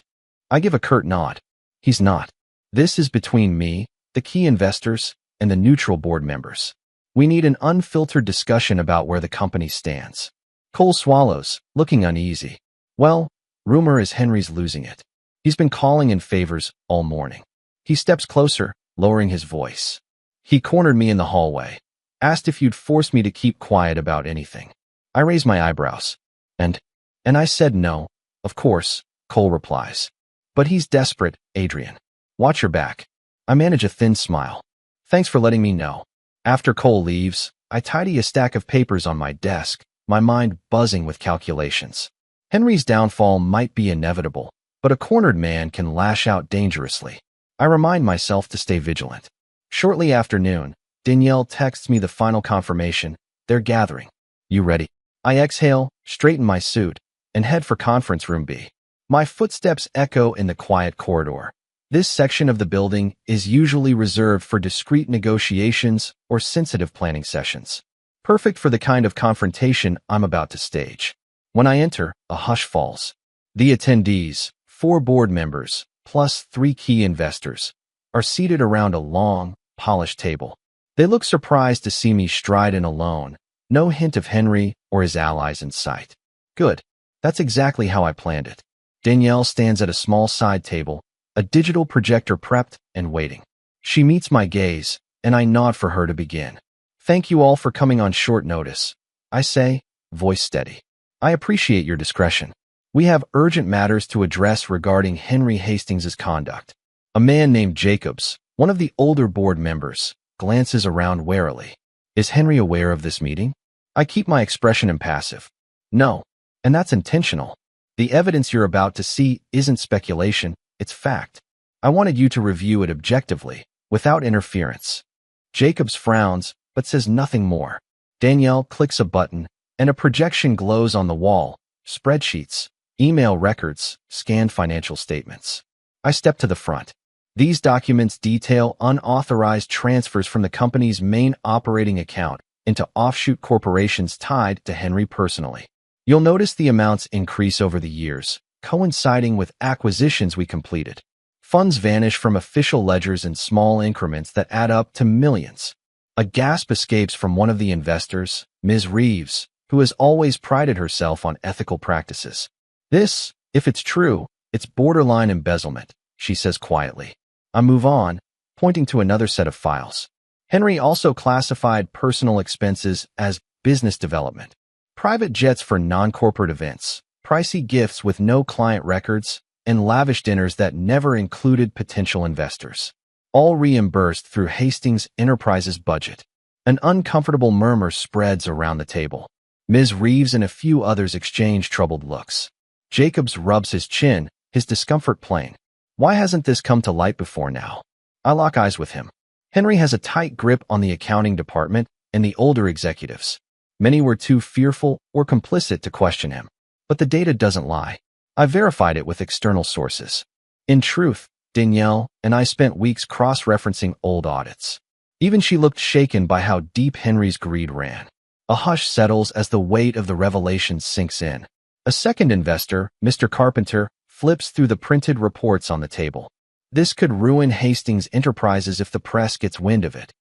I give a curt nod. He's not. This is between me, the key investors, and the neutral board members. We need an unfiltered discussion about where the company stands. Cole swallows, looking uneasy. Well, rumor is Henry's losing it. He's been calling in favors all morning. He steps closer, lowering his voice. He cornered me in the hallway, asked if you'd force me to keep quiet about anything. I raise my eyebrows. And I said no. Of course, Cole replies. But he's desperate, Adrian. Watch your back. I manage a thin smile. Thanks for letting me know. After Cole leaves, I tidy a stack of papers on my desk, my mind buzzing with calculations. Henry's downfall might be inevitable, but a cornered man can lash out dangerously. I remind myself to stay vigilant. Shortly after noon, Danielle texts me the final confirmation. They're gathering. You ready? I exhale, straighten my suit, and head for conference room B. My footsteps echo in the quiet corridor. This section of the building is usually reserved for discreet negotiations or sensitive planning sessions, perfect for the kind of confrontation I'm about to stage. When I enter, a hush falls. The attendees, 4 board members, plus 3 key investors, are seated around a long, polished table. They look surprised to see me stride in alone, no hint of Henry or his allies in sight. Good. That's exactly how I planned it. Danielle stands at a small side table, a digital projector prepped and waiting. She meets my gaze, and I nod for her to begin. Thank you all for coming on short notice, I say, voice steady. I appreciate your discretion. We have urgent matters to address regarding Henry Hastings's conduct. A man named Jacobs, one of the older board members, glances around warily. Is Henry aware of this meeting? I keep my expression impassive. No, and that's intentional. The evidence you're about to see isn't speculation, it's fact. I wanted you to review it objectively, without interference. Jacobs frowns, but says nothing more. Danielle clicks a button, and a projection glows on the wall. Spreadsheets, email records, scanned financial statements. I step to the front. These documents detail unauthorized transfers from the company's main operating account into offshoot corporations tied to Henry personally. You'll notice the amounts increase over the years, coinciding with acquisitions we completed. Funds vanish from official ledgers in small increments that add up to millions. A gasp escapes from one of the investors, Ms. Reeves, who has always prided herself on ethical practices. This, if it's true, it's borderline embezzlement, she says quietly. I move on, pointing to another set of files. Henry also classified personal expenses as business development. Private jets for non-corporate events, pricey gifts with no client records, and lavish dinners that never included potential investors. All reimbursed through Hastings Enterprises' budget. An uncomfortable murmur spreads around the table. Ms. Reeves and a few others exchange troubled looks. Jacobs rubs his chin, his discomfort plain. Why hasn't this come to light before now? I lock eyes with him. Henry has a tight grip on the accounting department and the older executives. Many were too fearful or complicit to question him. But the data doesn't lie. I verified it with external sources. In truth, Danielle and I spent weeks cross-referencing old audits. Even she looked shaken by how deep Henry's greed ran. A hush settles as the weight of the revelation sinks in. A second investor, Mr. Carpenter, flips through the printed reports on the table. This could ruin Hastings Enterprises if the press gets wind of it.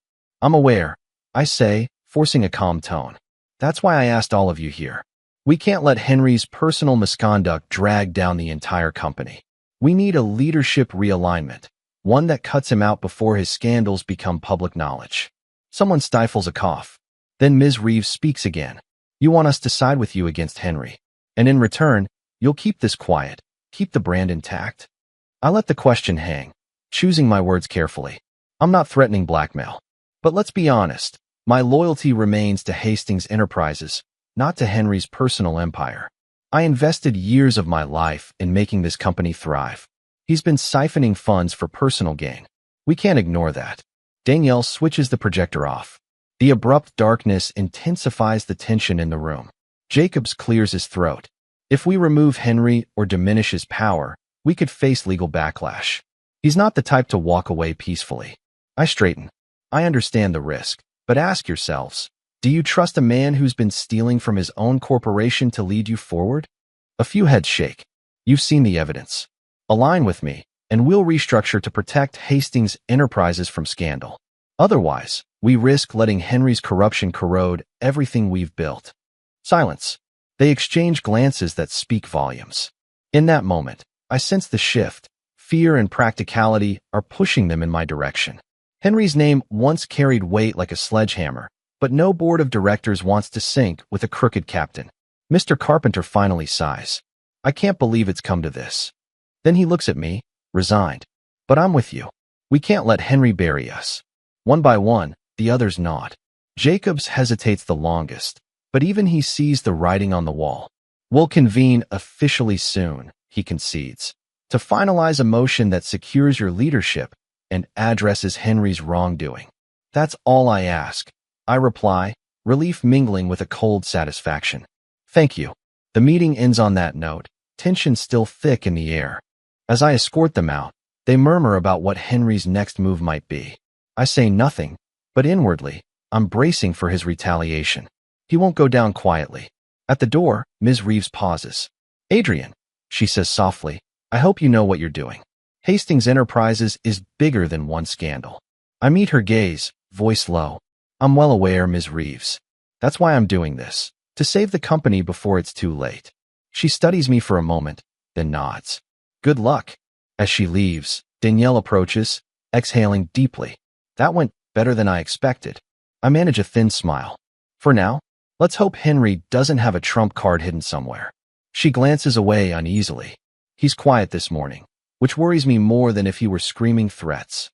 I'm aware, I say, forcing a calm tone. That's why I asked all of you here. We can't let Henry's personal misconduct drag down the entire company. We need a leadership realignment, one that cuts him out before his scandals become public knowledge. Someone stifles a cough. Then Ms. Reeves speaks again. You want us to side with you against Henry. And in return, you'll keep this quiet, keep the brand intact? I let the question hang, choosing my words carefully. I'm not threatening blackmail. But let's be honest, my loyalty remains to Hastings Enterprises, not to Henry's personal empire. I invested years of my life in making this company thrive. He's been siphoning funds for personal gain. We can't ignore that. Danielle switches the projector off. The abrupt darkness intensifies the tension in the room. Jacobs clears his throat. If we remove Henry or diminish his power, we could face legal backlash. He's not the type to walk away peacefully. I straighten. I understand the risk, but ask yourselves, do you trust a man who's been stealing from his own corporation to lead you forward? A few heads shake. You've seen the evidence. Align with me, and we'll restructure to protect Hastings Enterprises from scandal. Otherwise, we risk letting Henry's corruption corrode everything we've built. Silence. They exchange glances that speak volumes. In that moment, I sense the shift. Fear and practicality are pushing them in my direction. Henry's name once carried weight like a sledgehammer, but no board of directors wants to sink with a crooked captain. Mr. Carpenter finally sighs. I can't believe it's come to this. Then he looks at me, resigned. But I'm with you. We can't let Henry bury us. One by one, the others nod. Jacobs hesitates the longest, but even he sees the writing on the wall. We'll convene officially soon, he concedes, to finalize a motion that secures your leadership and addresses Henry's wrongdoing. That's all I ask, I reply, relief mingling with a cold satisfaction. Thank you. The meeting ends on that note, tension still thick in the air. As I escort them out, they murmur about what Henry's next move might be. I say nothing, but inwardly, I'm bracing for his retaliation. He won't go down quietly. At the door, Ms. Reeves pauses. Adrian, she says softly, I hope you know what you're doing. Hastings Enterprises is bigger than one scandal. I meet her gaze, voice low. I'm well aware, Ms. Reeves. That's why I'm doing this, to save the company before it's too late. She studies me for a moment, then nods. Good luck. As she leaves, Danielle approaches, exhaling deeply. That went better than I expected. I manage a thin smile. For now, let's hope Henry doesn't have a trump card hidden somewhere. She glances away uneasily. He's quiet this morning, which worries me more than if he were screaming threats.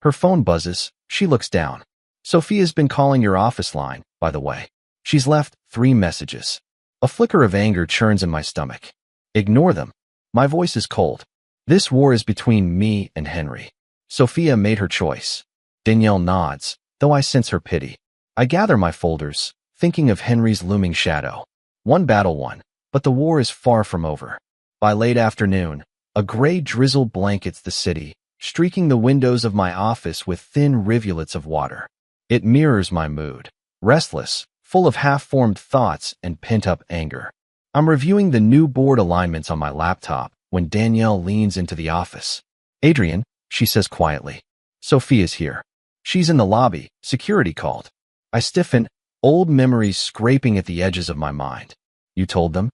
Her phone buzzes. She looks down. Sophia's been calling your office line, by the way. She's left 3 messages. A flicker of anger churns in my stomach. Ignore them. My voice is cold. This war is between me and Henry. Sophia made her choice. Danielle nods, though I sense her pity. I gather my folders, thinking of Henry's looming shadow. One battle won, but the war is far from over. By late afternoon, a gray drizzle blankets the city, streaking the windows of my office with thin rivulets of water. It mirrors my mood, restless, full of half-formed thoughts and pent-up anger. I'm reviewing the new board alignments on my laptop when Danielle leans into the office. Adrian, she says quietly. Sophia's here. She's in the lobby, security called. I stiffen, old memories scraping at the edges of my mind. You told them?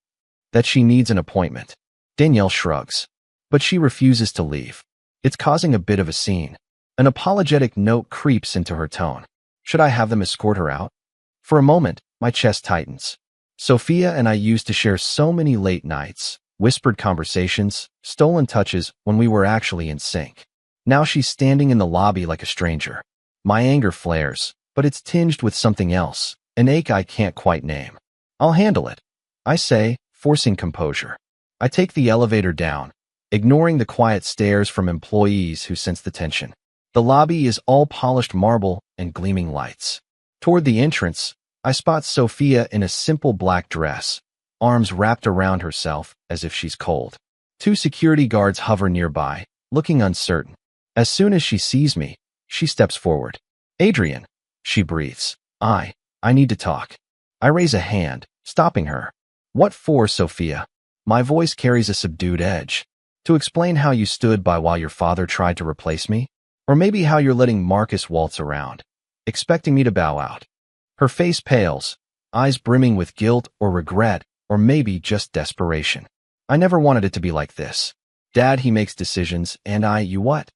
That she needs an appointment. Danielle shrugs. But she refuses to leave. It's causing a bit of a scene. An apologetic note creeps into her tone. Should I have them escort her out? For a moment, my chest tightens. Sophia and I used to share so many late nights, whispered conversations, stolen touches when we were actually in sync. Now she's standing in the lobby like a stranger. My anger flares, but it's tinged with something else, an ache I can't quite name. I'll handle it, I say, forcing composure. I take the elevator down, ignoring the quiet stares from employees who sense the tension. The lobby is all polished marble and gleaming lights. Toward the entrance, I spot Sophia in a simple black dress, arms wrapped around herself as if she's cold. 2 security guards hover nearby, looking uncertain. As soon as she sees me, she steps forward. Adrian, she breathes. I need to talk. I raise a hand, stopping her. What for, Sophia? My voice carries a subdued edge. To explain how you stood by while your father tried to replace me? Or maybe how you're letting Marcus waltz around, expecting me to bow out. Her face pales, eyes brimming with guilt or regret, or maybe just desperation. I never wanted it to be like this. Dad, he makes decisions, and you what?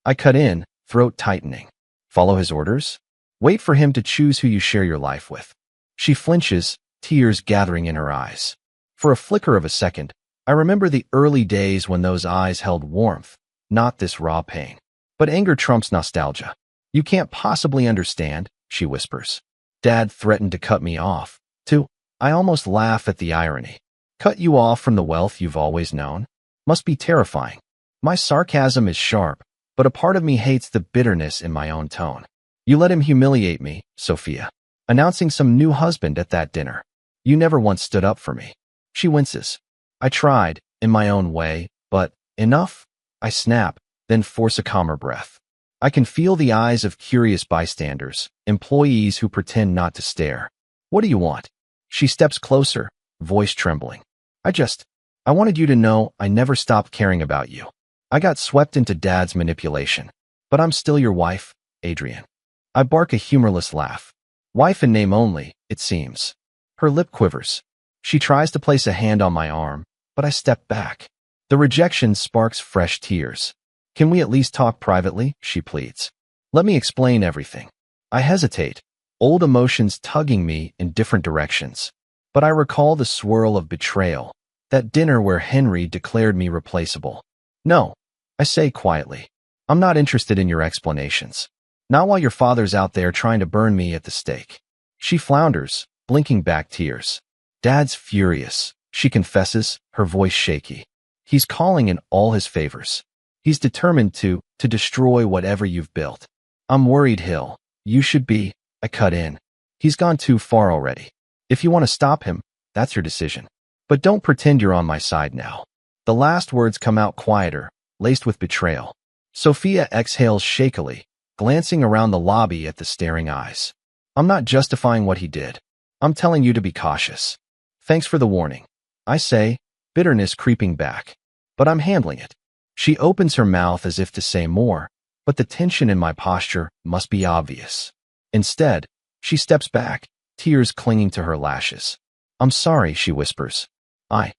I cut in, throat tightening. Follow his orders? Wait for him to choose who you share your life with. She flinches, tears gathering in her eyes. For a flicker of a second, I remember the early days when those eyes held warmth, not this raw pain. But anger trumps nostalgia. You can't possibly understand, she whispers. Dad threatened to cut me off, too. I almost laugh at the irony. Cut you off from the wealth you've always known? Must be terrifying. My sarcasm is sharp, but a part of me hates the bitterness in my own tone. You let him humiliate me, Sophia, announcing some new husband at that dinner. You never once stood up for me. She winces. I tried, in my own way, but enough? I snap, then force a calmer breath. I can feel the eyes of curious bystanders, employees who pretend not to stare. What do you want? She steps closer, voice trembling. I wanted you to know I never stopped caring about you. I got swept into Dad's manipulation. But I'm still your wife, Adrian. I bark a humorless laugh. Wife in name only, it seems. Her lip quivers. She tries to place a hand on my arm, but I step back. The rejection sparks fresh tears. Can we at least talk privately? She pleads. Let me explain everything. I hesitate, old emotions tugging me in different directions. But I recall the swirl of betrayal, that dinner where Henry declared me replaceable. No, I say quietly. I'm not interested in your explanations. Not while your father's out there trying to burn me at the stake. She flounders, blinking back tears. Dad's furious, She confesses, her voice shaky. He's calling in all his favors. He's determined to destroy whatever you've built. I'm worried, Hill. You should be. I cut in. He's gone too far already. If you want to stop him, that's your decision. But don't pretend you're on my side now. The last words come out quieter, laced with betrayal. Sophia exhales shakily, glancing around the lobby at the staring eyes. I'm not justifying what he did. I'm telling you to be cautious. Thanks for the warning. I say, bitterness creeping back. But I'm handling it. She opens her mouth as if to say more, but the tension in my posture must be obvious. Instead, she steps back, tears clinging to her lashes. I'm sorry, she whispers. I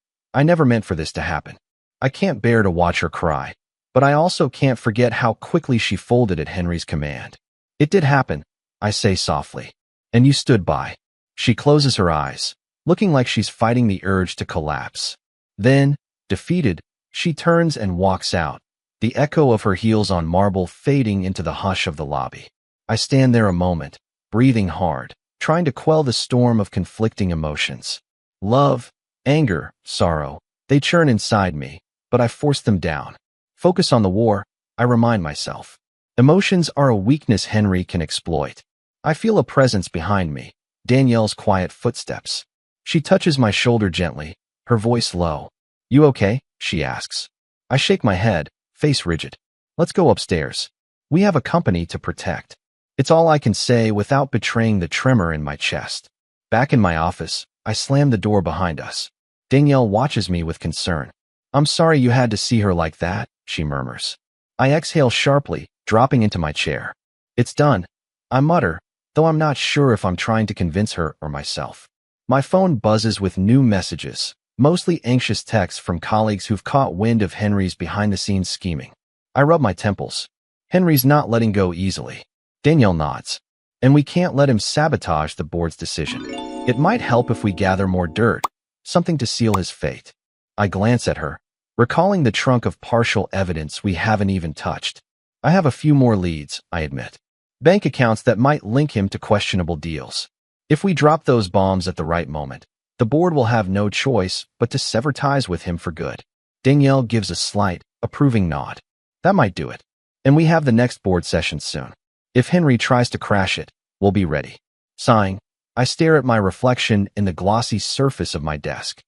never meant for this to happen. I can't bear to watch her cry, but I also can't forget how quickly she folded at Henry's command. It did happen, I say softly. And you stood by. She closes her eyes, looking like she's fighting the urge to collapse. Then, defeated, she turns and walks out, the echo of her heels on marble fading into the hush of the lobby. I stand there a moment, breathing hard, trying to quell the storm of conflicting emotions. Love, anger, sorrow, they churn inside me, but I force them down. Focus on the war, I remind myself. Emotions are a weakness Henry can exploit. I feel a presence behind me, Danielle's quiet footsteps. She touches my shoulder gently, her voice low. You okay? She asks. I shake my head, face rigid. Let's go upstairs. We have a company to protect. It's all I can say without betraying the tremor in my chest. Back in my office, I slam the door behind us. Danielle watches me with concern. I'm sorry you had to see her like that, she murmurs. I exhale sharply, dropping into my chair. It's done, I mutter, though I'm not sure if I'm trying to convince her or myself. My phone buzzes with new messages, mostly anxious texts from colleagues who've caught wind of Henry's behind-the-scenes scheming. I rub my temples. Henry's not letting go easily. Danielle nods. And we can't let him sabotage the board's decision. It might help if we gather more dirt, something to seal his fate. I glance at her, recalling the trunk of partial evidence we haven't even touched. I have a few more leads, I admit. Bank accounts that might link him to questionable deals. If we drop those bombs at the right moment, the board will have no choice but to sever ties with him for good. Danielle gives a slight, approving nod. That might do it. And we have the next board session soon. If Henry tries to crash it, we'll be ready. Sighing, I stare at my reflection in the glossy surface of my desk.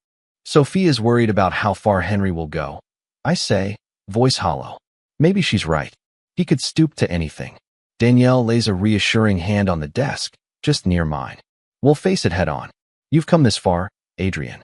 Sophia's worried about how far Henry will go. I say, voice hollow. Maybe she's right. He could stoop to anything. Danielle lays a reassuring hand on the desk, just near mine. We'll face it head on. You've come this far, Adrian.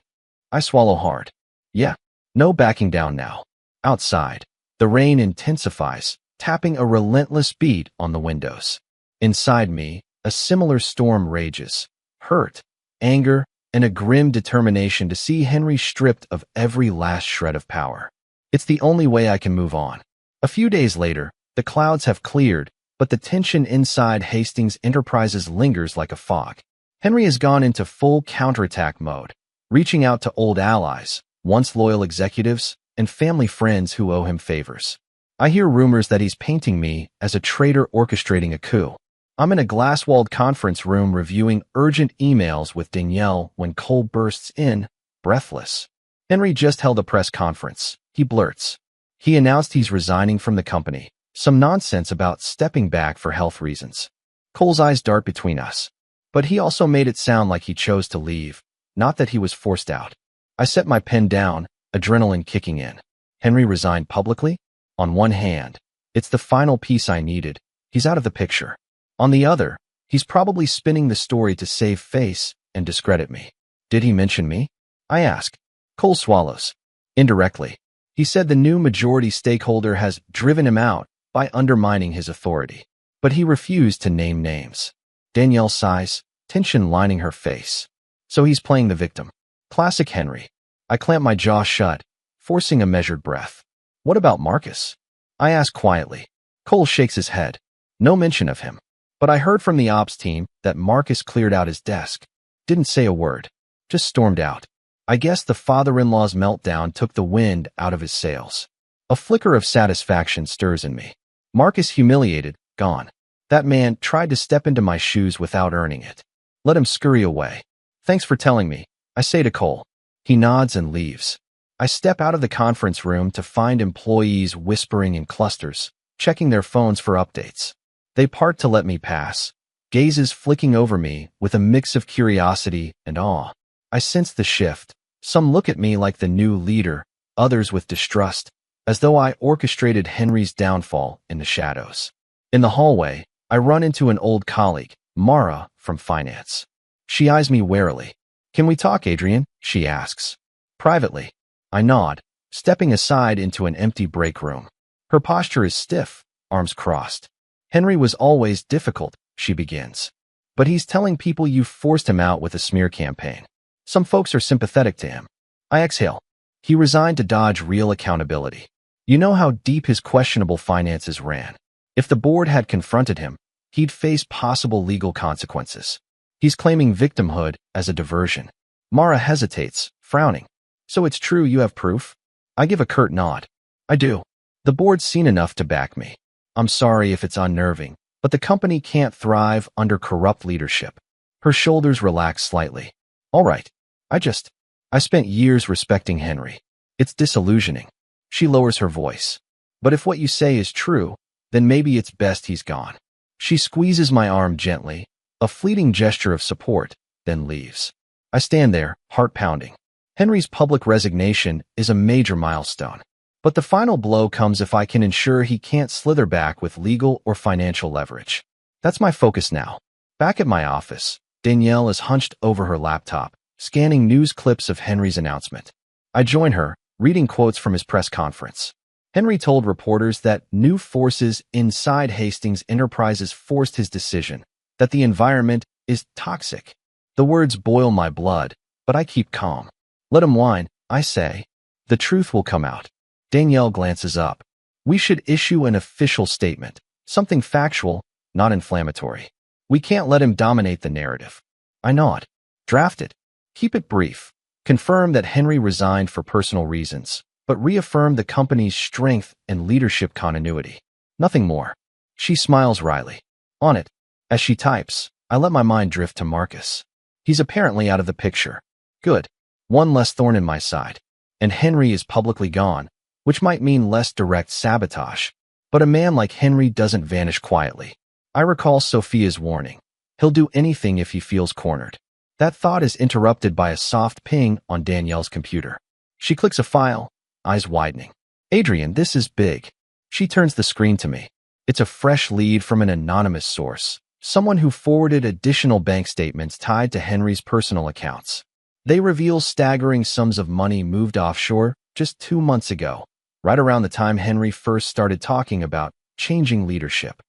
I swallow hard. Yeah, no backing down now. Outside, the rain intensifies, tapping a relentless beat on the windows. Inside me, a similar storm rages. Hurt, anger, and a grim determination to see Henry stripped of every last shred of power. It's the only way I can move on. A few days later, the clouds have cleared, but the tension inside Hastings Enterprises lingers like a fog. Henry has gone into full counterattack mode, reaching out to old allies, once loyal executives, and family friends who owe him favors. I hear rumors that he's painting me as a traitor orchestrating a coup. I'm in a glass-walled conference room reviewing urgent emails with Danielle when Cole bursts in, breathless. Henry just held a press conference, he blurts. He announced he's resigning from the company, some nonsense about stepping back for health reasons. Cole's eyes dart between us. But he also made it sound like he chose to leave, not that he was forced out. I set my pen down, adrenaline kicking in. Henry resigned publicly? On one hand, it's the final piece I needed. He's out of the picture. On the other, he's probably spinning the story to save face and discredit me. Did he mention me? I ask. Cole swallows. Indirectly. He said the new majority stakeholder has driven him out by undermining his authority. But he refused to name names. Danielle sighs, tension lining her face. So he's playing the victim. Classic Henry. I clamp my jaw shut, forcing a measured breath. What about Marcus? I ask quietly. Cole shakes his head. No mention of him. But I heard from the ops team that Marcus cleared out his desk. Didn't say a word. Just stormed out. I guess the father-in-law's meltdown took the wind out of his sails. A flicker of satisfaction stirs in me. Marcus humiliated, gone. That man tried to step into my shoes without earning it. Let him scurry away. Thanks for telling me, I say to Cole. He nods and leaves. I step out of the conference room to find employees whispering in clusters, checking their phones for updates. They part to let me pass, gazes flicking over me with a mix of curiosity and awe. I sense the shift. Some look at me like the new leader, others with distrust, as though I orchestrated Henry's downfall in the shadows. In the hallway, I run into an old colleague, Mara, from finance. She eyes me warily. "Can we talk, Adrian?" she asks. "Privately." I nod, stepping aside into an empty break room. Her posture is stiff, arms crossed. "Henry was always difficult," she begins. "But he's telling people you forced him out with a smear campaign. Some folks are sympathetic to him." I exhale. He resigned to dodge real accountability. You know how deep his questionable finances ran. If the board had confronted him, he'd face possible legal consequences. He's claiming victimhood as a diversion. Mara hesitates, frowning. "So it's true you have proof?" I give a curt nod. "I do. The board's seen enough to back me. I'm sorry if it's unnerving, but the company can't thrive under corrupt leadership." Her shoulders relax slightly. "All right. I spent years respecting Henry. It's disillusioning." She lowers her voice. "But if what you say is true, then maybe it's best he's gone." She squeezes my arm gently, a fleeting gesture of support, then leaves. I stand there, heart pounding. Henry's public resignation is a major milestone. But the final blow comes if I can ensure he can't slither back with legal or financial leverage. That's my focus now. Back at my office, Danielle is hunched over her laptop, scanning news clips of Henry's announcement. I join her, reading quotes from his press conference. Henry told reporters that new forces inside Hastings Enterprises forced his decision, that the environment is toxic. The words boil my blood, but I keep calm. "Let him whine," I say. "The truth will come out." Danielle glances up. "We should issue an official statement, something factual, not inflammatory. We can't let him dominate the narrative." I nod. "Draft it. Keep it brief. Confirm that Henry resigned for personal reasons, but reaffirm the company's strength and leadership continuity. Nothing more." She smiles wryly. On it. As she types, I let my mind drift to Marcus. He's apparently out of the picture. Good. One less thorn in my side. And Henry is publicly gone, which might mean less direct sabotage. But a man like Henry doesn't vanish quietly. I recall Sophia's warning. He'll do anything if he feels cornered. That thought is interrupted by a soft ping on Danielle's computer. She clicks a file, eyes widening. "Adrian, this is big." She turns the screen to me. It's a fresh lead from an anonymous source, someone who forwarded additional bank statements tied to Henry's personal accounts. They reveal staggering sums of money moved offshore just 2 months ago, right around the time Henry first started talking about changing leadership.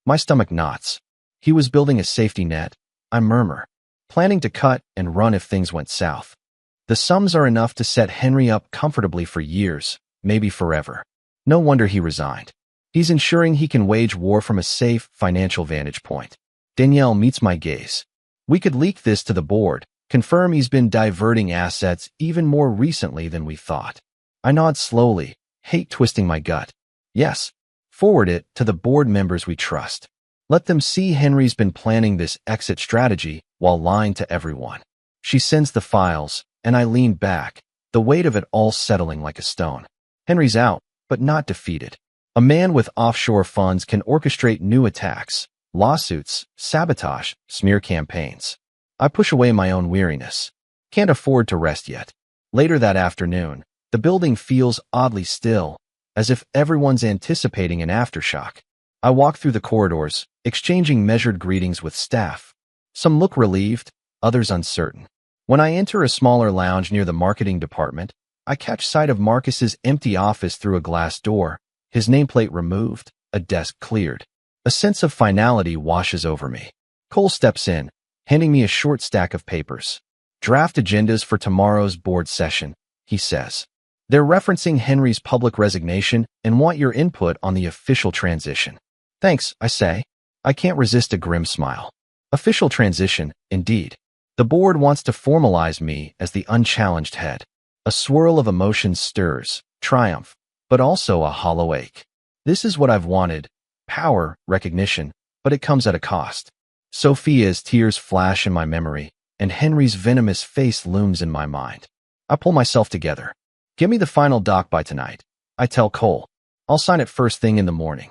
My stomach knots. He was building a safety net, I murmur, planning to cut and run if things went south. The sums are enough to set Henry up comfortably for years, maybe forever. No wonder he resigned. He's ensuring he can wage war from a safe financial vantage point. Danielle meets my gaze. "We could leak this to the board, confirm he's been diverting assets even more recently than we thought." I nod slowly, hate twisting my gut. "Yes, forward it to the board members we trust. Let them see Henry's been planning this exit strategy while lying to everyone." She sends the files, and I lean back, the weight of it all settling like a stone. Henry's out, but not defeated. A man with offshore funds can orchestrate new attacks, lawsuits, sabotage, smear campaigns. I push away my own weariness. Can't afford to rest yet. Later that afternoon, the building feels oddly still, as if everyone's anticipating an aftershock. I walk through the corridors, exchanging measured greetings with staff. Some look relieved, others uncertain. When I enter a smaller lounge near the marketing department, I catch sight of Marcus's empty office through a glass door, his nameplate removed, a desk cleared. A sense of finality washes over me. Cole steps in, handing me a short stack of papers. "Draft agendas for tomorrow's board session," he says. "They're referencing Henry's public resignation and want your input on the official transition." "Thanks," I say. I can't resist a grim smile. Official transition, indeed. The board wants to formalize me as the unchallenged head. A swirl of emotions stirs, triumph, but also a hollow ache. This is what I've wanted: power, recognition, but it comes at a cost. Sophia's tears flash in my memory, and Henry's venomous face looms in my mind. I pull myself together. Give me the final doc by tonight. I tell Cole. I'll sign it first thing in the morning.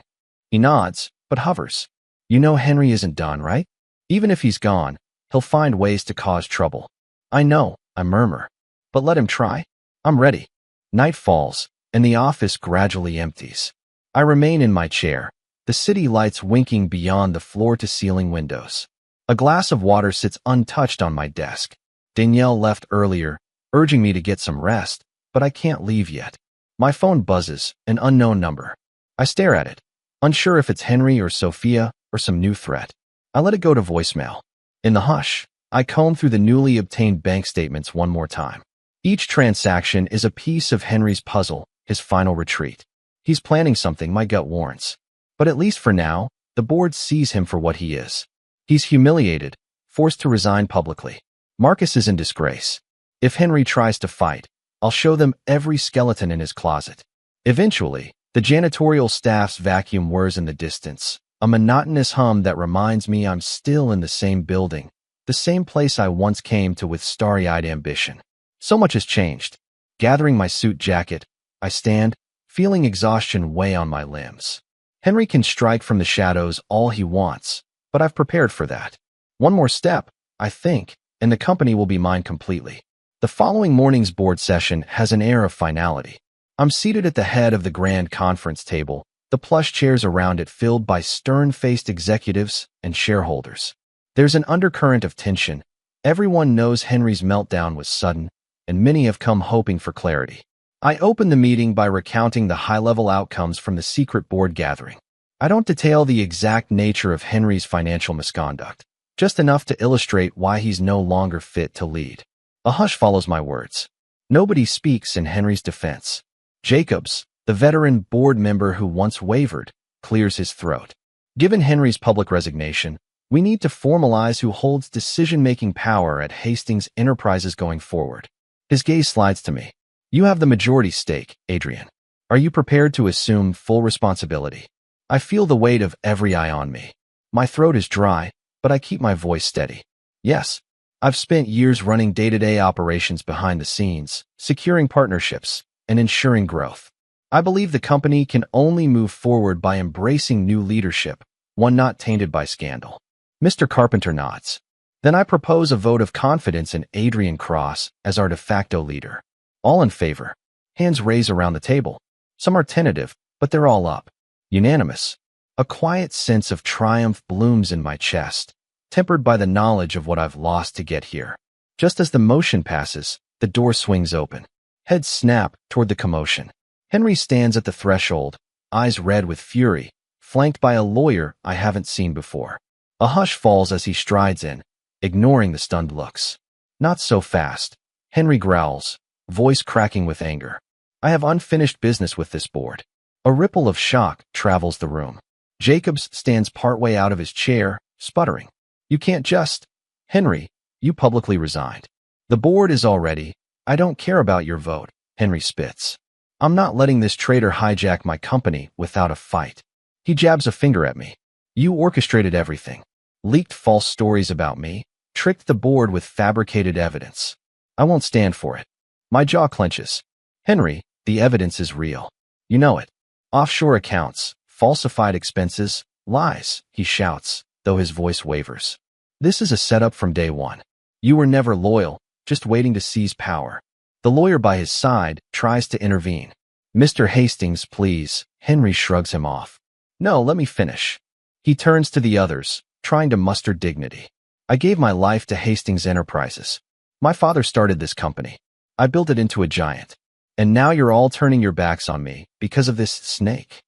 He nods, but hovers. You know Henry isn't done, right? Even if he's gone, he'll find ways to cause trouble. I know, I murmur. But let him try. I'm ready. Night falls, and the office gradually empties. I remain in my chair, the city lights winking beyond the floor-to-ceiling windows. A glass of water sits untouched on my desk. Danielle left earlier, urging me to get some rest, but I can't leave yet. My phone buzzes, an unknown number. I stare at it, unsure if it's Henry or Sophia or some new threat. I let it go to voicemail. In the hush, I comb through the newly obtained bank statements one more time. Each transaction is a piece of Henry's puzzle, his final retreat. He's planning something, my gut warns. But at least for now, the board sees him for what he is. He's humiliated, forced to resign publicly. Marcus is in disgrace. If Henry tries to fight, I'll show them every skeleton in his closet. Eventually, the janitorial staff's vacuum whirs in the distance, a monotonous hum that reminds me I'm still in the same building, the same place I once came to with starry-eyed ambition. So much has changed. Gathering my suit jacket, I stand, feeling exhaustion weigh on my limbs. Henry can strike from the shadows all he wants, but I've prepared for that. One more step, I think, and the company will be mine completely. The following morning's board session has an air of finality. I'm seated at the head of the grand conference table, the plush chairs around it filled by stern-faced executives and shareholders. There's an undercurrent of tension. Everyone knows Henry's meltdown was sudden, and many have come hoping for clarity. I open the meeting by recounting the high-level outcomes from the secret board gathering. I don't detail the exact nature of Henry's financial misconduct, just enough to illustrate why he's no longer fit to lead. A hush follows my words. Nobody speaks in Henry's defense. Jacobs, the veteran board member who once wavered, clears his throat. Given Henry's public resignation, we need to formalize who holds decision-making power at Hastings Enterprises going forward. His gaze slides to me. You have the majority stake, Adrian. Are you prepared to assume full responsibility? I feel the weight of every eye on me. My throat is dry, but I keep my voice steady. Yes, I've spent years running day-to-day operations behind the scenes, securing partnerships, and ensuring growth. I believe the company can only move forward by embracing new leadership, one not tainted by scandal. Mr. Carpenter nods. Then I propose a vote of confidence in Adrian Cross as our de facto leader. All in favor. Hands raise around the table. Some are tentative, but they're all up. Unanimous. A quiet sense of triumph blooms in my chest, tempered by the knowledge of what I've lost to get here. Just as the motion passes, the door swings open. Heads snap toward the commotion. Henry stands at the threshold, eyes red with fury, flanked by a lawyer I haven't seen before. A hush falls as he strides in, ignoring the stunned looks. Not so fast. Henry growls, voice cracking with anger. I have unfinished business with this board. A ripple of shock travels the room. Jacobs stands partway out of his chair, sputtering. You can't just... Henry, you publicly resigned. The board is all ready. I don't care about your vote, Henry spits. I'm not letting this traitor hijack my company without a fight. He jabs a finger at me. You orchestrated everything. Leaked false stories about me, tricked the board with fabricated evidence. I won't stand for it. My jaw clenches. Henry, the evidence is real. You know it. Offshore accounts, falsified expenses, lies, he shouts, though his voice wavers. This is a setup from day one. You were never loyal, just waiting to seize power. The lawyer by his side tries to intervene. Mr. Hastings, please. Henry shrugs him off. No, let me finish. He turns to the others, trying to muster dignity. I gave my life to Hastings Enterprises. My father started this company. I built it into a giant. And now you're all turning your backs on me because of this snake.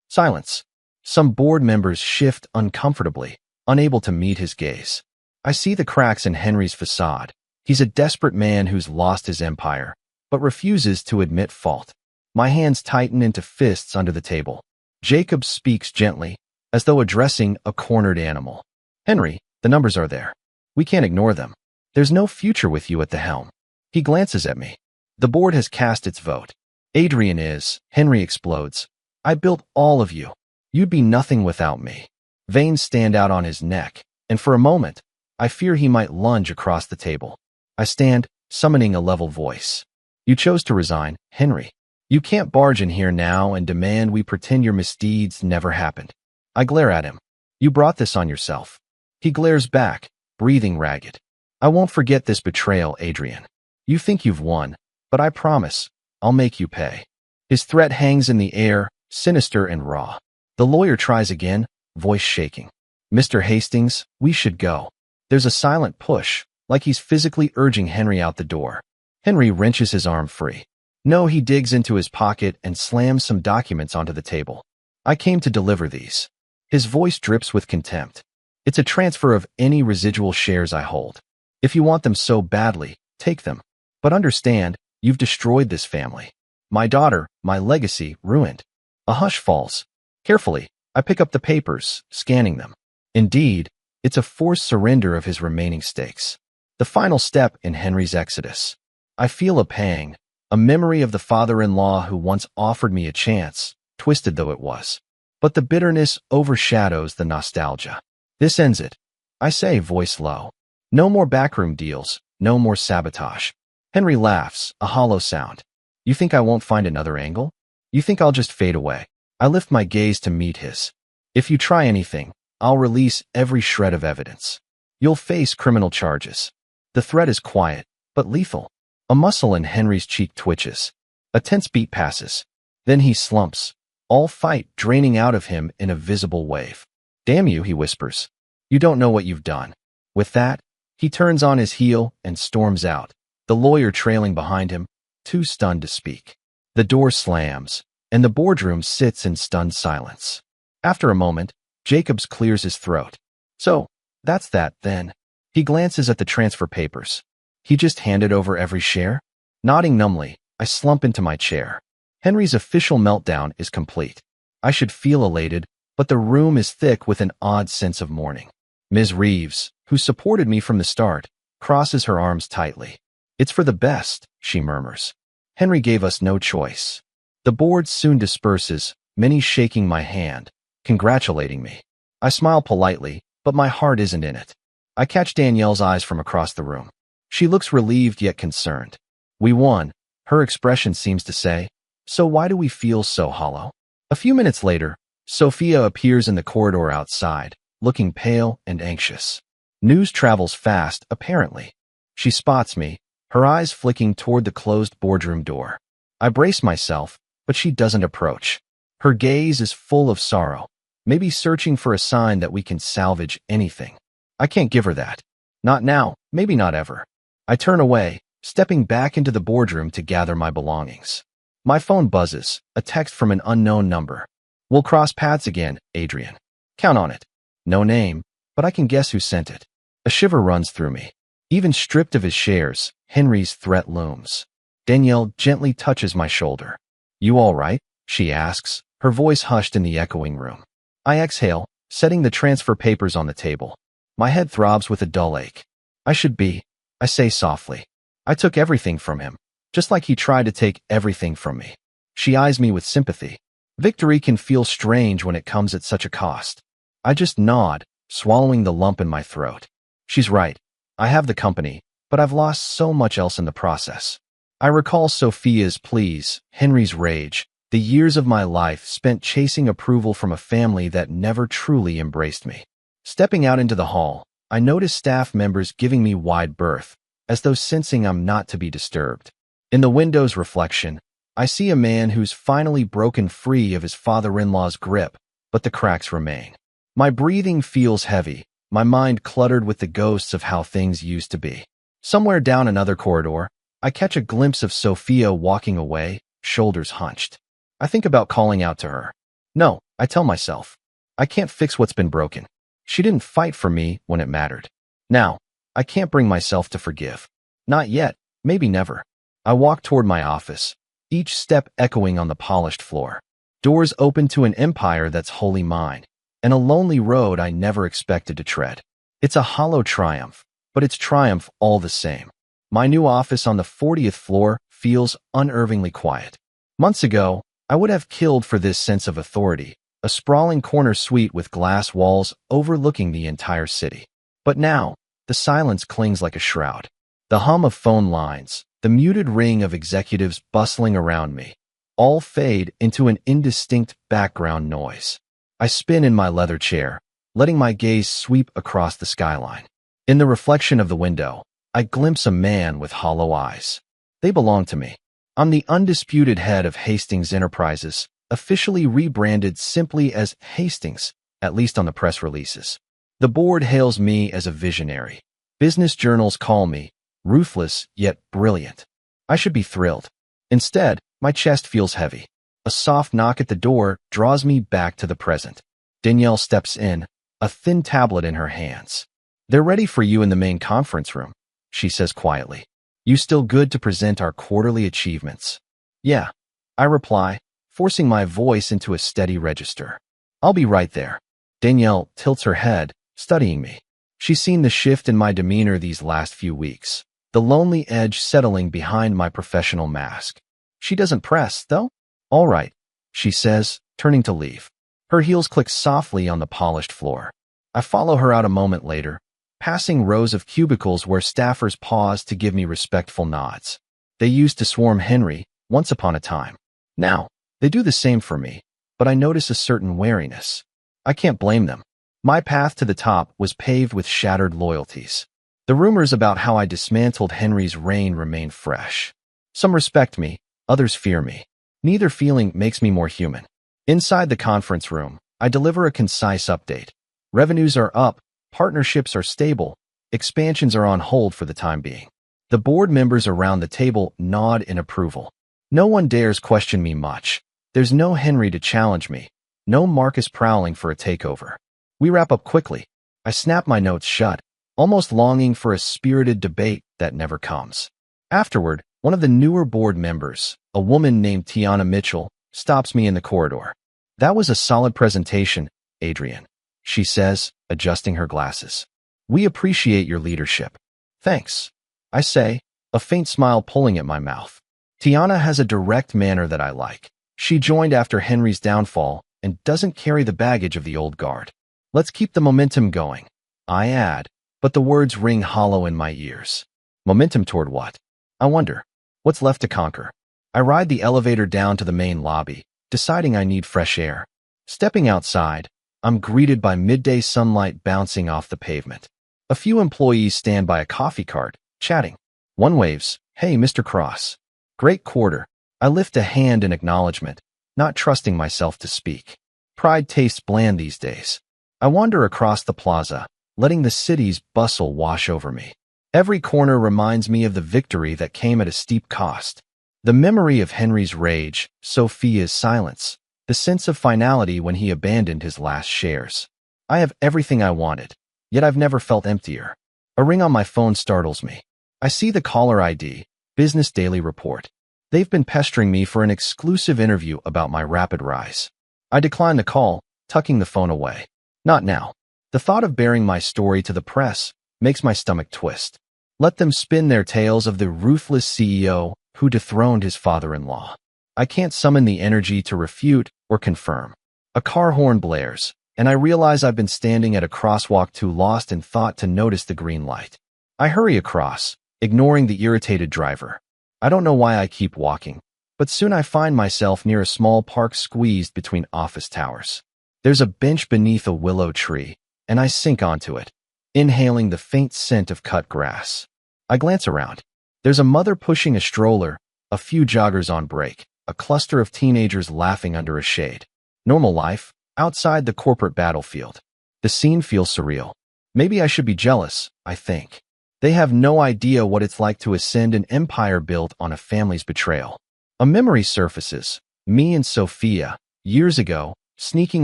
Silence. Some board members shift uncomfortably, unable to meet his gaze. I see the cracks in Henry's facade. He's a desperate man who's lost his empire, but refuses to admit fault. My hands tighten into fists under the table. Jacob speaks gently, as though addressing a cornered animal. Henry, the numbers are there. We can't ignore them. There's no future with you at the helm. He glances at me. The board has cast its vote. Adrian is, Henry explodes. I built all of you. You'd be nothing without me. Veins stand out on his neck, and for a moment, I fear he might lunge across the table. I stand, summoning a level voice. You chose to resign, Henry. You can't barge in here now and demand we pretend your misdeeds never happened. I glare at him. You brought this on yourself. He glares back, breathing ragged. I won't forget this betrayal, Adrian. You think you've won, but I promise, I'll make you pay. His threat hangs in the air, sinister and raw. The lawyer tries again, voice shaking. Mr. Hastings, we should go. There's a silent push, like he's physically urging Henry out the door. Henry wrenches his arm free. No, he digs into his pocket and slams some documents onto the table. I came to deliver these. His voice drips with contempt. It's a transfer of any residual shares I hold. If you want them so badly, take them. But understand, you've destroyed this family. My daughter, my legacy, ruined. A hush falls. Carefully, I pick up the papers, scanning them. Indeed, it's a forced surrender of his remaining stakes. The final step in Henry's exodus. I feel a pang, a memory of the father-in-law who once offered me a chance, twisted though it was. But the bitterness overshadows the nostalgia. This ends it. I say, voice low. No more backroom deals, no more sabotage. Henry laughs, a hollow sound. You think I won't find another angle? You think I'll just fade away? I lift my gaze to meet his. If you try anything, I'll release every shred of evidence. You'll face criminal charges. The threat is quiet, but lethal. A muscle in Henry's cheek twitches. A tense beat passes. Then he slumps, all fight draining out of him in a visible wave. Damn you, he whispers. You don't know what you've done. With that, he turns on his heel and storms out, the lawyer trailing behind him, too stunned to speak. The door slams, and the boardroom sits in stunned silence. After a moment, Jacobs clears his throat. So, that's that, then. He glances at the transfer papers. He just handed over every share? Nodding numbly, I slump into my chair. Henry's official meltdown is complete. I should feel elated, but the room is thick with an odd sense of mourning. Ms. Reeves, who supported me from the start, crosses her arms tightly. It's for the best, she murmurs. Henry gave us no choice. The board soon disperses, many shaking my hand, congratulating me. I smile politely, but my heart isn't in it. I catch Danielle's eyes from across the room. She looks relieved yet concerned. We won, her expression seems to say. So why do we feel so hollow? A few minutes later, Sophia appears in the corridor outside, looking pale and anxious. News travels fast, apparently. She spots me, her eyes flicking toward the closed boardroom door. I brace myself, but she doesn't approach. Her gaze is full of sorrow, maybe searching for a sign that we can salvage anything. I can't give her that. Not now, maybe not ever. I turn away, stepping back into the boardroom to gather my belongings. My phone buzzes, a text from an unknown number. We'll cross paths again, Adrian. Count on it. No name, but I can guess who sent it. A shiver runs through me. Even stripped of his shares, Henry's threat looms. Danielle gently touches my shoulder. You all right? She asks, her voice hushed in the echoing room. I exhale, setting the transfer papers on the table. My head throbs with a dull ache. I should be, I say softly. I took everything from him, just like he tried to take everything from me. She eyes me with sympathy. Victory can feel strange when it comes at such a cost. I just nod, swallowing the lump in my throat. She's right. I have the company, but I've lost so much else in the process. I recall Sophia's pleas, Henry's rage, the years of my life spent chasing approval from a family that never truly embraced me. Stepping out into the hall, I notice staff members giving me wide berth, as though sensing I'm not to be disturbed. In the window's reflection, I see a man who's finally broken free of his father-in-law's grip, but the cracks remain. My breathing feels heavy, my mind cluttered with the ghosts of how things used to be. Somewhere down another corridor, I catch a glimpse of Sophia walking away, shoulders hunched. I think about calling out to her. No, I tell myself. I can't fix what's been broken. She didn't fight for me when it mattered. Now, I can't bring myself to forgive. Not yet, maybe never. I walk toward my office, each step echoing on the polished floor. Doors open to an empire that's wholly mine, and a lonely road I never expected to tread. It's a hollow triumph, but it's triumph all the same. My new office on the 40th floor feels unnervingly quiet. Months ago, I would have killed for this sense of authority, a sprawling corner suite with glass walls overlooking the entire city. But now, the silence clings like a shroud. The hum of phone lines, the muted ring of executives bustling around me, all fade into an indistinct background noise. I spin in my leather chair, letting my gaze sweep across the skyline. In the reflection of the window, I glimpse a man with hollow eyes. They belong to me. I'm the undisputed head of Hastings Enterprises, officially rebranded simply as Hastings, at least on the press releases. The board hails me as a visionary. Business journals call me ruthless yet brilliant. I should be thrilled. Instead, my chest feels heavy. A soft knock at the door draws me back to the present. Danielle steps in, a thin tablet in her hands. "They're ready for you in the main conference room," she says quietly. "You still good to present our quarterly achievements?" "Yeah," I reply, forcing my voice into a steady register. "I'll be right there." Danielle tilts her head, studying me. She's seen the shift in my demeanor these last few weeks, the lonely edge settling behind my professional mask. She doesn't press, though. "All right," she says, turning to leave. Her heels click softly on the polished floor. I follow her out a moment later, passing rows of cubicles where staffers pause to give me respectful nods. They used to swarm Henry once upon a time. Now, they do the same for me, but I notice a certain wariness. I can't blame them. My path to the top was paved with shattered loyalties. The rumors about how I dismantled Henry's reign remain fresh. Some respect me, others fear me. Neither feeling makes me more human. Inside the conference room, I deliver a concise update. Revenues are up, partnerships are stable, expansions are on hold for the time being. The board members around the table nod in approval. No one dares question me much. There's no Henry to challenge me, no Marcus prowling for a takeover. We wrap up quickly. I snap my notes shut, almost longing for a spirited debate that never comes. Afterward, one of the newer board members, a woman named Tiana Mitchell, stops me in the corridor. "That was a solid presentation, Adrian," she says, adjusting her glasses. "We appreciate your leadership." "Thanks," I say, a faint smile pulling at my mouth. Tiana has a direct manner that I like. She joined after Henry's downfall and doesn't carry the baggage of the old guard. "Let's keep the momentum going," I add, but the words ring hollow in my ears. Momentum toward what? I wonder. What's left to conquer? I ride the elevator down to the main lobby, deciding I need fresh air. Stepping outside, I'm greeted by midday sunlight bouncing off the pavement. A few employees stand by a coffee cart, chatting. One waves, "Hey, Mr. Cross. Great quarter." I lift a hand in acknowledgement, not trusting myself to speak. Pride tastes bland these days. I wander across the plaza, letting the city's bustle wash over me. Every corner reminds me of the victory that came at a steep cost. The memory of Henry's rage, Sophia's silence, the sense of finality when he abandoned his last shares. I have everything I wanted, yet I've never felt emptier. A ring on my phone startles me. I see the caller ID, Business Daily Report. They've been pestering me for an exclusive interview about my rapid rise. I decline the call, tucking the phone away. Not now. The thought of bearing my story to the press makes my stomach twist. Let them spin their tales of the ruthless CEO who dethroned his father-in-law. I can't summon the energy to refute or confirm. A car horn blares, and I realize I've been standing at a crosswalk too lost in thought to notice the green light. I hurry across, ignoring the irritated driver. I don't know why I keep walking, but soon I find myself near a small park squeezed between office towers. There's a bench beneath a willow tree, and I sink onto it, inhaling the faint scent of cut grass. I glance around. There's a mother pushing a stroller, a few joggers on break, a cluster of teenagers laughing under a shade. Normal life, outside the corporate battlefield. The scene feels surreal. Maybe I should be jealous, I think. They have no idea what it's like to ascend an empire built on a family's betrayal. A memory surfaces, me and Sophia, years ago, sneaking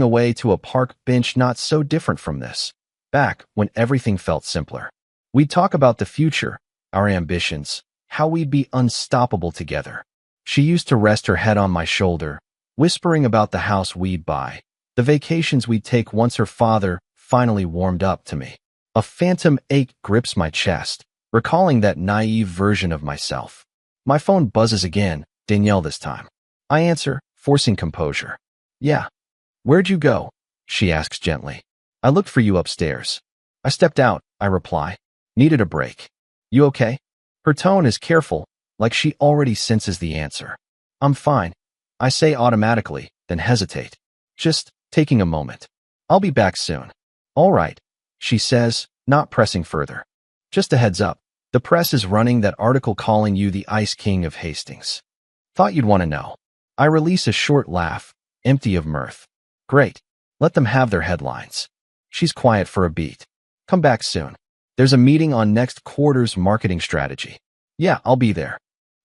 away to a park bench not so different from this, back when everything felt simpler. We'd talk about the future, our ambitions, how we'd be unstoppable together. She used to rest her head on my shoulder, whispering about the house we'd buy, the vacations we'd take once her father finally warmed up to me. A phantom ache grips my chest, recalling that naive version of myself. My phone buzzes again, Danielle this time. I answer, forcing composure. "Yeah." "Where'd you go?" she asks gently. "I looked for you upstairs." "I stepped out," I reply. "Needed a break." "You okay?" Her tone is careful, like she already senses the answer. I'm fine, I say automatically, then hesitate. Just taking a moment. I'll be back soon. All right, she says, not pressing further. Just a heads up. The press is running that article calling you the Ice King of Hastings. Thought you'd want to know. I release a short laugh, empty of mirth. Great. Let them have their headlines. She's quiet for a beat. Come back soon. There's a meeting on next quarter's marketing strategy. Yeah, I'll be there.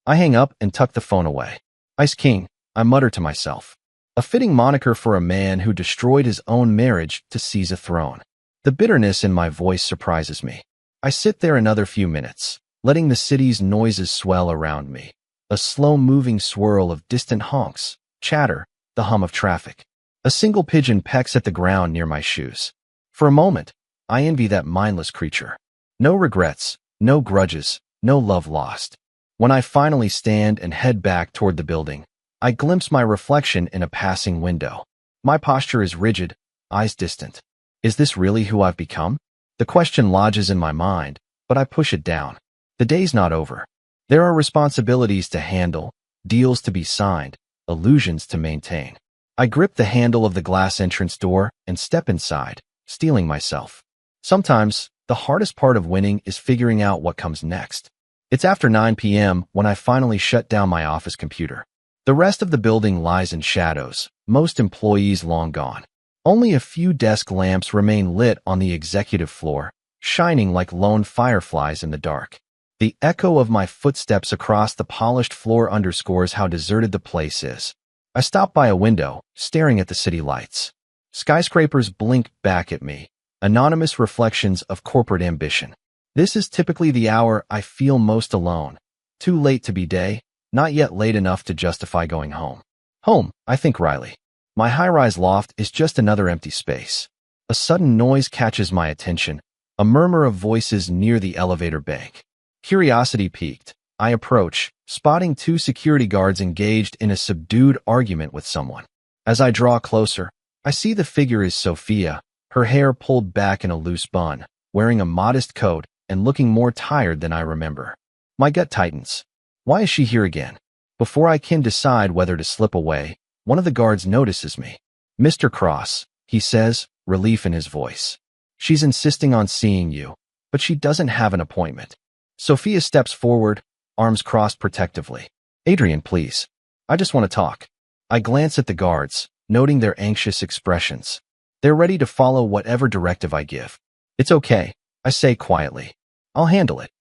I hang up and tuck the phone away. Ice King, I mutter to myself. A fitting moniker for a man who destroyed his own marriage to seize a throne. The bitterness in my voice surprises me. I sit there another few minutes, letting the city's noises swell around me. A slow-moving swirl of distant honks, chatter, the hum of traffic. A single pigeon pecks at the ground near my shoes. For a moment, I envy that mindless creature. No regrets, no grudges, no love lost. When I finally stand and head back toward the building, I glimpse my reflection in a passing window. My posture is rigid, eyes distant. Is this really who I've become? The question lodges in my mind, but I push it down. The day's not over. There are responsibilities to handle, deals to be signed, illusions to maintain. I grip the handle of the glass entrance door and step inside, steeling myself. Sometimes, the hardest part of winning is figuring out what comes next. It's after 9 p.m. when I finally shut down my office computer. The rest of the building lies in shadows, most employees long gone. Only a few desk lamps remain lit on the executive floor, shining like lone fireflies in the dark. The echo of my footsteps across the polished floor underscores how deserted the place is. I stop by a window, staring at the city lights. Skyscrapers blink back at me, anonymous reflections of corporate ambition. This is typically the hour I feel most alone. Too late to be day, not yet late enough to justify going home. Home, I think wryly. My high-rise loft is just another empty space. A sudden noise catches my attention, a murmur of voices near the elevator bank. Curiosity piqued, I approach, spotting two security guards engaged in a subdued argument with someone. As I draw closer, I see the figure is Sophia, her hair pulled back in a loose bun, wearing a modest coat and looking more tired than I remember. My gut tightens. Why is she here again? Before I can decide whether to slip away, one of the guards notices me. Mr. Cross, he says, relief in his voice. She's insisting on seeing you, but she doesn't have an appointment. Sophia steps forward, arms crossed protectively. Adrian, please. I just want to talk. I glance at the guards, noting their anxious expressions. They're ready to follow whatever directive I give. It's okay, I say quietly. I'll handle it.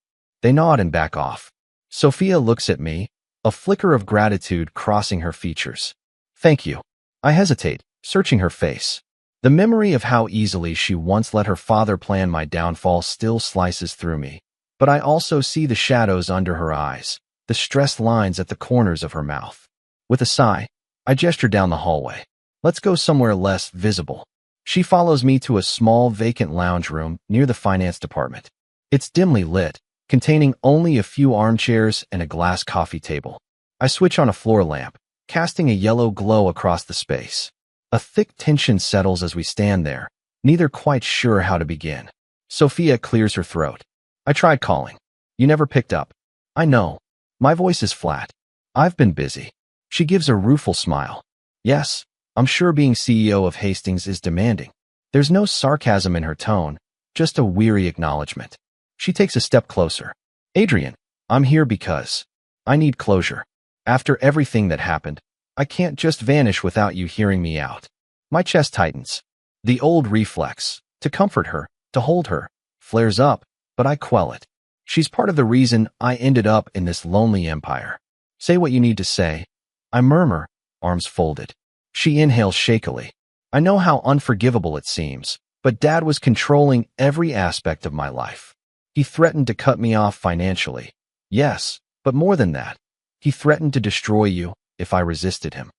They nod and back off. Sophia looks at me, a flicker of gratitude crossing her features. Thank you. I hesitate, searching her face. The memory of how easily she once let her father plan my downfall still slices through me. But I also see the shadows under her eyes, the stressed lines at the corners of her mouth. With a sigh, I gesture down the hallway. Let's go somewhere less visible. She follows me to a small vacant lounge room near the finance department. It's dimly lit, containing only a few armchairs and a glass coffee table. I switch on a floor lamp, casting a yellow glow across the space. A thick tension settles as we stand there, neither quite sure how to begin. Sophia clears her throat. I tried calling. You never picked up. I know. My voice is flat. I've been busy. She gives a rueful smile. Yes, I'm sure being CEO of Hastings is demanding. There's no sarcasm in her tone, just a weary acknowledgement. She takes a step closer. Adrian, I'm here because I need closure. After everything that happened, I can't just vanish without you hearing me out. My chest tightens. The old reflex, to comfort her, to hold her, flares up, but I quell it. She's part of the reason I ended up in this lonely empire. Say what you need to say. I murmur, arms folded. She inhales shakily. I know how unforgivable it seems, but Dad was controlling every aspect of my life. He threatened to cut me off financially. Yes, but more than that. He threatened to destroy you if I resisted him.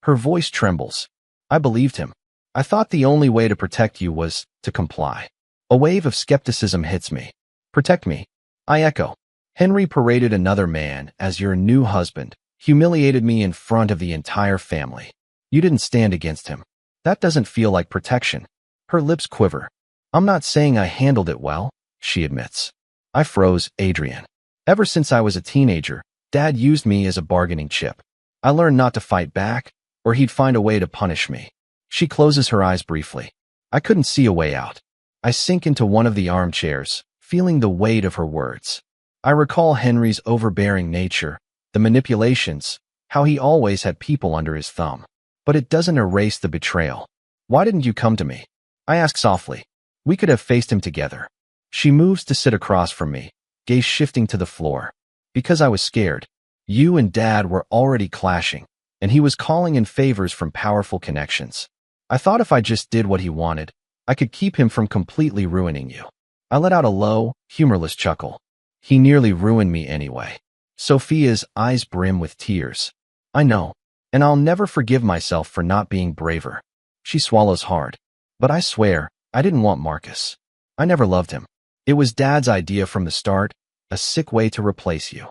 Her voice trembles. I believed him. I thought the only way to protect you was to comply. A wave of skepticism hits me. Protect me. I echo. Henry paraded another man as your new husband, humiliated me in front of the entire family. You didn't stand against him. That doesn't feel like protection. Her lips quiver. I'm not saying I handled it well, she admits. I froze, Adrian. Ever since I was a teenager, Dad used me as a bargaining chip. I learned not to fight back, or he'd find a way to punish me. She closes her eyes briefly. I couldn't see a way out. I sink into one of the armchairs, feeling the weight of her words. I recall Henry's overbearing nature, the manipulations, how he always had people under his thumb. But it doesn't erase the betrayal. Why didn't you come to me? I ask softly. We could have faced him together. She moves to sit across from me, gaze shifting to the floor. Because I was scared. You and Dad were already clashing, and he was calling in favors from powerful connections. I thought if I just did what he wanted, I could keep him from completely ruining you. I let out a low, humorless chuckle. He nearly ruined me anyway. Sophia's eyes brim with tears. I know, and I'll never forgive myself for not being braver. She swallows hard. But I swear, I didn't want Marcus. I never loved him. It was Dad's idea from the start, a sick way to replace you.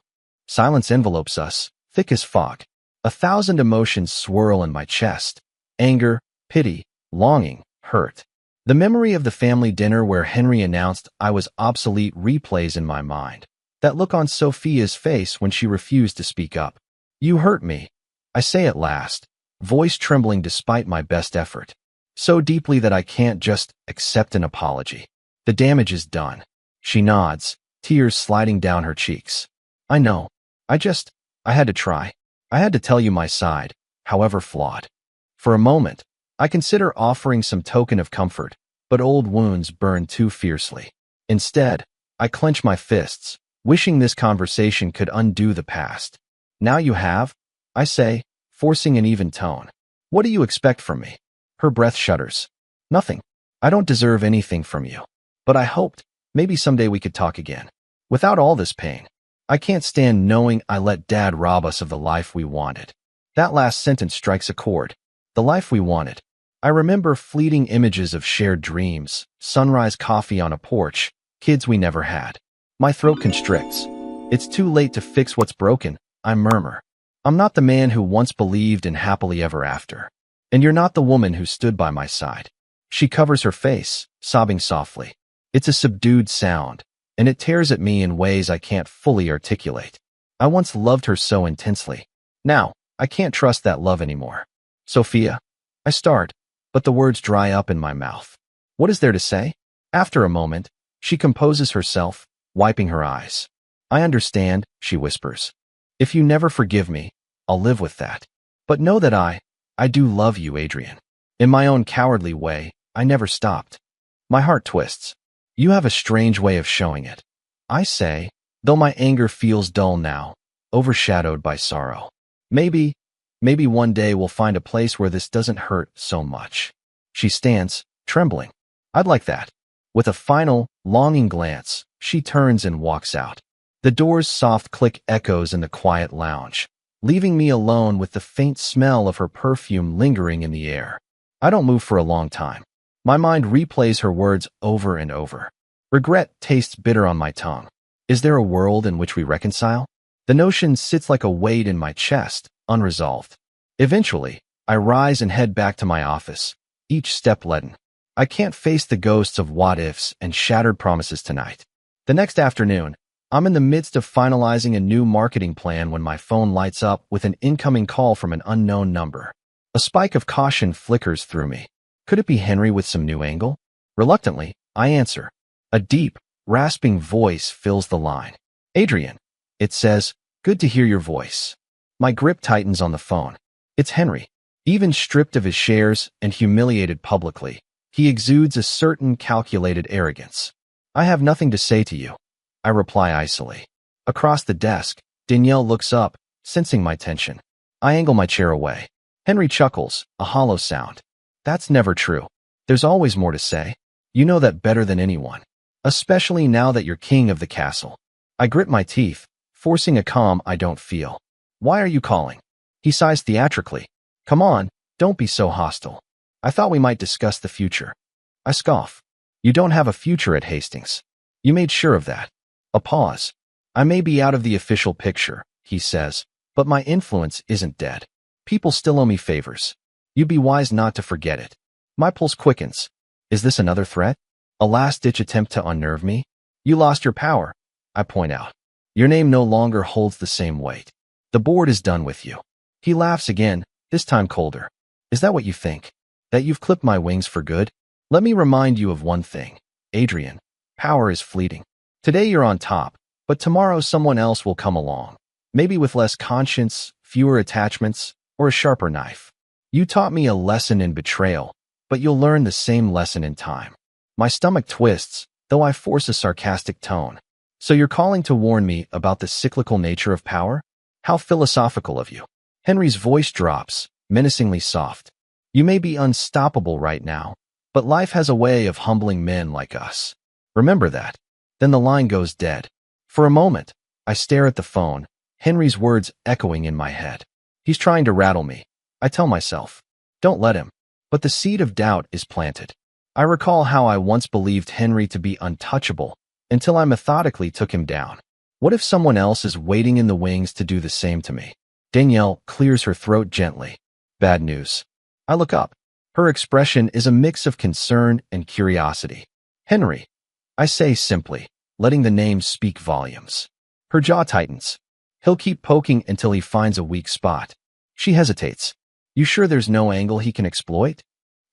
Silence envelopes us, thick as fog. 1,000 emotions swirl in my chest. Anger, pity, longing, hurt. The memory of the family dinner where Henry announced I was obsolete replays in my mind. That look on Sophia's face when she refused to speak up. You hurt me, I say at last, voice trembling despite my best effort. So deeply that I can't just accept an apology. The damage is done. She nods, tears sliding down her cheeks. I know. I had to try. I had to tell you my side, however flawed. For a moment, I consider offering some token of comfort, but old wounds burn too fiercely. Instead, I clench my fists, wishing this conversation could undo the past. Now you have, I say, forcing an even tone. What do you expect from me? Her breath shudders. Nothing. I don't deserve anything from you. But I hoped, maybe someday we could talk again. Without all this pain. I can't stand knowing I let Dad rob us of the life we wanted. That last sentence strikes a chord. The life we wanted. I remember fleeting images of shared dreams, sunrise coffee on a porch, kids we never had. My throat constricts. It's too late to fix what's broken, I murmur. I'm not the man who once believed in happily ever after. And you're not the woman who stood by my side. She covers her face, sobbing softly. It's a subdued sound, and it tears at me in ways I can't fully articulate. I once loved her so intensely. Now, I can't trust that love anymore. Sophia, I start, but the words dry up in my mouth. What is there to say? After a moment, she composes herself, wiping her eyes. I understand, she whispers. If you never forgive me, I'll live with that. But know that I do love you, Adrian. In my own cowardly way, I never stopped. My heart twists. You have a strange way of showing it. I say, though my anger feels dull now, overshadowed by sorrow. Maybe one day we'll find a place where this doesn't hurt so much. She stands, trembling. I'd like that. With a final, longing glance, she turns and walks out. The door's soft click echoes in the quiet lounge, leaving me alone with the faint smell of her perfume lingering in the air. I don't move for a long time. My mind replays her words over and over. Regret tastes bitter on my tongue. Is there a world in which we reconcile? The notion sits like a weight in my chest, unresolved. Eventually, I rise and head back to my office, each step leaden. I can't face the ghosts of what-ifs and shattered promises tonight. The next afternoon, I'm in the midst of finalizing a new marketing plan when my phone lights up with an incoming call from an unknown number. A spike of caution flickers through me. Could it be Henry with some new angle? Reluctantly, I answer. A deep, rasping voice fills the line. Adrian, it says, good to hear your voice. My grip tightens on the phone. It's Henry. Even stripped of his shares and humiliated publicly, he exudes a certain calculated arrogance. I have nothing to say to you, I reply icily. Across the desk, Danielle looks up, sensing my tension. I angle my chair away. Henry chuckles, a hollow sound. That's never true. There's always more to say. You know that better than anyone. Especially now that you're king of the castle. I grit my teeth, forcing a calm I don't feel. Why are you calling? He sighs theatrically. Come on, don't be so hostile. I thought we might discuss the future. I scoff. You don't have a future at Hastings. You made sure of that. A pause. I may be out of the official picture, he says, but my influence isn't dead. People still owe me favors. You'd be wise not to forget it. My pulse quickens. Is this another threat? A last-ditch attempt to unnerve me? You lost your power, I point out. Your name no longer holds the same weight. The board is done with you. He laughs again, this time colder. Is that what you think? That you've clipped my wings for good? Let me remind you of one thing, Adrian. Power is fleeting. Today you're on top, but tomorrow someone else will come along. Maybe with less conscience, fewer attachments, or a sharper knife. You taught me a lesson in betrayal, but you'll learn the same lesson in time. My stomach twists, though I force a sarcastic tone. So you're calling to warn me about the cyclical nature of power? How philosophical of you. Henry's voice drops, menacingly soft. You may be unstoppable right now, but life has a way of humbling men like us. Remember that. Then the line goes dead. For a moment, I stare at the phone, Henry's words echoing in my head. He's trying to rattle me. I tell myself, don't let him. But the seed of doubt is planted. I recall how I once believed Henry to be untouchable, until I methodically took him down. What if someone else is waiting in the wings to do the same to me? Danielle clears her throat gently. Bad news. I look up. Her expression is a mix of concern and curiosity. Henry, I say simply, letting the name speak volumes. Her jaw tightens. He'll keep poking until he finds a weak spot. She hesitates. You sure there's no angle he can exploit?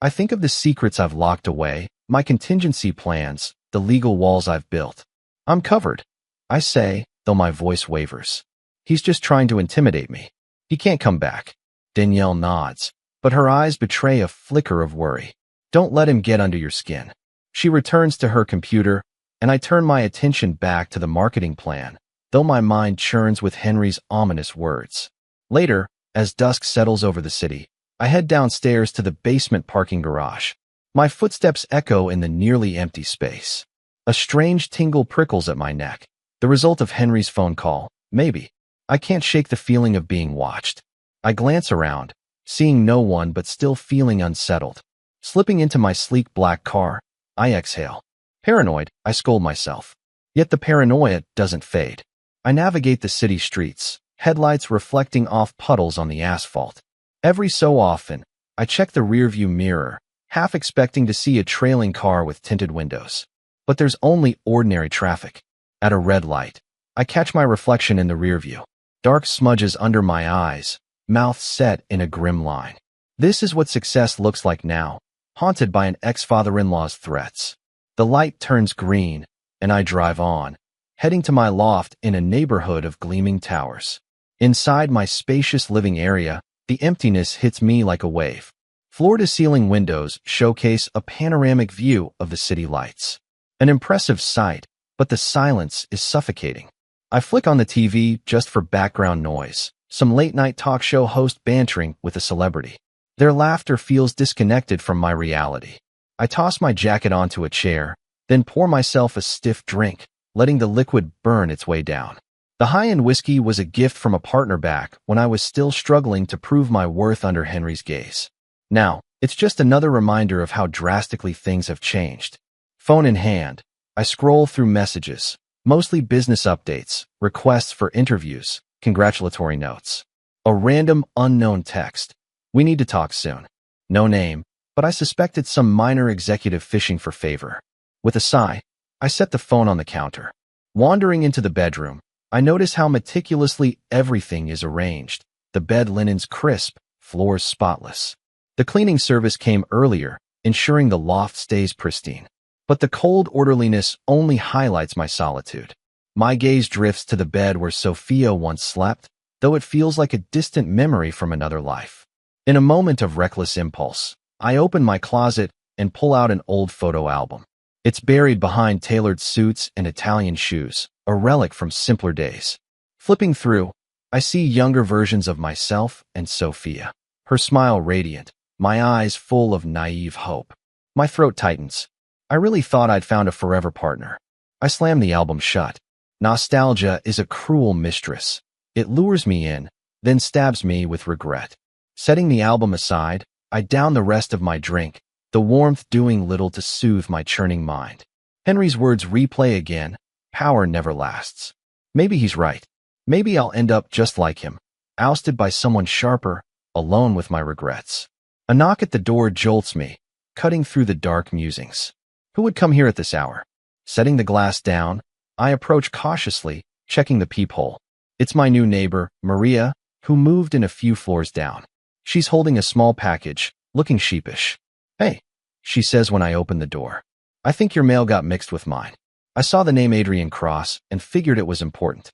I think of the secrets I've locked away, my contingency plans, the legal walls I've built. I'm covered, I say, though my voice wavers. He's just trying to intimidate me. He can't come back. Danielle nods, but her eyes betray a flicker of worry. Don't let him get under your skin. She returns to her computer, and I turn my attention back to the marketing plan, though my mind churns with Henry's ominous words. Later, as dusk settles over the city, I head downstairs to the basement parking garage. My footsteps echo in the nearly empty space. A strange tingle prickles at my neck. The result of Henry's phone call, maybe. I can't shake the feeling of being watched. I glance around, seeing no one but still feeling unsettled. Slipping into my sleek black car, I exhale. Paranoid, I scold myself. Yet the paranoia doesn't fade. I navigate the city streets, headlights reflecting off puddles on the asphalt. Every so often, I check the rearview mirror, half expecting to see a trailing car with tinted windows. But there's only ordinary traffic. At a red light, I catch my reflection in the rearview. Dark smudges under my eyes, mouth set in a grim line. This is what success looks like now, haunted by an ex-father-in-law's threats. The light turns green, and I drive on, heading to my loft in a neighborhood of gleaming towers. Inside my spacious living area, the emptiness hits me like a wave. Floor-to-ceiling windows showcase a panoramic view of the city lights. An impressive sight, but the silence is suffocating. I flick on the TV just for background noise, some late-night talk show host bantering with a celebrity. Their laughter feels disconnected from my reality. I toss my jacket onto a chair, then pour myself a stiff drink, letting the liquid burn its way down. The high-end whiskey was a gift from a partner back when I was still struggling to prove my worth under Henry's gaze. Now, it's just another reminder of how drastically things have changed. Phone in hand, I scroll through messages, mostly business updates, requests for interviews, congratulatory notes. A random, unknown text. We need to talk soon. No name, but I suspect it's some minor executive fishing for favor. With a sigh, I set the phone on the counter. Wandering into the bedroom, I notice how meticulously everything is arranged. The bed linen's crisp, floors spotless. The cleaning service came earlier, ensuring the loft stays pristine. But the cold orderliness only highlights my solitude. My gaze drifts to the bed where Sophia once slept, though it feels like a distant memory from another life. In a moment of reckless impulse, I open my closet and pull out an old photo album. It's buried behind tailored suits and Italian shoes, a relic from simpler days. Flipping through, I see younger versions of myself and Sophia. Her smile radiant, my eyes full of naive hope. My throat tightens. I really thought I'd found a forever partner. I slam the album shut. Nostalgia is a cruel mistress. It lures me in, then stabs me with regret. Setting the album aside, I down the rest of my drink, the warmth doing little to soothe my churning mind. Henry's words replay again. Power never lasts. Maybe he's right. Maybe I'll end up just like him, ousted by someone sharper, alone with my regrets. A knock at the door jolts me, cutting through the dark musings. Who would come here at this hour? Setting the glass down, I approach cautiously, checking the peephole. It's my new neighbor, Maria, who moved in a few floors down. She's holding a small package, looking sheepish. Hey, she says when I open the door. I think your mail got mixed with mine. I saw the name Adrian Cross and figured it was important.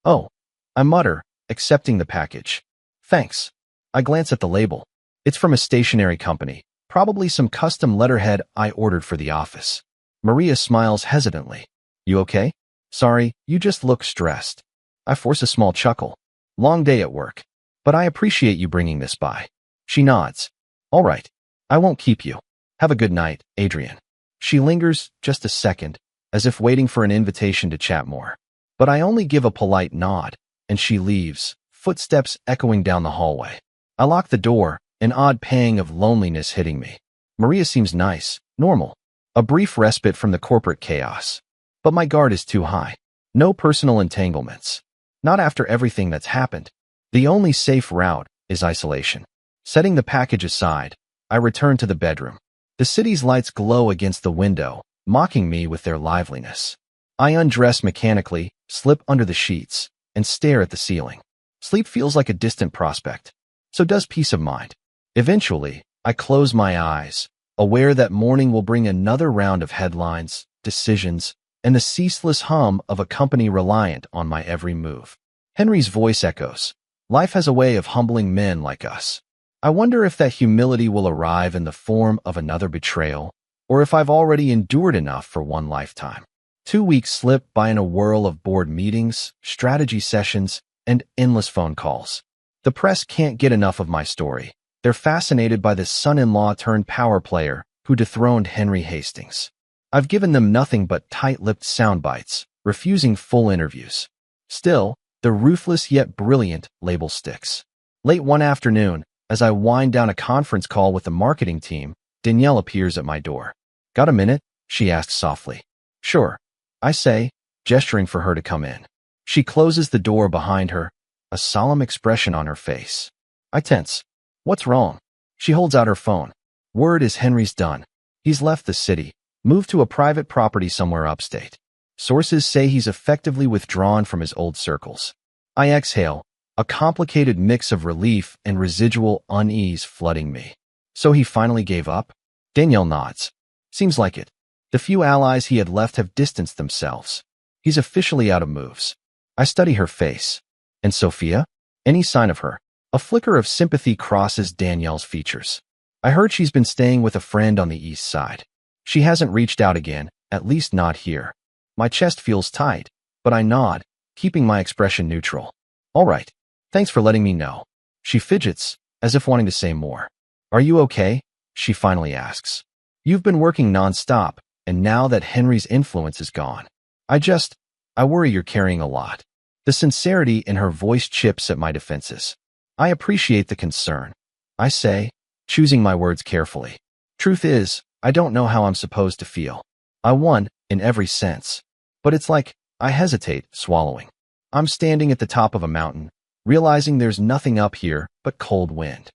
Oh, I mutter, accepting the package. Thanks. I glance at the label. It's from a stationery company, probably some custom letterhead I ordered for the office. Maria smiles hesitantly. You okay? Sorry, you just look stressed. I force a small chuckle. Long day at work. But I appreciate you bringing this by. She nods. All right. I won't keep you. Have a good night, Adrian. She lingers just a second, as if waiting for an invitation to chat more. But I only give a polite nod, and she leaves, footsteps echoing down the hallway. I lock the door, an odd pang of loneliness hitting me. Maria seems nice, normal. A brief respite from the corporate chaos. But my guard is too high. No personal entanglements. Not after everything that's happened. The only safe route is isolation. Setting the package aside, I return to the bedroom. The city's lights glow against the window, mocking me with their liveliness. I undress mechanically, slip under the sheets, and stare at the ceiling. Sleep feels like a distant prospect. So does peace of mind. Eventually, I close my eyes, aware that morning will bring another round of headlines, decisions, and the ceaseless hum of a company reliant on my every move. Henry's voice echoes. Life has a way of humbling men like us. I wonder if that humility will arrive in the form of another betrayal, or if I've already endured enough for one lifetime. 2 weeks slip by in a whirl of board meetings, strategy sessions, and endless phone calls. The press can't get enough of my story. They're fascinated by this son-in-law turned power player who dethroned Henry Hastings. I've given them nothing but tight-lipped sound bites, refusing full interviews. Still, the ruthless yet brilliant label sticks. Late one afternoon, as I wind down a conference call with the marketing team, Danielle appears at my door. Got a minute? She asks softly. Sure, I say, gesturing for her to come in. She closes the door behind her, a solemn expression on her face. I tense. What's wrong? She holds out her phone. Word is Henry's done. He's left the city, moved to a private property somewhere upstate. Sources say he's effectively withdrawn from his old circles. I exhale, a complicated mix of relief and residual unease flooding me. So he finally gave up? Danielle nods. Seems like it. The few allies he had left have distanced themselves. He's officially out of moves. I study her face. And Sophia? Any sign of her? A flicker of sympathy crosses Danielle's features. I heard she's been staying with a friend on the east side. She hasn't reached out again, at least not here. My chest feels tight, but I nod, keeping my expression neutral. All right. Thanks for letting me know. She fidgets, as if wanting to say more. Are you okay? She finally asks. You've been working nonstop, and now that Henry's influence is gone. I worry you're carrying a lot. The sincerity in her voice chips at my defenses. I appreciate the concern, I say, choosing my words carefully. Truth is, I don't know how I'm supposed to feel. I won, in every sense. But it's like, I hesitate, swallowing. I'm standing at the top of a mountain, realizing there's nothing up here but cold wind.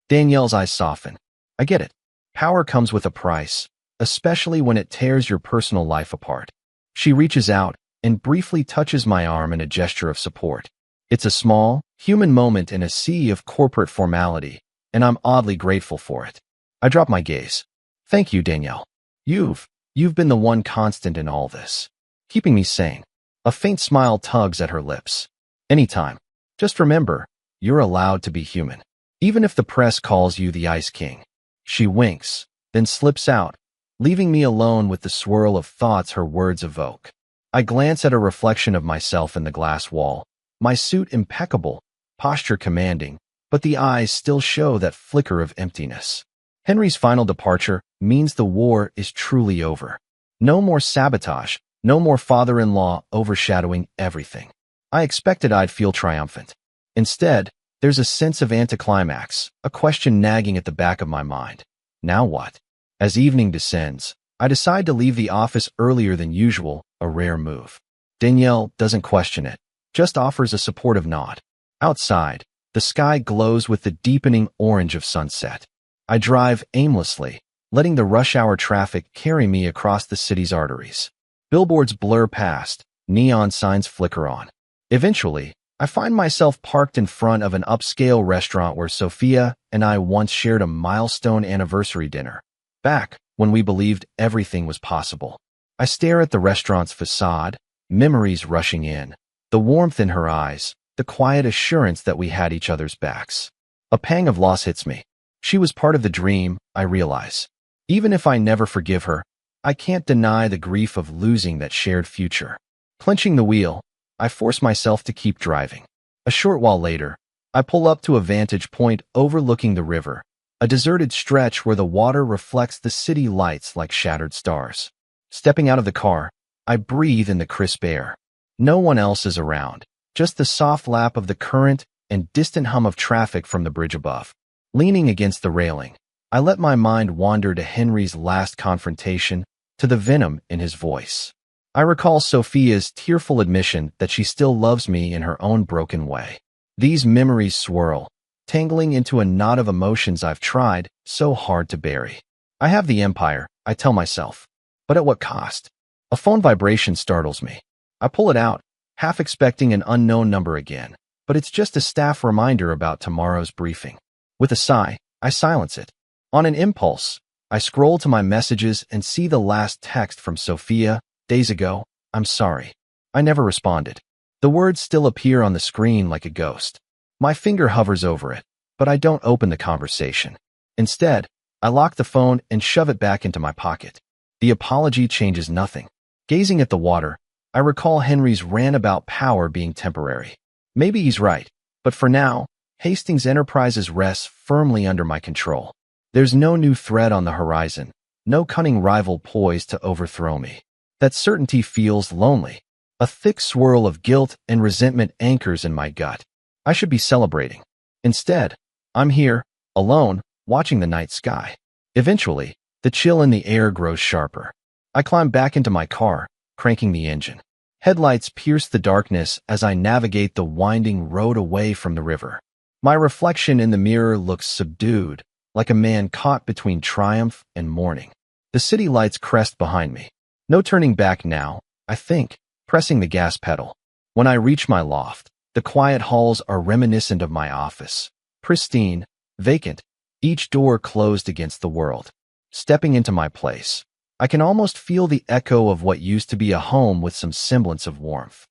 Danielle's eyes soften. I get it. Power comes with a price, especially when it tears your personal life apart. She reaches out and briefly touches my arm in a gesture of support. It's a small, human moment in a sea of corporate formality, and I'm oddly grateful for it. I drop my gaze. Thank you, Danielle. You've been the one constant in all this, keeping me sane. A faint smile tugs at her lips. Anytime. Just remember, you're allowed to be human. Even if the press calls you the Ice King. She winks, then slips out, leaving me alone with the swirl of thoughts her words evoke. I glance at a reflection of myself in the glass wall, my suit impeccable, posture commanding, but the eyes still show that flicker of emptiness. Henry's final departure means the war is truly over. No more sabotage, no more father-in-law overshadowing everything. I expected I'd feel triumphant. Instead, there's a sense of anticlimax, a question nagging at the back of my mind. Now what? As evening descends, I decide to leave the office earlier than usual, a rare move. Danielle doesn't question it, just offers a supportive nod. Outside, the sky glows with the deepening orange of sunset. I drive aimlessly, letting the rush-hour traffic carry me across the city's arteries. Billboards blur past, neon signs flicker on. Eventually, I find myself parked in front of an upscale restaurant where Sophia and I once shared a milestone anniversary dinner, back when we believed everything was possible. I stare at the restaurant's facade, memories rushing in, the warmth in her eyes, the quiet assurance that we had each other's backs. A pang of loss hits me. She was part of the dream, I realize. Even if I never forgive her, I can't deny the grief of losing that shared future. Clenching the wheel, I force myself to keep driving. A short while later, I pull up to a vantage point overlooking the river, a deserted stretch where the water reflects the city lights like shattered stars. Stepping out of the car, I breathe in the crisp air. No one else is around, just the soft lap of the current and distant hum of traffic from the bridge above. Leaning against the railing, I let my mind wander to Henry's last confrontation, to the venom in his voice. I recall Sophia's tearful admission that she still loves me in her own broken way. These memories swirl, tangling into a knot of emotions I've tried so hard to bury. I have the empire, I tell myself. But at what cost? A phone vibration startles me. I pull it out, half expecting an unknown number again, but it's just a staff reminder about tomorrow's briefing. With a sigh, I silence it. On an impulse, I scroll to my messages and see the last text from Sophia. Days ago, I'm sorry. I never responded. The words still appear on the screen like a ghost. My finger hovers over it, but I don't open the conversation. Instead, I lock the phone and shove it back into my pocket. The apology changes nothing. Gazing at the water, I recall Henry's rant about power being temporary. Maybe he's right, but for now, Hastings Enterprises rests firmly under my control. There's no new threat on the horizon, no cunning rival poised to overthrow me. That certainty feels lonely. A thick swirl of guilt and resentment anchors in my gut. I should be celebrating. Instead, I'm here, alone, watching the night sky. Eventually, the chill in the air grows sharper. I climb back into my car, cranking the engine. Headlights pierce the darkness as I navigate the winding road away from the river. My reflection in the mirror looks subdued, like a man caught between triumph and mourning. The city lights crest behind me. No turning back now, I think, pressing the gas pedal. When I reach my loft, the quiet halls are reminiscent of my office. Pristine, vacant, each door closed against the world. Stepping into my place, I can almost feel the echo of what used to be a home with some semblance of warmth.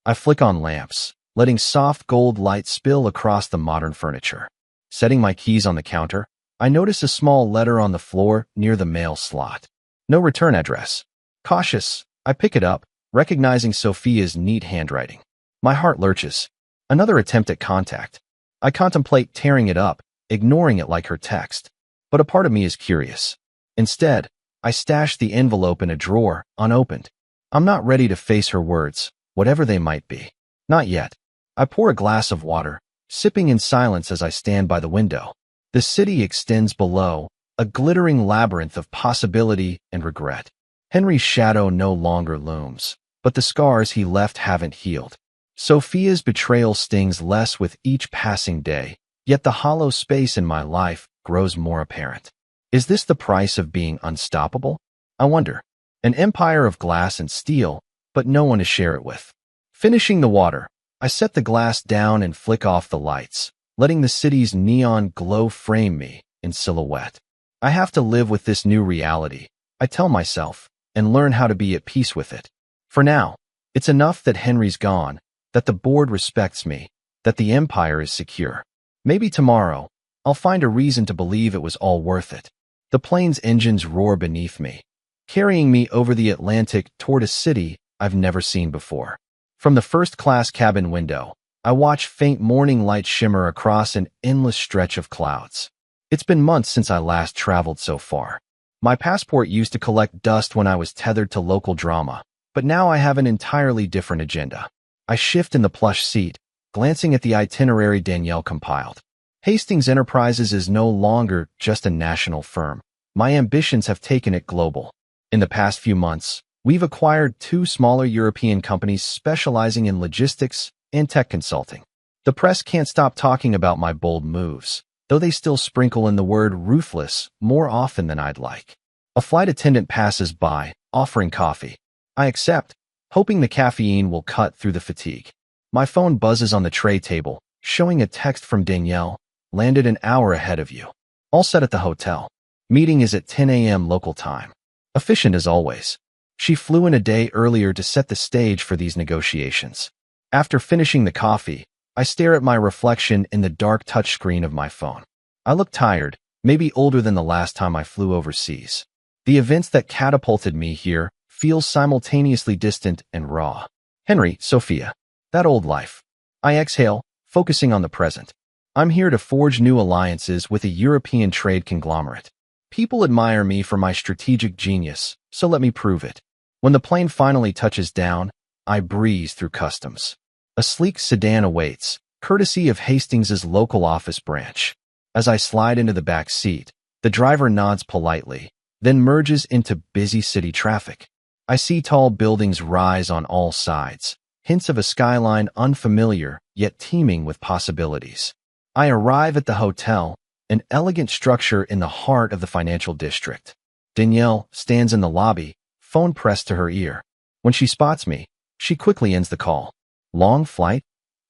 I flick on lamps, letting soft gold light spill across the modern furniture. Setting my keys on the counter, I notice a small letter on the floor near the mail slot. No return address. Cautious, I pick it up, recognizing Sophia's neat handwriting. My heart lurches. Another attempt at contact. I contemplate tearing it up, ignoring it like her text. But a part of me is curious. Instead, I stash the envelope in a drawer, unopened. I'm not ready to face her words, whatever they might be. Not yet. I pour a glass of water, sipping in silence as I stand by the window. The city extends below, a glittering labyrinth of possibility and regret. Henry's shadow no longer looms, but the scars he left haven't healed. Sophia's betrayal stings less with each passing day, yet the hollow space in my life grows more apparent. Is this the price of being unstoppable? I wonder. An empire of glass and steel, but no one to share it with. Finishing the water, I set the glass down and flick off the lights, letting the city's neon glow frame me in silhouette. I have to live with this new reality, I tell myself, and learn how to be at peace with it. For now, it's enough that Henry's gone, that the board respects me, that the empire is secure. Maybe tomorrow, I'll find a reason to believe it was all worth it. The plane's engines roar beneath me, carrying me over the Atlantic toward a city I've never seen before. From the first-class cabin window, I watch faint morning light shimmer across an endless stretch of clouds. It's been months since I last traveled so far. My passport used to collect dust when I was tethered to local drama, but now I have an entirely different agenda. I shift in the plush seat, glancing at the itinerary Danielle compiled. Hastings Enterprises is no longer just a national firm. My ambitions have taken it global. In the past few months, we've acquired 2 smaller European companies specializing in logistics and tech consulting. The press can't stop talking about my bold moves, though they still sprinkle in the word ruthless more often than I'd like. A flight attendant passes by, offering coffee. I accept, hoping the caffeine will cut through the fatigue. My phone buzzes on the tray table, showing a text from Danielle, landed an hour ahead of you. All set at the hotel. Meeting is at 10 a.m. local time. Efficient as always. She flew in a day earlier to set the stage for these negotiations. After finishing the coffee, I stare at my reflection in the dark touchscreen of my phone. I look tired, maybe older than the last time I flew overseas. The events that catapulted me here feel simultaneously distant and raw. Henry, Sophia. That old life. I exhale, focusing on the present. I'm here to forge new alliances with a European trade conglomerate. People admire me for my strategic genius, so let me prove it. When the plane finally touches down, I breeze through customs. A sleek sedan awaits, courtesy of Hastings's local office branch. As I slide into the back seat, the driver nods politely, then merges into busy city traffic. I see tall buildings rise on all sides, hints of a skyline unfamiliar yet teeming with possibilities. I arrive at the hotel, an elegant structure in the heart of the financial district. Danielle stands in the lobby, phone pressed to her ear. When she spots me, she quickly ends the call. Long flight?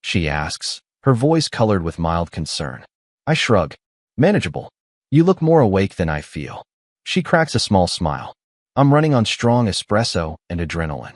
She asks, her voice colored with mild concern. I shrug. Manageable. You look more awake than I feel. She cracks a small smile. I'm running on strong espresso and adrenaline.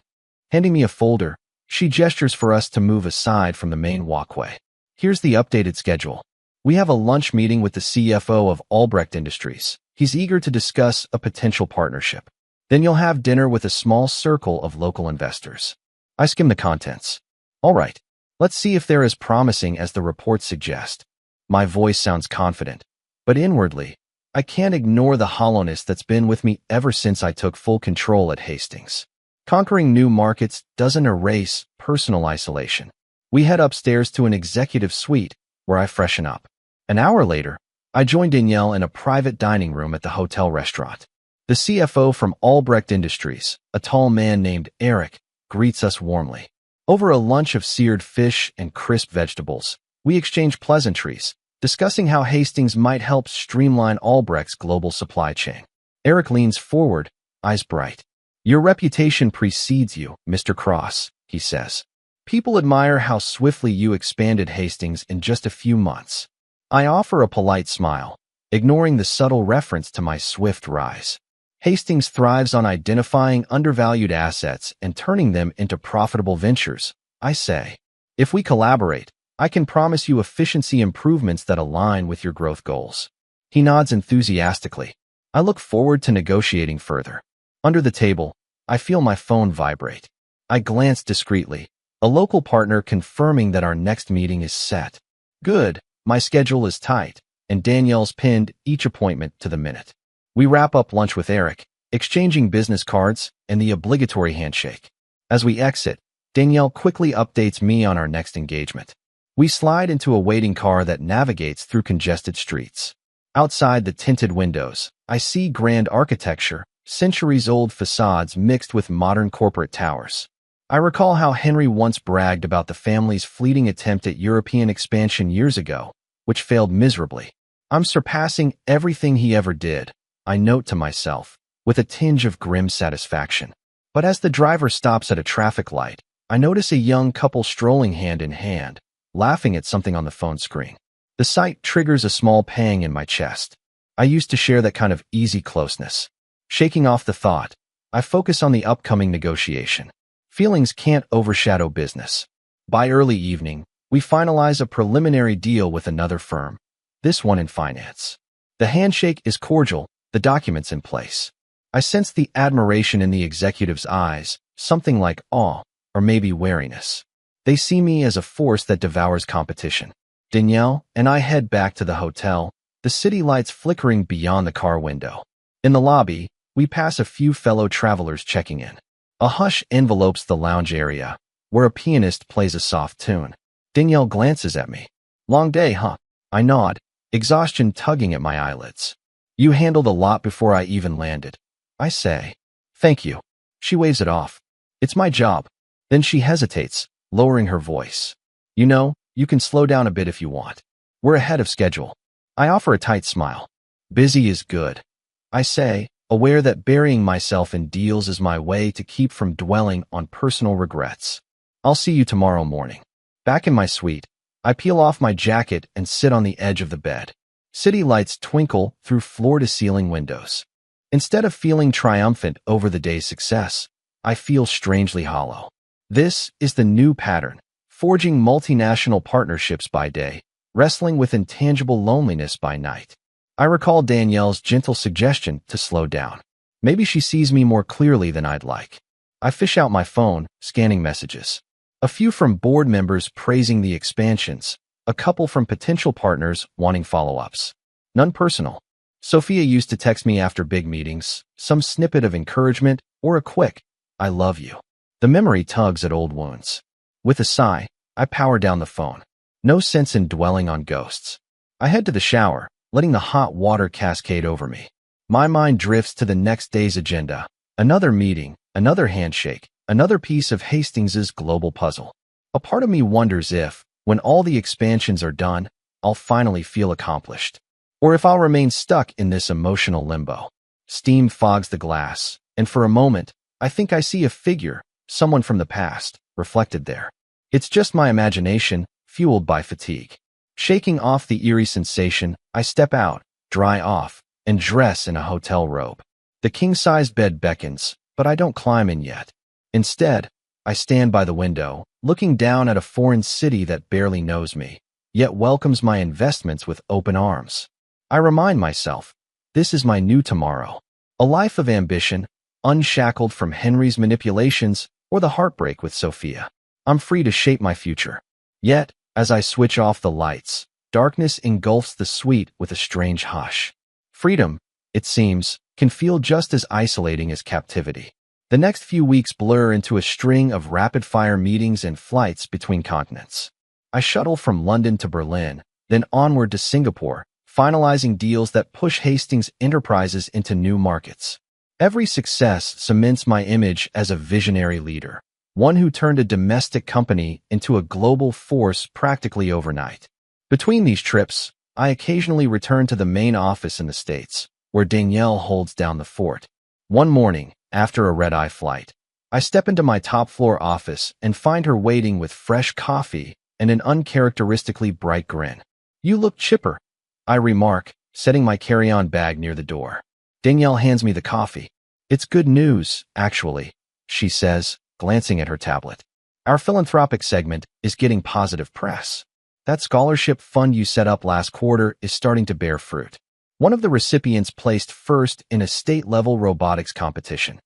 Handing me a folder, she gestures for us to move aside from the main walkway. Here's the updated schedule. We have a lunch meeting with the CFO of Albrecht Industries. He's eager to discuss a potential partnership. Then you'll have dinner with a small circle of local investors. I skim the contents. All right, let's see if they're as promising as the reports suggest. My voice sounds confident, but inwardly, I can't ignore the hollowness that's been with me ever since I took full control at Hastings. Conquering new markets doesn't erase personal isolation. We head upstairs to an executive suite where I freshen up. An hour later, I join Danielle in a private dining room at the hotel restaurant. The CFO from Albrecht Industries, a tall man named Eric, greets us warmly. Over a lunch of seared fish and crisp vegetables, we exchange pleasantries, discussing how Hastings might help streamline Albrecht's global supply chain. Eric leans forward, eyes bright. Your reputation precedes you, Mr. Cross, he says. People admire how swiftly you expanded Hastings in just a few months. I offer a polite smile, ignoring the subtle reference to my swift rise. Hastings thrives on identifying undervalued assets and turning them into profitable ventures, I say. If we collaborate, I can promise you efficiency improvements that align with your growth goals. He nods enthusiastically. I look forward to negotiating further. Under the table, I feel my phone vibrate. I glance discreetly, a local partner confirming that our next meeting is set. Good, my schedule is tight, and Danielle's pinned each appointment to the minute. We wrap up lunch with Eric, exchanging business cards and the obligatory handshake. As we exit, Danielle quickly updates me on our next engagement. We slide into a waiting car that navigates through congested streets. Outside the tinted windows, I see grand architecture, centuries-old facades mixed with modern corporate towers. I recall how Henry once bragged about the family's fleeting attempt at European expansion years ago, which failed miserably. I'm surpassing everything he ever did, I note to myself, with a tinge of grim satisfaction. But as the driver stops at a traffic light, I notice a young couple strolling hand in hand, laughing at something on the phone screen. The sight triggers a small pang in my chest. I used to share that kind of easy closeness. Shaking off the thought, I focus on the upcoming negotiation. Feelings can't overshadow business. By early evening, we finalize a preliminary deal with another firm, this one in finance. The handshake is cordial, the documents in place. I sense the admiration in the executive's eyes, something like awe, or maybe wariness. They see me as a force that devours competition. Danielle and I head back to the hotel, the city lights flickering beyond the car window. In the lobby, we pass a few fellow travelers checking in. A hush envelopes the lounge area, where a pianist plays a soft tune. Danielle glances at me. Long day, huh? I nod, exhaustion tugging at my eyelids. You handled a lot before I even landed. I say. Thank you. She waves it off. It's my job. Then she hesitates, lowering her voice. You know, you can slow down a bit if you want. We're ahead of schedule. I offer a tight smile. Busy is good. I say, aware that burying myself in deals is my way to keep from dwelling on personal regrets. I'll see you tomorrow morning. Back in my suite, I peel off my jacket and sit on the edge of the bed. City lights twinkle through floor-to-ceiling windows. Instead of feeling triumphant over the day's success, I feel strangely hollow. This is the new pattern, forging multinational partnerships by day, wrestling with intangible loneliness by night. I recall Danielle's gentle suggestion to slow down. Maybe she sees me more clearly than I'd like. I fish out my phone, scanning messages. A few from board members praising the expansions, a couple from potential partners wanting follow-ups. None personal. Sophia used to text me after big meetings, some snippet of encouragement, or a quick, "I love you." The memory tugs at old wounds. With a sigh, I power down the phone. No sense in dwelling on ghosts. I head to the shower, letting the hot water cascade over me. My mind drifts to the next day's agenda. Another meeting, another handshake, another piece of Hastings's global puzzle. A part of me wonders if, when all the expansions are done, I'll finally feel accomplished. Or if I'll remain stuck in this emotional limbo. Steam fogs the glass, and for a moment, I think I see a figure, someone from the past, reflected there. It's just my imagination, fueled by fatigue. Shaking off the eerie sensation, I step out, dry off, and dress in a hotel robe. The king-size bed beckons, but I don't climb in yet. Instead, I stand by the window, looking down at a foreign city that barely knows me, yet welcomes my investments with open arms. I remind myself, this is my new tomorrow. A life of ambition, unshackled from Henry's manipulations or the heartbreak with Sophia. I'm free to shape my future. Yet, as I switch off the lights, darkness engulfs the suite with a strange hush. Freedom, it seems, can feel just as isolating as captivity. The next few weeks blur into a string of rapid-fire meetings and flights between continents. I shuttle from London to Berlin, then onward to Singapore, finalizing deals that push Hastings enterprises into new markets. Every success cements my image as a visionary leader, one who turned a domestic company into a global force practically overnight. Between these trips, I occasionally return to the main office in the States, where Danielle holds down the fort. One morning, after a red-eye flight, I step into my top-floor office and find her waiting with fresh coffee and an uncharacteristically bright grin. "You look chipper," I remark, setting my carry-on bag near the door. Danielle hands me the coffee. "It's good news, actually," she says, glancing at her tablet. "Our philanthropic segment is getting positive press. That scholarship fund you set up last quarter is starting to bear fruit. One of the recipients placed first in a state-level robotics competition."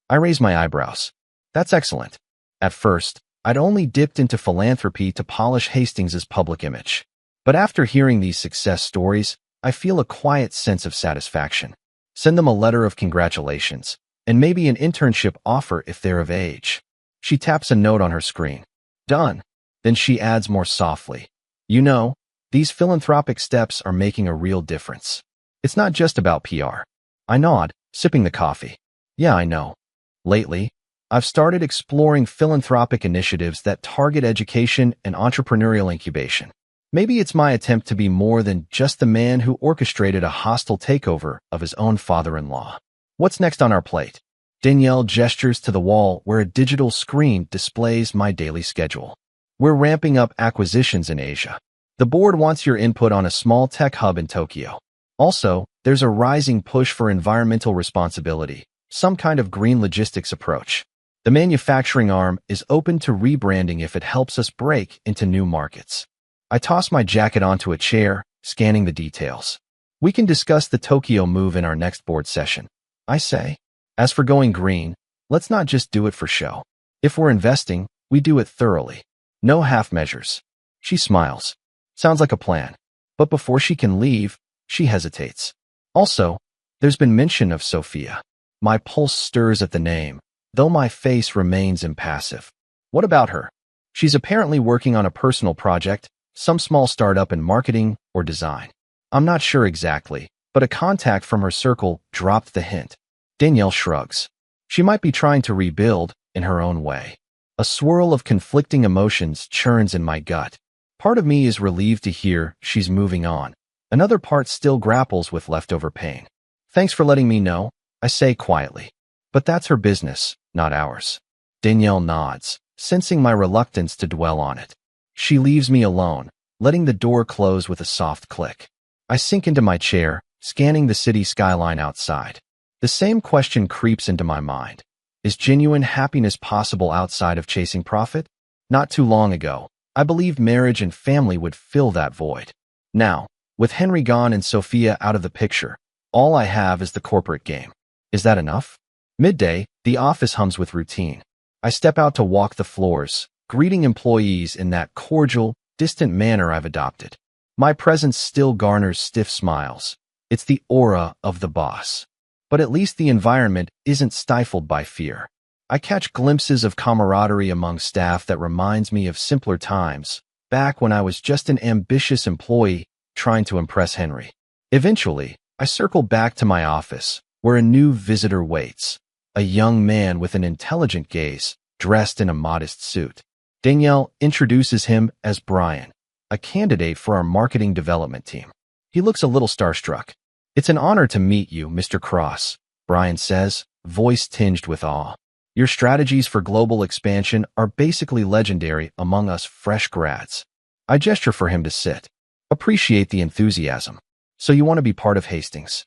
I raise my eyebrows. "That's excellent." At first, I'd only dipped into philanthropy to polish Hastings's public image. But after hearing these success stories, I feel a quiet sense of satisfaction. Send them a letter of congratulations, and maybe an internship offer if they're of age. She taps a note on her screen. "Done." Then she adds more softly, "You know, these philanthropic steps are making a real difference. It's not just about PR." I nod, sipping the coffee. "Yeah, I know. Lately, I've started exploring philanthropic initiatives that target education and entrepreneurial incubation. Maybe it's my attempt to be more than just the man who orchestrated a hostile takeover of his own father-in-law." "What's next on our plate?" Danielle gestures to the wall where a digital screen displays my daily schedule. "We're ramping up acquisitions in Asia. The board wants your input on a small tech hub in Tokyo. Also, there's a rising push for environmental responsibility, some kind of green logistics approach. The manufacturing arm is open to rebranding if it helps us break into new markets." I toss my jacket onto a chair, scanning the details. "We can discuss the Tokyo move in our next board session," I say. "As for going green, let's not just do it for show. If we're investing, we do it thoroughly. No half measures." She smiles. "Sounds like a plan." But before she can leave, she hesitates. "Also, there's been mention of Sophia." My pulse stirs at the name, though my face remains impassive. "What about her?" "She's apparently working on a personal project, some small startup in marketing or design. I'm not sure exactly, but a contact from her circle dropped the hint." Danielle shrugs. "She might be trying to rebuild in her own way." A swirl of conflicting emotions churns in my gut. Part of me is relieved to hear she's moving on. Another part still grapples with leftover pain. "Thanks for letting me know," I say quietly. But that's her business, not ours. Danielle nods, sensing my reluctance to dwell on it. She leaves me alone, letting the door close with a soft click. I sink into my chair, scanning the city skyline outside. The same question creeps into my mind. Is genuine happiness possible outside of chasing profit? Not too long ago, I believed marriage and family would fill that void. Now, with Henry gone and Sophia out of the picture, all I have is the corporate game. Is that enough? Midday, the office hums with routine. I step out to walk the floors, greeting employees in that cordial, distant manner I've adopted. My presence still garners stiff smiles. It's the aura of the boss. But at least the environment isn't stifled by fear. I catch glimpses of camaraderie among staff that reminds me of simpler times, back when I was just an ambitious employee trying to impress Henry. Eventually, I circle back to my office, where a new visitor waits, a young man with an intelligent gaze, dressed in a modest suit. Danielle introduces him as Brian, a candidate for our marketing development team. He looks a little starstruck. "It's an honor to meet you, Mr. Cross," Brian says, voice tinged with awe. "Your strategies for global expansion are basically legendary among us fresh grads." I gesture for him to sit. Appreciate the enthusiasm. "So you want to be part of Hastings?"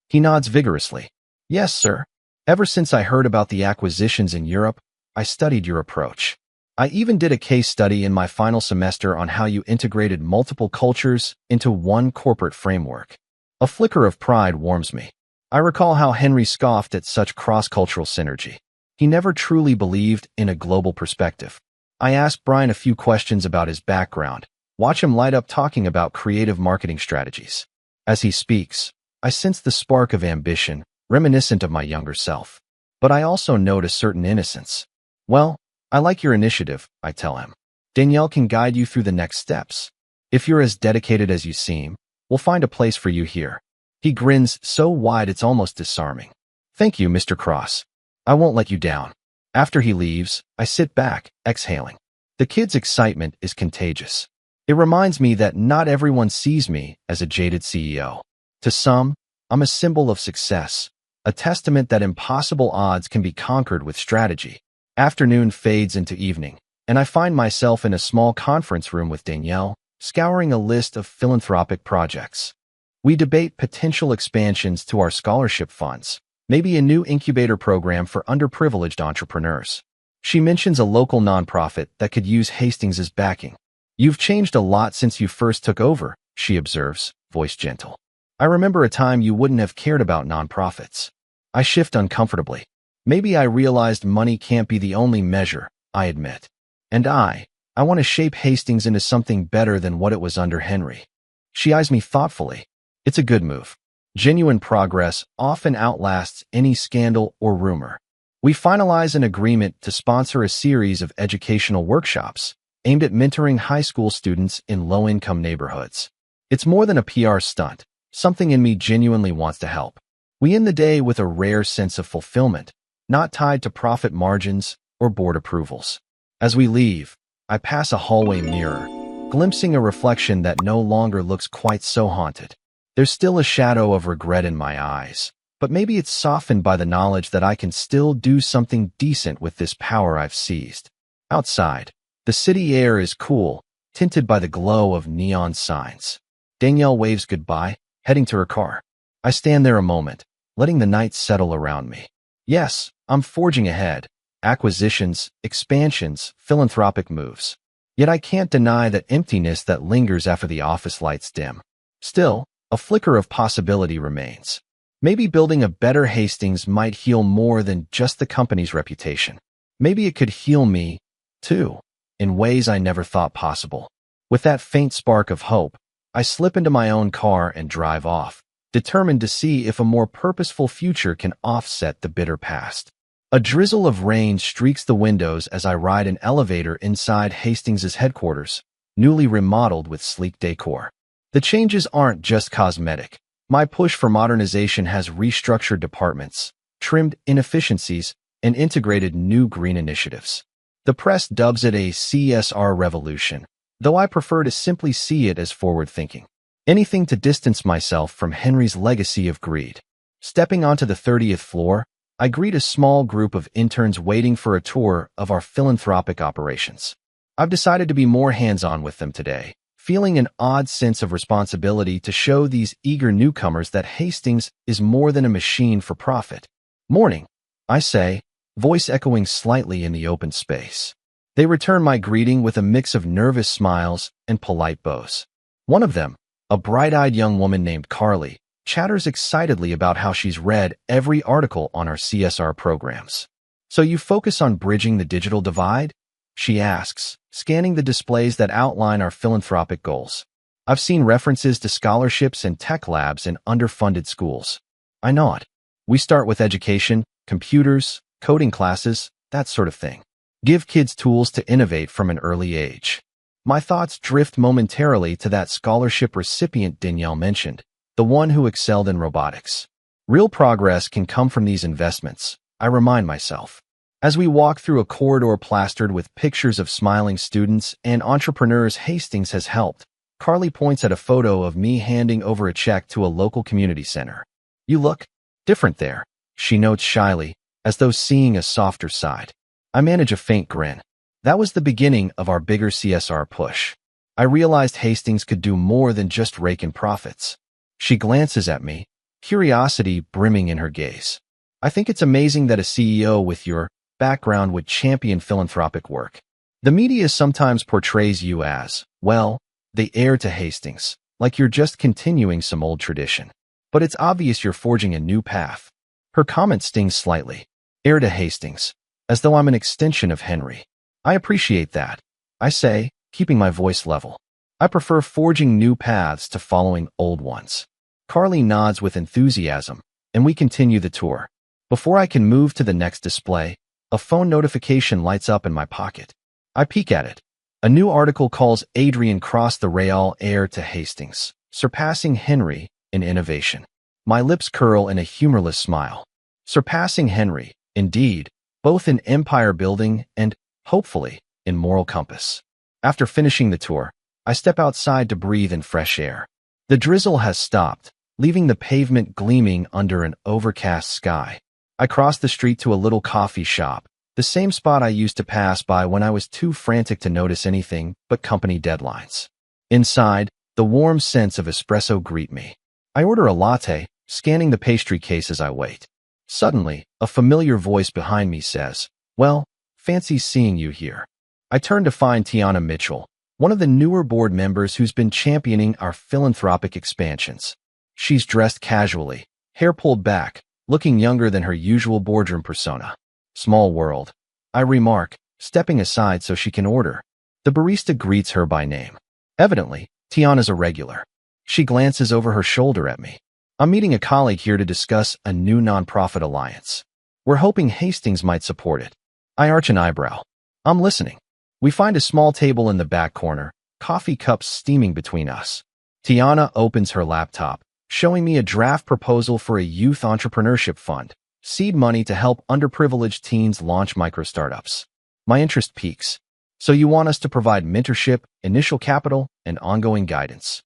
He nods vigorously. "Yes, sir. Ever since I heard about the acquisitions in Europe, I studied your approach. I even did a case study in my final semester on how you integrated multiple cultures into one corporate framework." A flicker of pride warms me. I recall how Henry scoffed at such cross-cultural synergy. He never truly believed in a global perspective. I ask Brian a few questions about his background, watch him light up talking about creative marketing strategies. As he speaks, I sense the spark of ambition, reminiscent of my younger self. But I also note a certain innocence. "Well, I like your initiative," I tell him. "Danielle can guide you through the next steps. If you're as dedicated as you seem, we'll find a place for you here." He grins so wide it's almost disarming. "Thank you, Mr. Cross. I won't let you down." After he leaves, I sit back, exhaling. The kid's excitement is contagious. It reminds me that not everyone sees me as a jaded CEO. To some, I'm a symbol of success, a testament that impossible odds can be conquered with strategy. Afternoon fades into evening, and I find myself in a small conference room with Danielle, scouring a list of philanthropic projects. We debate potential expansions to our scholarship funds, maybe a new incubator program for underprivileged entrepreneurs. She mentions a local nonprofit that could use Hastings' backing. "You've changed a lot since you first took over," she observes, voice gentle. "I remember a time you wouldn't have cared about nonprofits." I shift uncomfortably. Maybe I realized money can't be the only measure, I admit. And I want to shape Hastings into something better than what it was under Henry. She eyes me thoughtfully. It's a good move. Genuine progress often outlasts any scandal or rumor. We finalize an agreement to sponsor a series of educational workshops aimed at mentoring high school students in low-income neighborhoods. It's more than a PR stunt. Something in me genuinely wants to help. We end the day with a rare sense of fulfillment, not tied to profit margins or board approvals. As we leave, I pass a hallway mirror, glimpsing a reflection that no longer looks quite so haunted. There's still a shadow of regret in my eyes, but maybe it's softened by the knowledge that I can still do something decent with this power I've seized. Outside, the city air is cool, tinted by the glow of neon signs. Danielle waves goodbye, heading to her car. I stand there a moment, letting the night settle around me. Yes, I'm forging ahead. Acquisitions, expansions, philanthropic moves. Yet I can't deny that emptiness that lingers after the office lights dim. Still, a flicker of possibility remains. Maybe building a better Hastings might heal more than just the company's reputation. Maybe it could heal me, too, in ways I never thought possible. With that faint spark of hope, I slip into my own car and drive off, determined to see if a more purposeful future can offset the bitter past. A drizzle of rain streaks the windows as I ride an elevator inside Hastings' headquarters, newly remodeled with sleek decor. The changes aren't just cosmetic. My push for modernization has restructured departments, trimmed inefficiencies, and integrated new green initiatives. The press dubs it a CSR revolution, though I prefer to simply see it as forward-thinking. Anything to distance myself from Henry's legacy of greed. Stepping onto the 30th floor, I greet a small group of interns waiting for a tour of our philanthropic operations. I've decided to be more hands-on with them today, feeling an odd sense of responsibility to show these eager newcomers that Hastings is more than a machine for profit. Morning, I say, voice echoing slightly in the open space. They return my greeting with a mix of nervous smiles and polite bows. One of them, a bright-eyed young woman named Carly, chatters excitedly about how she's read every article on our CSR programs. So you focus on bridging the digital divide? She asks, scanning the displays that outline our philanthropic goals. I've seen references to scholarships and tech labs in underfunded schools. I nod. We start with education, computers, coding classes, that sort of thing. Give kids tools to innovate from an early age. My thoughts drift momentarily to that scholarship recipient Danielle mentioned, the one who excelled in robotics. Real progress can come from these investments, I remind myself. As we walk through a corridor plastered with pictures of smiling students and entrepreneurs Hastings has helped, Carly points at a photo of me handing over a check to a local community center. You look different there, she notes shyly, as though seeing a softer side. I manage a faint grin. That was the beginning of our bigger CSR push. I realized Hastings could do more than just rake in profits. She glances at me, curiosity brimming in her gaze. I think it's amazing that a CEO with your background would champion philanthropic work. The media sometimes portrays you as, well, the heir to Hastings, like you're just continuing some old tradition. But it's obvious you're forging a new path. Her comment stings slightly. Heir to Hastings, as though I'm an extension of Henry. I appreciate that, I say, keeping my voice level. I prefer forging new paths to following old ones. Carly nods with enthusiasm, and we continue the tour. Before I can move to the next display, a phone notification lights up in my pocket. I peek at it. A new article calls Adrian Cross the Real heir to Hastings, surpassing Henry in innovation. My lips curl in a humorless smile. Surpassing Henry, indeed, both in empire building and, hopefully, in moral compass. After finishing the tour, I step outside to breathe in fresh air. The drizzle has stopped, leaving the pavement gleaming under an overcast sky. I cross the street to a little coffee shop, the same spot I used to pass by when I was too frantic to notice anything but company deadlines. Inside, the warm scents of espresso greet me. I order a latte, scanning the pastry case as I wait. Suddenly, a familiar voice behind me says, "Well, fancy seeing you here." I turn to find Tiana Mitchell, one of the newer board members who's been championing our philanthropic expansions. She's dressed casually, hair pulled back, looking younger than her usual boardroom persona. Small world, I remark, stepping aside so she can order. The barista greets her by name. Evidently, Tiana's a regular. She glances over her shoulder at me. I'm meeting a colleague here to discuss a new nonprofit alliance. We're hoping Hastings might support it. I arch an eyebrow. I'm listening. We find a small table in the back corner, coffee cups steaming between us. Tiana opens her laptop, showing me a draft proposal for a youth entrepreneurship fund, seed money to help underprivileged teens launch micro-startups. My interest piques. So you want us to provide mentorship, initial capital, and ongoing guidance.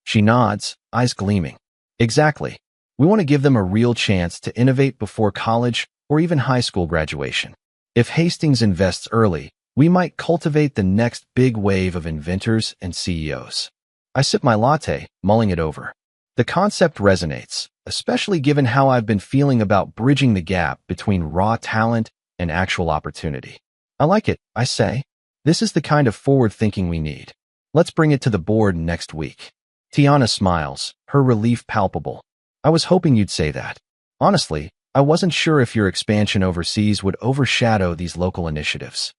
She nods, eyes gleaming. Exactly. We want to give them a real chance to innovate before college or even high school graduation. If Hastings invests early, we might cultivate the next big wave of inventors and CEOs. I sip my latte, mulling it over. The concept resonates, especially given how I've been feeling about bridging the gap between raw talent and actual opportunity. I like it, I say. This is the kind of forward thinking we need. Let's bring it to the board next week. Tiana smiles, her relief palpable. I was hoping you'd say that. Honestly, I wasn't sure if your expansion overseas would overshadow these local initiatives.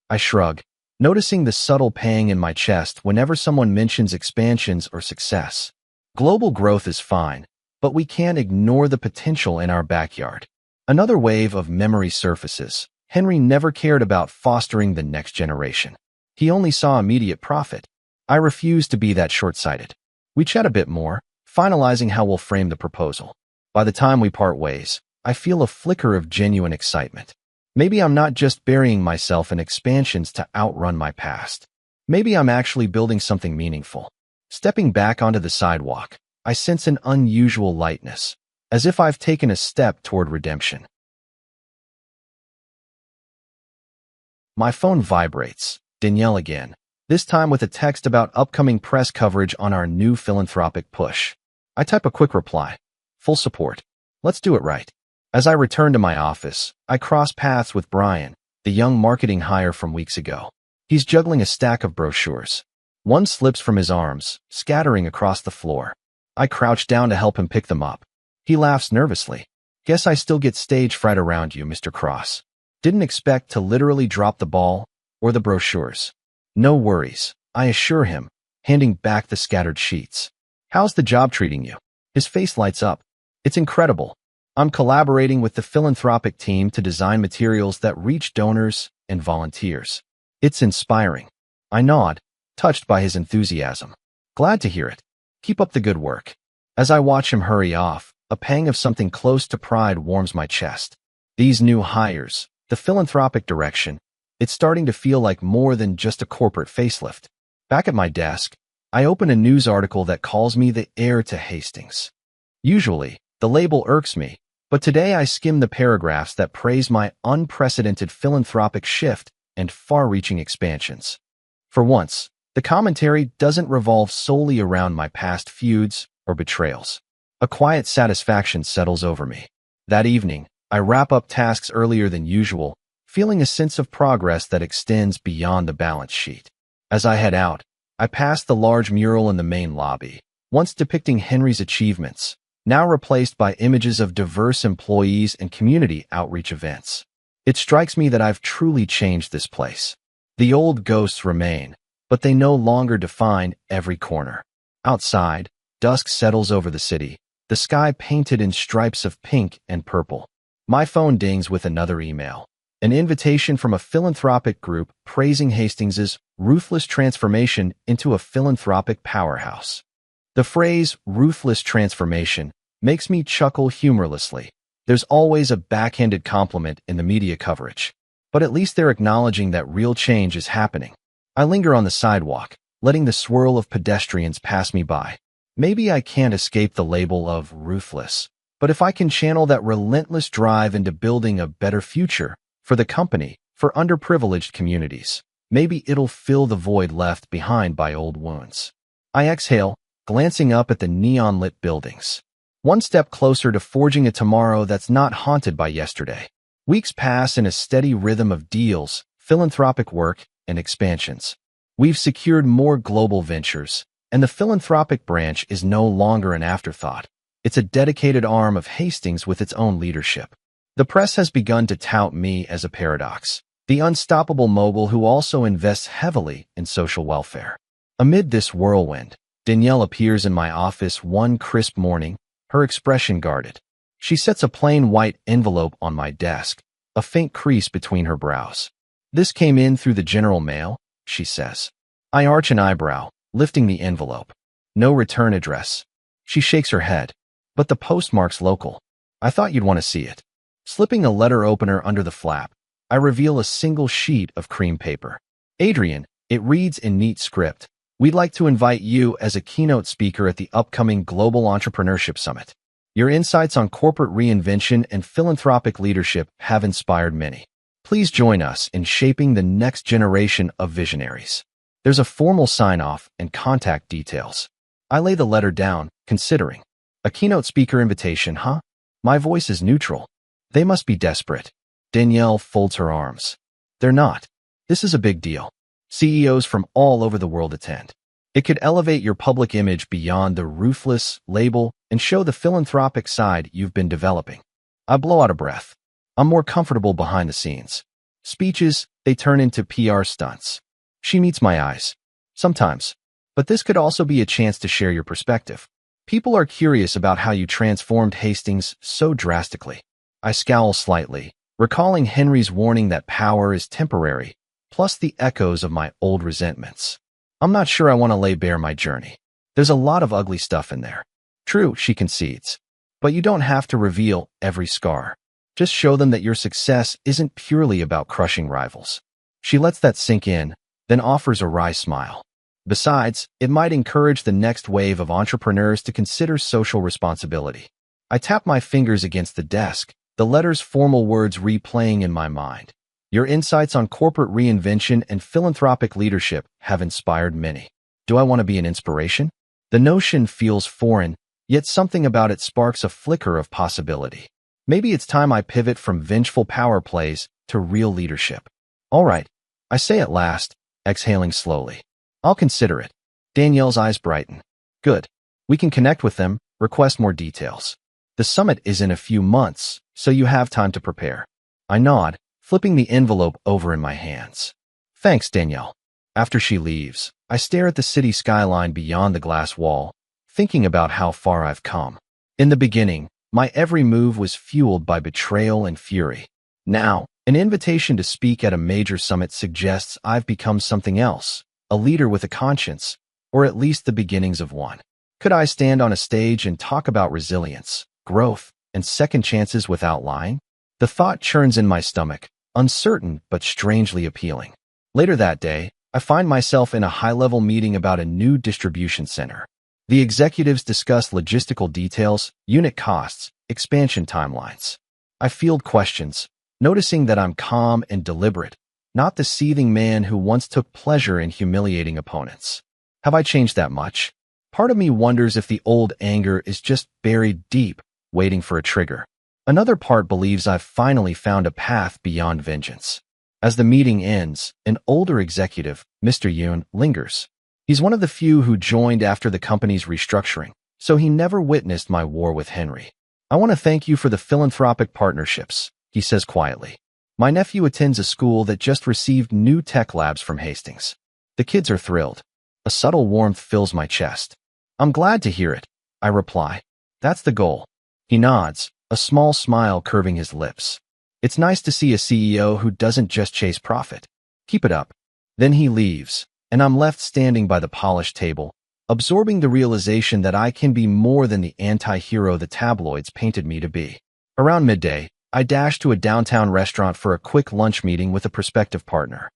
I shrug, noticing the subtle pang in my chest whenever someone mentions expansions or success. Global growth is fine, but we can't ignore the potential in our backyard. Another wave of memory surfaces. Henry never cared about fostering the next generation. He only saw immediate profit. I refuse to be that short-sighted. We chat a bit more, finalizing how we'll frame the proposal. By the time we part ways, I feel a flicker of genuine excitement. Maybe I'm not just burying myself in expansions to outrun my past. Maybe I'm actually building something meaningful. Stepping back onto the sidewalk, I sense an unusual lightness, as if I've taken a step toward redemption. My phone vibrates. Danielle again, this time with a text about upcoming press coverage on our new philanthropic push. I type a quick reply. Full support. Let's do it right. As I return to my office, I cross paths with Brian, the young marketing hire from weeks ago. He's juggling a stack of brochures. One slips from his arms, scattering across the floor. I crouch down to help him pick them up. He laughs nervously. Guess I still get stage fright around you, Mr. Cross. Didn't expect to literally drop the ball or the brochures. No worries, I assure him, handing back the scattered sheets. How's the job treating you? His face lights up. It's incredible. I'm collaborating with the philanthropic team to design materials that reach donors and volunteers. It's inspiring. I nod, touched by his enthusiasm. Glad to hear it. Keep up the good work. As I watch him hurry off, a pang of something close to pride warms my chest. These new hires, the philanthropic direction, it's starting to feel like more than just a corporate facelift. Back at my desk, I open a news article that calls me the heir to Hastings. Usually, the label irks me, but today I skim the paragraphs that praise my unprecedented philanthropic shift and far-reaching expansions. For once, the commentary doesn't revolve solely around my past feuds or betrayals. A quiet satisfaction settles over me. That evening, I wrap up tasks earlier than usual, feeling a sense of progress that extends beyond the balance sheet. As I head out, I pass the large mural in the main lobby, once depicting Henry's achievements, now replaced by images of diverse employees and community outreach events. It strikes me that I've truly changed this place. The old ghosts remain, but they no longer define every corner. Outside, dusk settles over the city, the sky painted in stripes of pink and purple. My phone dings with another email. An invitation from a philanthropic group praising Hastings's ruthless transformation into a philanthropic powerhouse. The phrase ruthless transformation makes me chuckle humorlessly. There's always a backhanded compliment in the media coverage, but at least they're acknowledging that real change is happening. I linger on the sidewalk, letting the swirl of pedestrians pass me by. Maybe I can't escape the label of ruthless, but if I can channel that relentless drive into building a better future for the company, for underprivileged communities, maybe it'll fill the void left behind by old wounds. I exhale, glancing up at the neon-lit buildings. One step closer to forging a tomorrow that's not haunted by yesterday. Weeks pass in a steady rhythm of deals, philanthropic work, and expansions. We've secured more global ventures, and the philanthropic branch is no longer an afterthought. It's a dedicated arm of Hastings with its own leadership. The press has begun to tout me as a paradox, the unstoppable mogul who also invests heavily in social welfare. Amid this whirlwind, Danielle appears in my office one crisp morning, her expression guarded. She sets a plain white envelope on my desk, a faint crease between her brows. "This came in through the general mail," she says. I arch an eyebrow, lifting the envelope. "No return address." She shakes her head. "But the postmark's local. I thought you'd want to see it." Slipping a letter opener under the flap, I reveal a single sheet of cream paper. "Adrian," it reads in neat script, "we'd like to invite you as a keynote speaker at the upcoming Global Entrepreneurship Summit. Your insights on corporate reinvention and philanthropic leadership have inspired many. Please join us in shaping the next generation of visionaries." There's a formal sign-off and contact details. I lay the letter down, considering. A keynote speaker invitation, huh? My voice is neutral. They must be desperate. Danielle folds her arms. They're not. This is a big deal. CEOs from all over the world attend. It could elevate your public image beyond the ruthless label and show the philanthropic side you've been developing. I blow out a breath. I'm more comfortable behind the scenes. Speeches, they turn into PR stunts. She meets my eyes. Sometimes. But this could also be a chance to share your perspective. People are curious about how you transformed Hastings so drastically. I scowl slightly, recalling Henry's warning that power is temporary, plus the echoes of my old resentments. I'm not sure I want to lay bare my journey. There's a lot of ugly stuff in there. True, she concedes. But you don't have to reveal every scar. Just show them that your success isn't purely about crushing rivals. She lets that sink in, then offers a wry smile. Besides, it might encourage the next wave of entrepreneurs to consider social responsibility. I tap my fingers against the desk, the letter's formal words replaying in my mind. Your insights on corporate reinvention and philanthropic leadership have inspired many. Do I want to be an inspiration? The notion feels foreign, yet something about it sparks a flicker of possibility. Maybe it's time I pivot from vengeful power plays to real leadership. All right, I say at last, exhaling slowly. I'll consider it. Danielle's eyes brighten. Good. We can connect with them, request more details. The summit is in a few months, so you have time to prepare. I nod, flipping the envelope over in my hands. Thanks, Danielle. After she leaves, I stare at the city skyline beyond the glass wall, thinking about how far I've come. In the beginning, my every move was fueled by betrayal and fury. Now, an invitation to speak at a major summit suggests I've become something else, a leader with a conscience, or at least the beginnings of one. Could I stand on a stage and talk about resilience, growth, and second chances without lying? The thought churns in my stomach, uncertain but strangely appealing. Later that day, I find myself in a high-level meeting about a new distribution center. The executives discuss logistical details, unit costs, expansion timelines. I field questions, noticing that I'm calm and deliberate, not the seething man who once took pleasure in humiliating opponents. Have I changed that much? Part of me wonders if the old anger is just buried deep, waiting for a trigger. Another part believes I've finally found a path beyond vengeance. As the meeting ends, an older executive, Mr. Yoon, lingers. He's one of the few who joined after the company's restructuring, so he never witnessed my war with Henry. I want to thank you for the philanthropic partnerships, he says quietly. My nephew attends a school that just received new tech labs from Hastings. The kids are thrilled. A subtle warmth fills my chest. I'm glad to hear it, I reply. That's the goal. He nods, a small smile curving his lips. It's nice to see a CEO who doesn't just chase profit. Keep it up. Then he leaves, and I'm left standing by the polished table, absorbing the realization that I can be more than the anti-hero the tabloids painted me to be. Around midday, I dash to a downtown restaurant for a quick lunch meeting with a prospective partner.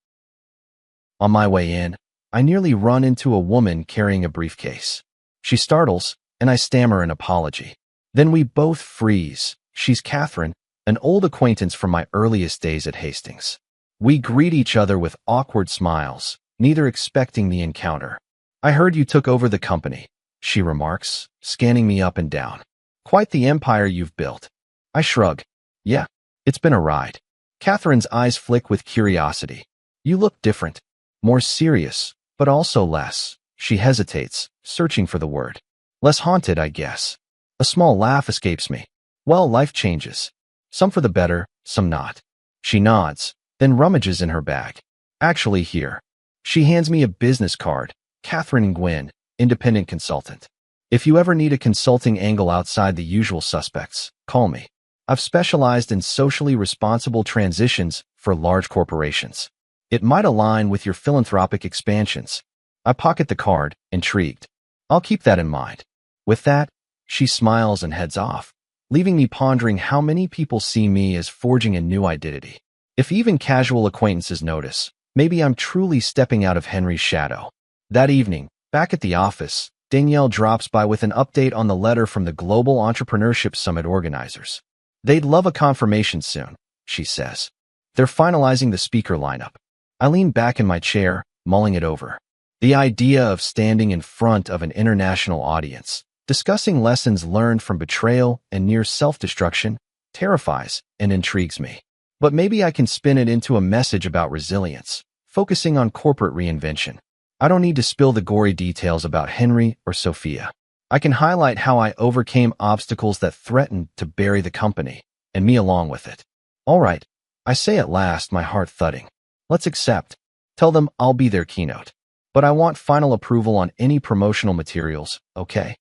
On my way in, I nearly run into a woman carrying a briefcase. She startles, and I stammer an apology. Then we both freeze. She's Catherine, an old acquaintance from my earliest days at Hastings. We greet each other with awkward smiles, neither expecting the encounter. I heard you took over the company, she remarks, scanning me up and down. Quite the empire you've built. I shrug. Yeah, it's been a ride. Catherine's eyes flick with curiosity. You look different. More serious, but also less. She hesitates, searching for the word. Less haunted, I guess. A small laugh escapes me. Well, life changes. Some for the better, some not. She nods, then rummages in her bag. Actually, here. She hands me a business card. Catherine Nguyen, independent consultant. If you ever need a consulting angle outside the usual suspects, call me. I've specialized in socially responsible transitions for large corporations. It might align with your philanthropic expansions. I pocket the card, intrigued. I'll keep that in mind. With that, she smiles and heads off, leaving me pondering how many people see me as forging a new identity. If even casual acquaintances notice, maybe I'm truly stepping out of Henry's shadow. That evening, back at the office, Danielle drops by with an update on the letter from the Global Entrepreneurship Summit organizers. They'd love a confirmation soon, she says. They're finalizing the speaker lineup. I lean back in my chair, mulling it over. The idea of standing in front of an international audience, discussing lessons learned from betrayal and near self-destruction, terrifies and intrigues me. But maybe I can spin it into a message about resilience, focusing on corporate reinvention. I don't need to spill the gory details about Henry or Sophia. I can highlight how I overcame obstacles that threatened to bury the company, and me along with it. All right, I say at last, my heart thudding. Let's accept. Tell them I'll be their keynote. But I want final approval on any promotional materials, okay?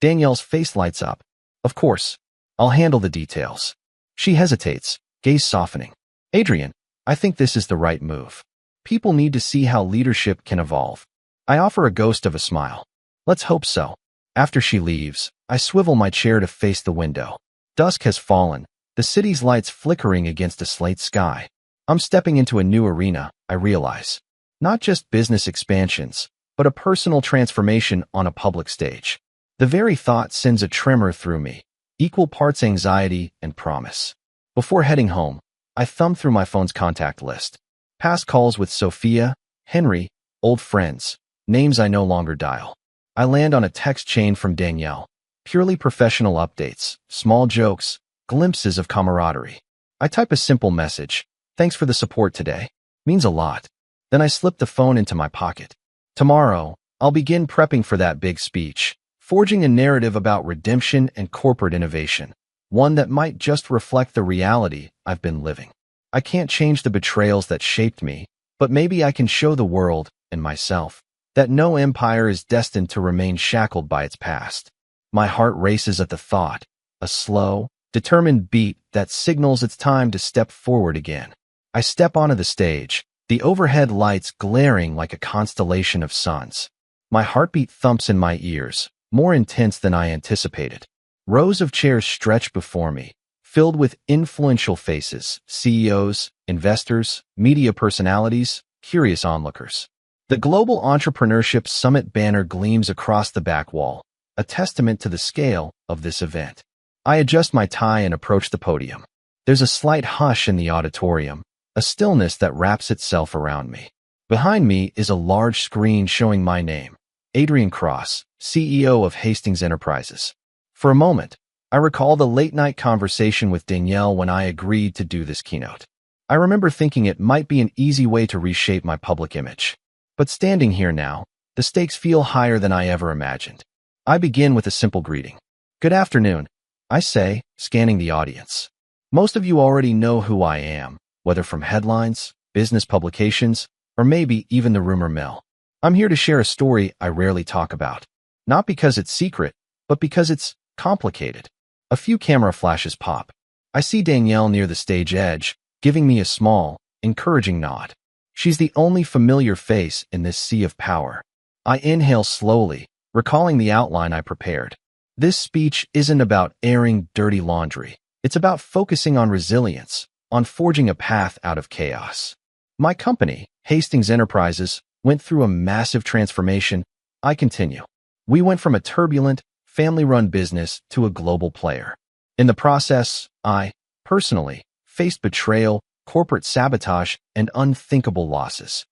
Danielle's face lights up. Of course. I'll handle the details. She hesitates, gaze softening. Adrian, I think this is the right move. People need to see how leadership can evolve. I offer a ghost of a smile. Let's hope so. After she leaves, I swivel my chair to face the window. Dusk has fallen, the city's lights flickering against a slate sky. I'm stepping into a new arena, I realize. Not just business expansions, but a personal transformation on a public stage. The very thought sends a tremor through me, equal parts anxiety and promise. Before heading home, I thumbed through my phone's contact list. Past calls with Sophia, Henry, old friends, names I no longer dial. I land on a text chain from Danielle. Purely professional updates, small jokes, glimpses of camaraderie. I type a simple message. Thanks for the support today. Means a lot. Then I slip the phone into my pocket. Tomorrow, I'll begin prepping for that big speech, forging a narrative about redemption and corporate innovation, one that might just reflect the reality I've been living. I can't change the betrayals that shaped me, but maybe I can show the world, and myself, that no empire is destined to remain shackled by its past. My heart races at the thought, a slow, determined beat that signals it's time to step forward again. I step onto the stage, the overhead lights glaring like a constellation of suns. My heartbeat thumps in my ears, more intense than I anticipated. Rows of chairs stretch before me, filled with influential faces, CEOs, investors, media personalities, curious onlookers. The Global Entrepreneurship Summit banner gleams across the back wall, a testament to the scale of this event. I adjust my tie and approach the podium. There's a slight hush in the auditorium, a stillness that wraps itself around me. Behind me is a large screen showing my name, Adrian Cross, CEO of Hastings Enterprises. For a moment, I recall the late-night conversation with Danielle when I agreed to do this keynote. I remember thinking it might be an easy way to reshape my public image. But standing here now, the stakes feel higher than I ever imagined. I begin with a simple greeting. Good afternoon, I say, scanning the audience. Most of you already know who I am, whether from headlines, business publications, or maybe even the rumor mill. I'm here to share a story I rarely talk about. Not because it's secret, but because it's complicated. A few camera flashes pop. I see Danielle near the stage edge, giving me a small, encouraging nod. She's the only familiar face in this sea of power. I inhale slowly, recalling the outline I prepared. This speech isn't about airing dirty laundry. It's about focusing on resilience, on forging a path out of chaos. My company, Hastings Enterprises, went through a massive transformation. I continue. We went from a turbulent, family-run business to a global player. In the process, I, personally, faced betrayal, corporate sabotage, and unthinkable losses.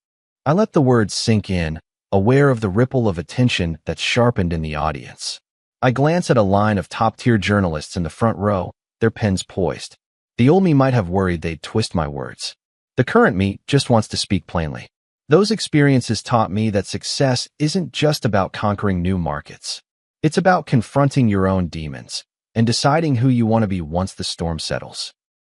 I let the words sink in, aware of the ripple of attention that sharpened in the audience. I glance at a line of top-tier journalists in the front row, their pens poised. The old me might have worried they'd twist my words. The current me just wants to speak plainly. Those experiences taught me that success isn't just about conquering new markets. It's about confronting your own demons and deciding who you want to be once the storm settles.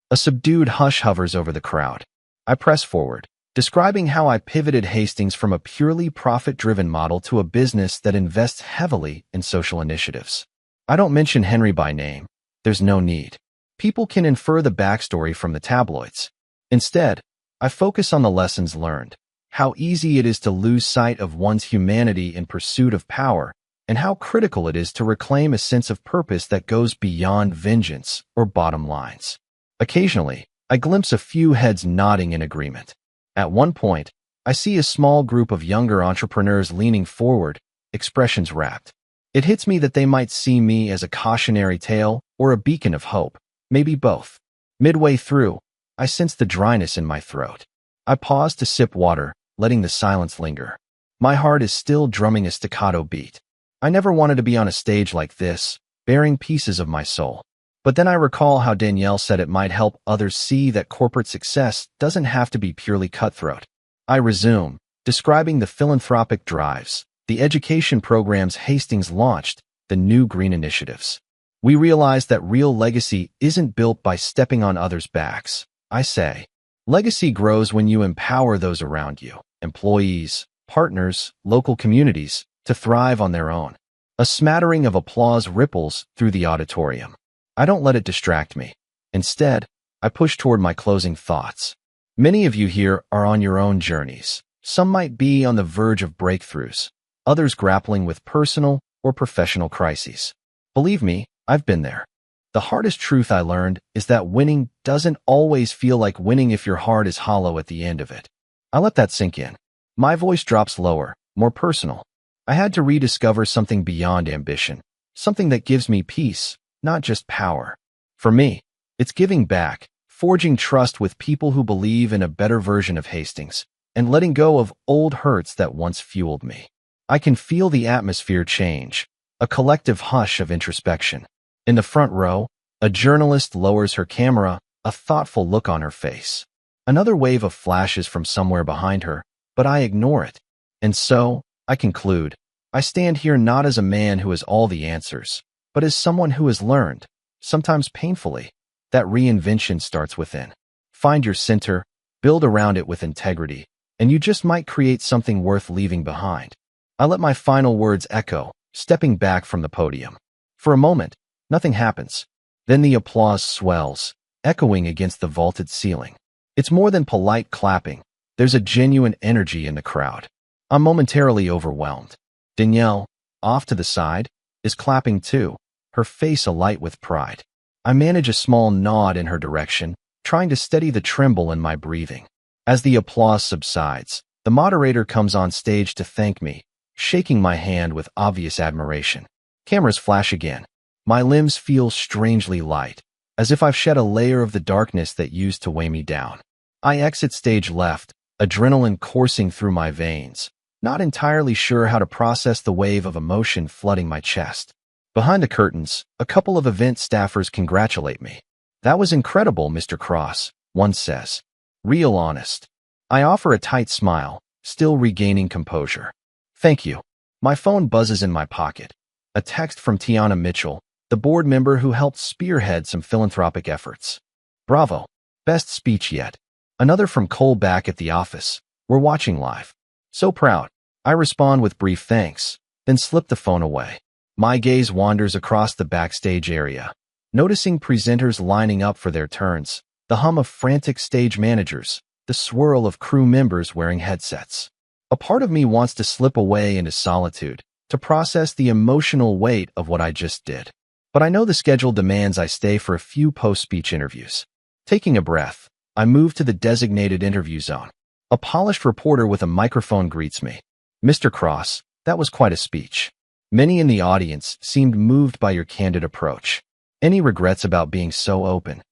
A subdued hush hovers over the crowd. I press forward, describing how I pivoted Hastings from a purely profit-driven model to a business that invests heavily in social initiatives. I don't mention Henry by name. There's no need. People can infer the backstory from the tabloids. Instead, I focus on the lessons learned, how easy it is to lose sight of one's humanity in pursuit of power, and how critical it is to reclaim a sense of purpose that goes beyond vengeance or bottom lines. Occasionally, I glimpse a few heads nodding in agreement. At one point, I see a small group of younger entrepreneurs leaning forward, expressions wrapped. It hits me that they might see me as a cautionary tale or a beacon of hope, maybe both. Midway through, I sense the dryness in my throat. I pause to sip water, letting the silence linger. My heart is still drumming a staccato beat. I never wanted to be on a stage like this, bearing pieces of my soul. But then I recall how Danielle said it might help others see that corporate success doesn't have to be purely cutthroat. I resume, describing the philanthropic drives, the education programs Hastings launched, the new green initiatives. We realized that real legacy isn't built by stepping on others' backs. I say, legacy grows when you empower those around you, employees, partners, local communities, to thrive on their own. A smattering of applause ripples through the auditorium. I don't let it distract me. Instead, I push toward my closing thoughts. Many of you here are on your own journeys. Some might be on the verge of breakthroughs, others grappling with personal or professional crises. Believe me, I've been there. The hardest truth I learned is that winning doesn't always feel like winning if your heart is hollow at the end of it. I let that sink in. My voice drops lower, more personal. I had to rediscover something beyond ambition, something that gives me peace, not just power. For me, it's giving back, forging trust with people who believe in a better version of Hastings, and letting go of old hurts that once fueled me. I can feel the atmosphere change, a collective hush of introspection. In the front row, a journalist lowers her camera, a thoughtful look on her face. Another wave of flashes from somewhere behind her, but I ignore it. And so, I conclude, I stand here not as a man who has all the answers, but as someone who has learned, sometimes painfully, that reinvention starts within. Find your center, build around it with integrity, and you just might create something worth leaving behind. I let my final words echo, stepping back from the podium. For a moment, nothing happens. Then the applause swells, echoing against the vaulted ceiling. It's more than polite clapping. There's a genuine energy in the crowd. I'm momentarily overwhelmed. Danielle, off to the side, is clapping too, her face alight with pride. I manage a small nod in her direction, trying to steady the tremble in my breathing. As the applause subsides, the moderator comes on stage to thank me, shaking my hand with obvious admiration. Cameras flash again. My limbs feel strangely light, as if I've shed a layer of the darkness that used to weigh me down. I exit stage left, adrenaline coursing through my veins, not entirely sure how to process the wave of emotion flooding my chest. Behind the curtains, a couple of event staffers congratulate me. "That was incredible, Mr. Cross," one says. Real honest. I offer a tight smile, still regaining composure. "Thank you." My phone buzzes in my pocket. A text from Tiana Mitchell, the board member who helped spearhead some philanthropic efforts. "Bravo. Best speech yet." Another from Cole back at the office. "We're watching live." "So proud." I respond with brief thanks, then slip the phone away. My gaze wanders across the backstage area, noticing presenters lining up for their turns, the hum of frantic stage managers, the swirl of crew members wearing headsets. A part of me wants to slip away into solitude, to process the emotional weight of what I just did. But I know the schedule demands I stay for a few post-speech interviews. Taking a breath, I move to the designated interview zone. A polished reporter with a microphone greets me. "Mr. Cross, that was quite a speech. Many in the audience seemed moved by your candid approach. Any regrets about being so open?"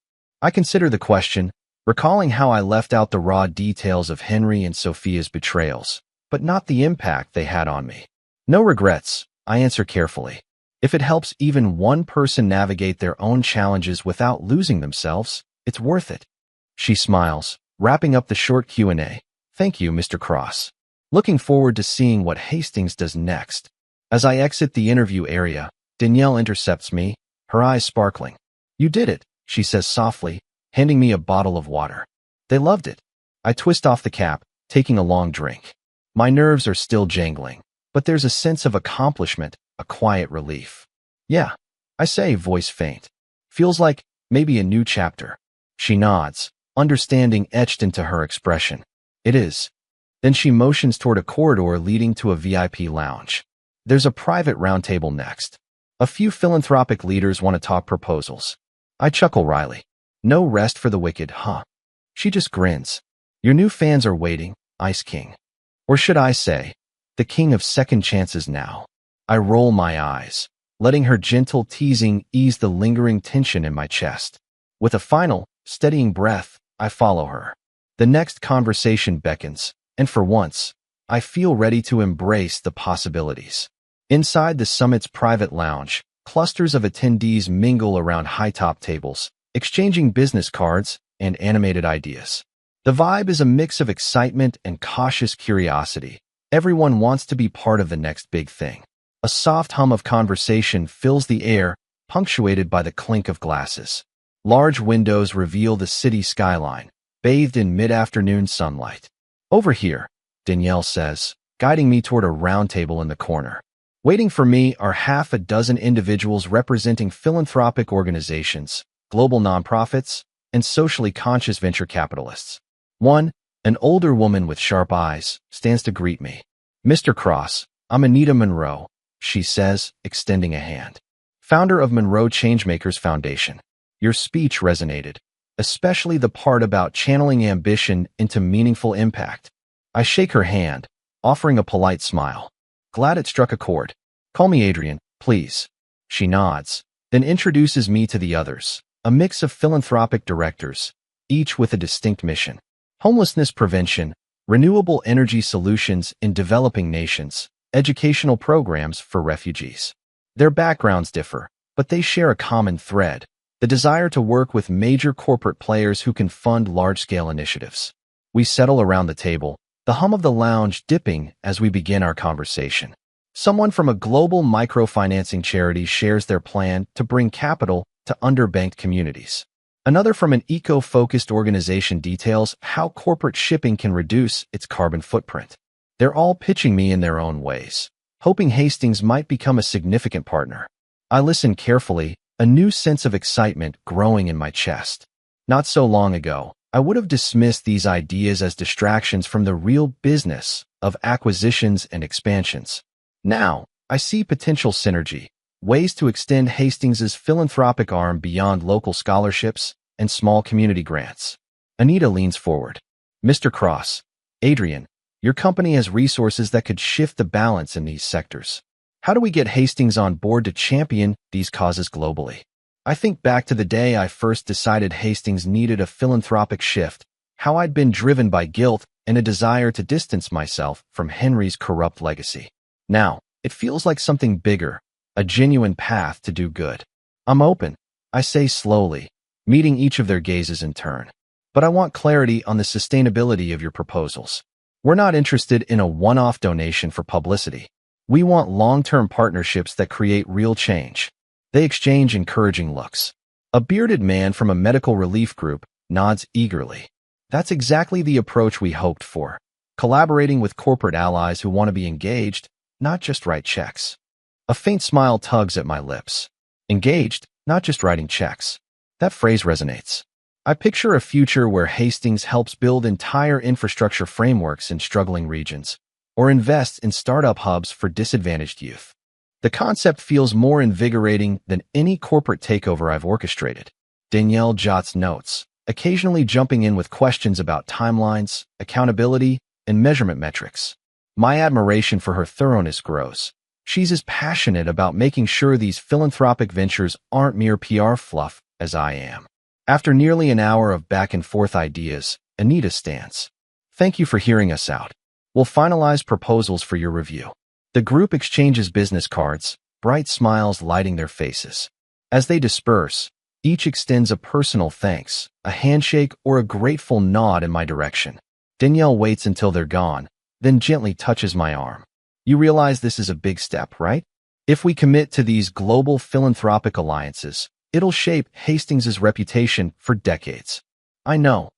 I consider the question, recalling how I left out the raw details of Henry and Sophia's betrayals, but not the impact they had on me. "No regrets," I answer carefully. "If it helps even one person navigate their own challenges without losing themselves, it's worth it." She smiles, wrapping up the short Q&A. "Thank you, Mr. Cross. Looking forward to seeing what Hastings does next." As I exit the interview area, Danielle intercepts me, her eyes sparkling. "You did it," she says softly, handing me a bottle of water. "They loved it." I twist off the cap, taking a long drink. My nerves are still jangling, but there's a sense of accomplishment, a quiet relief. "Yeah," I say, voice faint. "Feels like maybe a new chapter." She nods, understanding etched into her expression. "It is." Then she motions toward a corridor leading to a VIP lounge. There's a private roundtable next. A few philanthropic leaders want to talk proposals. I chuckle wryly. "No rest for the wicked, huh?" She just grins. "Your new fans are waiting, Ice King." Or should I say, the king of second chances now. I roll my eyes, letting her gentle teasing ease the lingering tension in my chest. With a final, steadying breath, I follow her. The next conversation beckons, and for once, I feel ready to embrace the possibilities. Inside the summit's private lounge, clusters of attendees mingle around high-top tables, exchanging business cards and animated ideas. The vibe is a mix of excitement and cautious curiosity. Everyone wants to be part of the next big thing. A soft hum of conversation fills the air, punctuated by the clink of glasses. Large windows reveal the city skyline, bathed in mid-afternoon sunlight. "Over here," Danielle says, guiding me toward a round table in the corner. Waiting for me are half a dozen individuals representing philanthropic organizations, global nonprofits, and socially conscious venture capitalists. One, an older woman with sharp eyes, stands to greet me. "Mr. Cross, I'm Anita Monroe," she says, extending a hand. "Founder of Monroe Changemakers Foundation. Your speech resonated, especially the part about channeling ambition into meaningful impact." I shake her hand, offering a polite smile. "Glad it struck a chord. Call me Adrian, please." She nods, then introduces me to the others, a mix of philanthropic directors, each with a distinct mission: homelessness prevention, renewable energy solutions in developing nations, educational programs for refugees. Their backgrounds differ, but they share a common thread: the desire to work with major corporate players who can fund large-scale initiatives. We settle around the table, the hum of the lounge dipping as we begin our conversation. Someone from a global microfinancing charity shares their plan to bring capital to underbanked communities. Another from an eco-focused organization details how corporate shipping can reduce its carbon footprint. They're all pitching me in their own ways, hoping Hastings might become a significant partner. I listen carefully, a new sense of excitement growing in my chest. Not so long ago, I would have dismissed these ideas as distractions from the real business of acquisitions and expansions. Now, I see potential synergy, ways to extend Hastings's philanthropic arm beyond local scholarships and small community grants. Anita leans forward. Mr. Cross, Adrian, your company has resources that could shift the balance in these sectors. How do we get Hastings on board to champion these causes globally? I think back to the day I first decided Hastings needed a philanthropic shift, how I'd been driven by guilt and a desire to distance myself from Henry's corrupt legacy. Now, it feels like something bigger, a genuine path to do good. I'm open, I say slowly, meeting each of their gazes in turn. But I want clarity on the sustainability of your proposals. We're not interested in a one-off donation for publicity. We want long-term partnerships that create real change. They exchange encouraging looks. A bearded man from a medical relief group nods eagerly. That's exactly the approach we hoped for, collaborating with corporate allies who want to be engaged, not just write checks. A faint smile tugs at my lips. Engaged, not just writing checks. That phrase resonates. I picture a future where Hastings helps build entire infrastructure frameworks in struggling regions, or invest in startup hubs for disadvantaged youth. The concept feels more invigorating than any corporate takeover I've orchestrated. Danielle jots notes, occasionally jumping in with questions about timelines, accountability, and measurement metrics. My admiration for her thoroughness grows. She's as passionate about making sure these philanthropic ventures aren't mere PR fluff as I am. After nearly an hour of back-and-forth ideas, Anita stands. Thank you for hearing us out. We'll finalize proposals for your review. The group exchanges business cards, bright smiles lighting their faces. As they disperse, each extends a personal thanks, a handshake, or a grateful nod in my direction. Danielle waits until they're gone, then gently touches my arm. You realize this is a big step, right? If we commit to these global philanthropic alliances, it'll shape Hastings's reputation for decades. I know.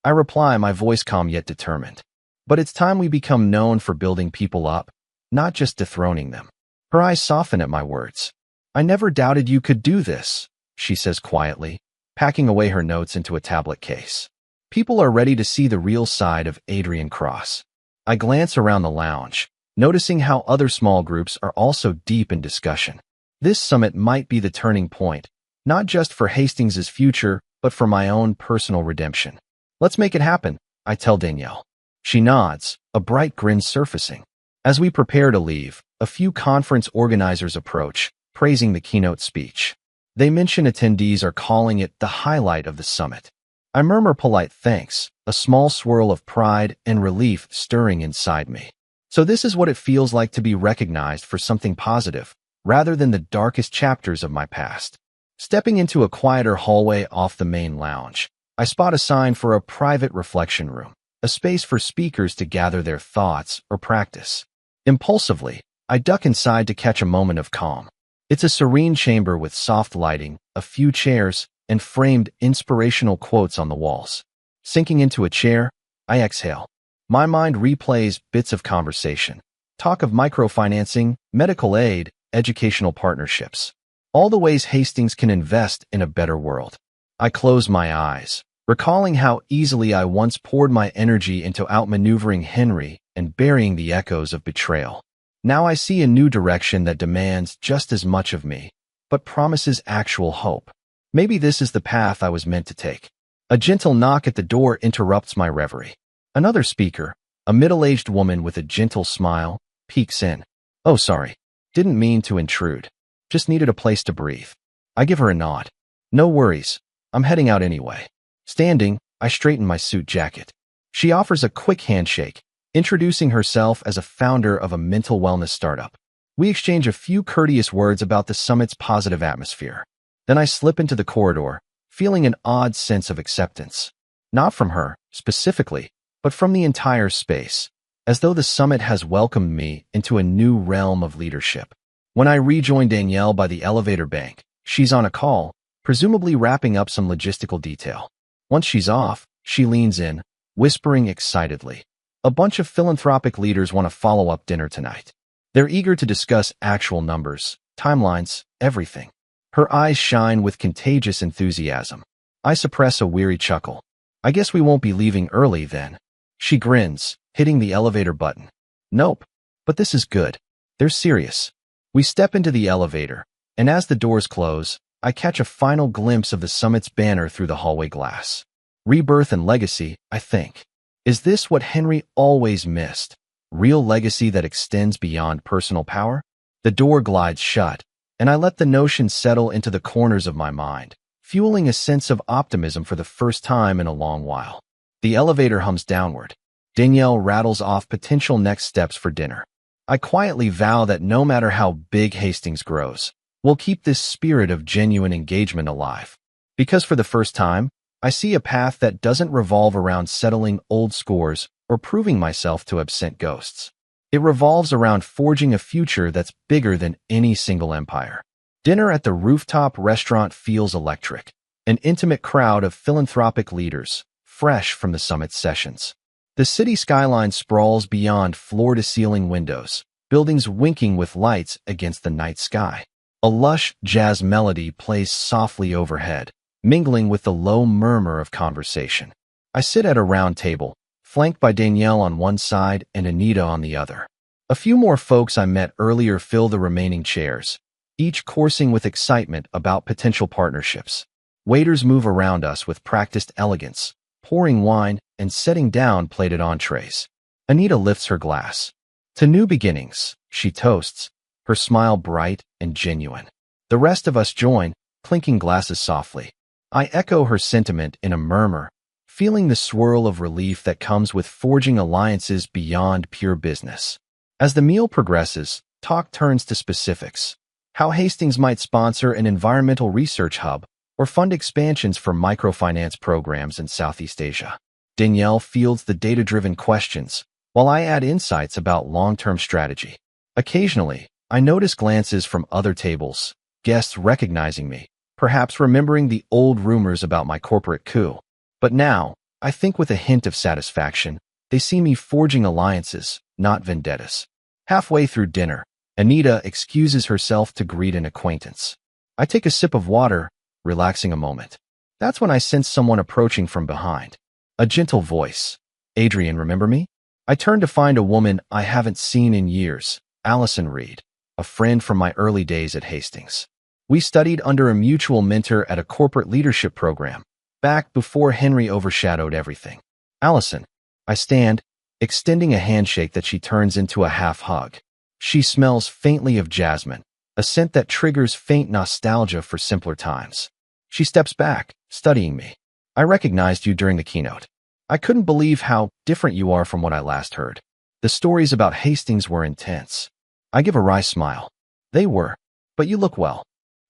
I reply, my voice calm yet determined. But it's time we become known for building people up, not just dethroning them. Her eyes soften at my words. I never doubted you could do this, she says quietly, packing away her notes into a tablet case. People are ready to see the real side of Adrian Cross. I glance around the lounge, noticing how other small groups are also deep in discussion. This summit might be the turning point, not just for Hastings's future, but for my own personal redemption. Let's make it happen, I tell Danielle. She nods, a bright grin surfacing. As we prepare to leave, a few conference organizers approach, praising the keynote speech. They mention attendees are calling it the highlight of the summit. I murmur polite thanks, a small swirl of pride and relief stirring inside me. So this is what it feels like to be recognized for something positive, rather than the darkest chapters of my past. Stepping into a quieter hallway off the main lounge, I spot a sign for a private reflection room, a space for speakers to gather their thoughts or practice. Impulsively, I duck inside to catch a moment of calm. It's a serene chamber with soft lighting, a few chairs, and framed inspirational quotes on the walls. Sinking into a chair, I exhale. My mind replays bits of conversation. Talk of microfinancing, medical aid, educational partnerships. All the ways Hastings can invest in a better world. I close my eyes, recalling how easily I once poured my energy into outmaneuvering Henry and burying the echoes of betrayal. Now I see a new direction that demands just as much of me, but promises actual hope. Maybe this is the path I was meant to take. A gentle knock at the door interrupts my reverie. Another speaker, a middle-aged woman with a gentle smile, peeks in. Oh, sorry. Didn't mean to intrude. Just needed a place to breathe. I give her a nod. No worries. I'm heading out anyway. Standing, I straighten my suit jacket. She offers a quick handshake, introducing herself as a founder of a mental wellness startup. We exchange a few courteous words about the summit's positive atmosphere. Then I slip into the corridor, feeling an odd sense of acceptance. Not from her, specifically, but from the entire space, as though the summit has welcomed me into a new realm of leadership. When I rejoin Danielle by the elevator bank, she's on a call, presumably wrapping up some logistical detail. Once she's off, she leans in, whispering excitedly. A bunch of philanthropic leaders want a follow-up dinner tonight. They're eager to discuss actual numbers, timelines, everything. Her eyes shine with contagious enthusiasm. I suppress a weary chuckle. I guess we won't be leaving early then. She grins, hitting the elevator button. Nope, but this is good. They're serious. We step into the elevator, and as the doors close, I catch a final glimpse of the summit's banner through the hallway glass. Rebirth and legacy, I think. Is this what Henry always missed? Real legacy that extends beyond personal power? The door glides shut, and I let the notion settle into the corners of my mind, fueling a sense of optimism for the first time in a long while. The elevator hums downward. Danielle rattles off potential next steps for dinner. I quietly vow that no matter how big Hastings grows, we'll keep this spirit of genuine engagement alive. Because for the first time, I see a path that doesn't revolve around settling old scores or proving myself to absent ghosts. It revolves around forging a future that's bigger than any single empire. Dinner at the rooftop restaurant feels electric, an intimate crowd of philanthropic leaders, fresh from the summit sessions. The city skyline sprawls beyond floor-to-ceiling windows, buildings winking with lights against the night sky. A lush jazz melody plays softly overhead, mingling with the low murmur of conversation. I sit at a round table, flanked by Danielle on one side and Anita on the other. A few more folks I met earlier fill the remaining chairs, each coursing with excitement about potential partnerships. Waiters move around us with practiced elegance, pouring wine and setting down plated entrees. Anita lifts her glass. To new beginnings, she toasts, her smile bright and genuine. The rest of us join, clinking glasses softly. I echo her sentiment in a murmur, feeling the swirl of relief that comes with forging alliances beyond pure business. As the meal progresses, talk turns to specifics. How Hastings might sponsor an environmental research hub or fund expansions for microfinance programs in Southeast Asia. Danielle fields the data-driven questions, while I add insights about long-term strategy. Occasionally, I notice glances from other tables, guests recognizing me, perhaps remembering the old rumors about my corporate coup. But now, I think with a hint of satisfaction, they see me forging alliances, not vendettas. Halfway through dinner, Anita excuses herself to greet an acquaintance. I take a sip of water, relaxing a moment. That's when I sense someone approaching from behind. A gentle voice. Adrian, remember me? I turn to find a woman I haven't seen in years, Allison Reed, a friend from my early days at Hastings. We studied under a mutual mentor at a corporate leadership program, back before Henry overshadowed everything. Allison. I stand, extending a handshake that she turns into a half hug. She smells faintly of jasmine, a scent that triggers faint nostalgia for simpler times. She steps back, studying me. I recognized you during the keynote. I couldn't believe how different you are from what I last heard. The stories about Hastings were intense. I give a wry smile. They were, but you look well.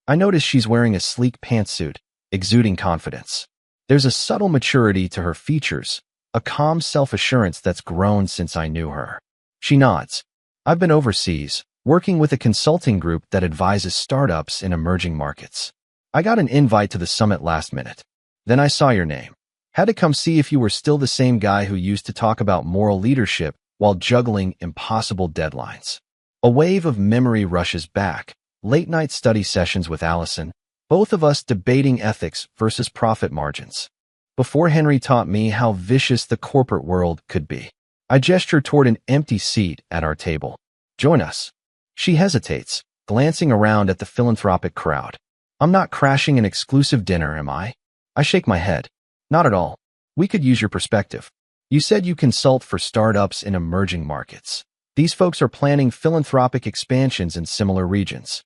I notice she's wearing a sleek pantsuit, exuding confidence. There's a subtle maturity to her features, a calm self-assurance that's grown since I knew her. She nods. I've been overseas, working with a consulting group that advises startups in emerging markets. I got an invite to the summit last minute. Then I saw your name. Had to come see if you were still the same guy who used to talk about moral leadership while juggling impossible deadlines. A wave of memory rushes back. Late-night study sessions with Allison, both of us debating ethics versus profit margins. Before Henry taught me how vicious the corporate world could be. I gesture toward an empty seat at our table. Join us. She hesitates, glancing around at the philanthropic crowd. I'm not crashing an exclusive dinner, am I? I shake my head. Not at all. We could use your perspective. You said you consult for startups in emerging markets. These folks are planning philanthropic expansions in similar regions.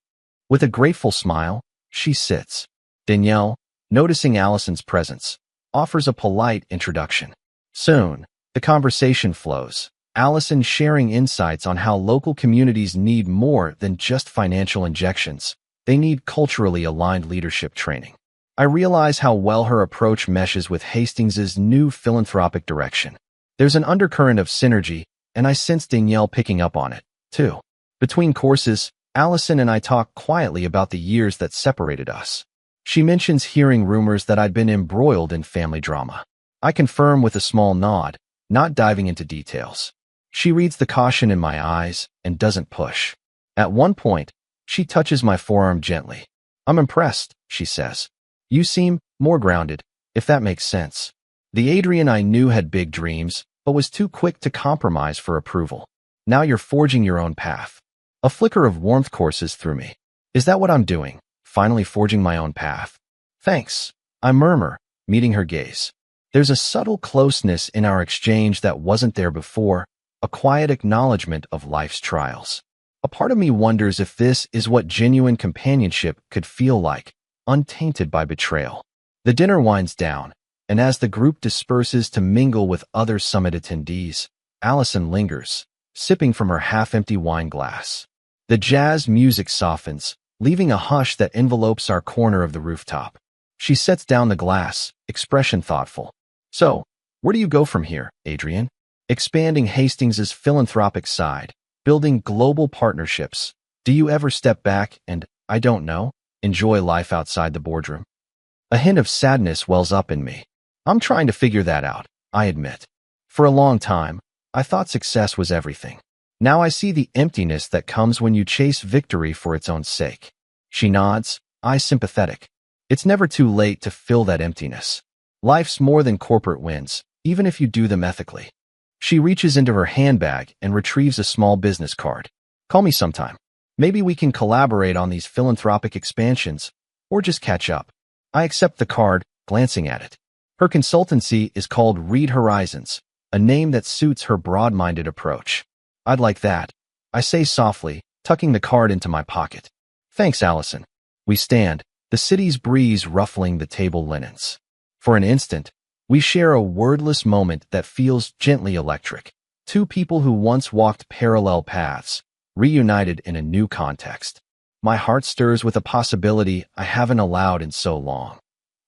With a grateful smile, She sits. Danielle, noticing Allison's presence, offers a polite introduction. Soon, the conversation flows, Allison sharing insights on how local communities need more than just financial injections. They need culturally aligned leadership training. I realize how well her approach meshes with Hastings's new philanthropic direction. There's an undercurrent of synergy, and I sense Danielle picking up on it, too. Between courses, Allison and I talk quietly about the years that separated us. She mentions hearing rumors that I'd been embroiled in family drama. I confirm with a small nod, not diving into details. She reads the caution in my eyes and doesn't push. At one point, she touches my forearm gently. "I'm impressed," she says. "You seem more grounded, if that makes sense." The Adrian I knew had big dreams, but was too quick to compromise for approval. "Now you're forging your own path." A flicker of warmth courses through me. Is that what I'm doing? Finally forging my own path? "Thanks," I murmur, meeting her gaze. There's a subtle closeness in our exchange that wasn't there before, a quiet acknowledgement of life's trials. A part of me wonders if this is what genuine companionship could feel like, untainted by betrayal. The dinner winds down, and as the group disperses to mingle with other summit attendees, Allison lingers, sipping from her half-empty wine glass. The jazz music softens, leaving a hush that envelopes our corner of the rooftop. She sets down the glass, expression thoughtful. "So, where do you go from here, Adrian?" Expanding Hastings's philanthropic side, building global partnerships. Do you ever step back and, I don't know, enjoy life outside the boardroom? A hint of sadness wells up in me. I'm trying to figure that out, I admit. For a long time, I thought success was everything. Now I see the emptiness that comes when you chase victory for its own sake. She nods, eyes sympathetic. It's never too late to fill that emptiness. Life's more than corporate wins, even if you do them ethically. She reaches into her handbag and retrieves a small business card. "Call me sometime. Maybe we can collaborate on these philanthropic expansions, or just catch up." I accept the card, glancing at it. Her consultancy is called Read Horizons, a name that suits her broad-minded approach. "I'd like that," I say softly, tucking the card into my pocket. "Thanks, Allison." We stand, the city's breeze ruffling the table linens. For an instant, we share a wordless moment that feels gently electric. Two people who once walked parallel paths, reunited in a new context. My heart stirs with a possibility I haven't allowed in so long.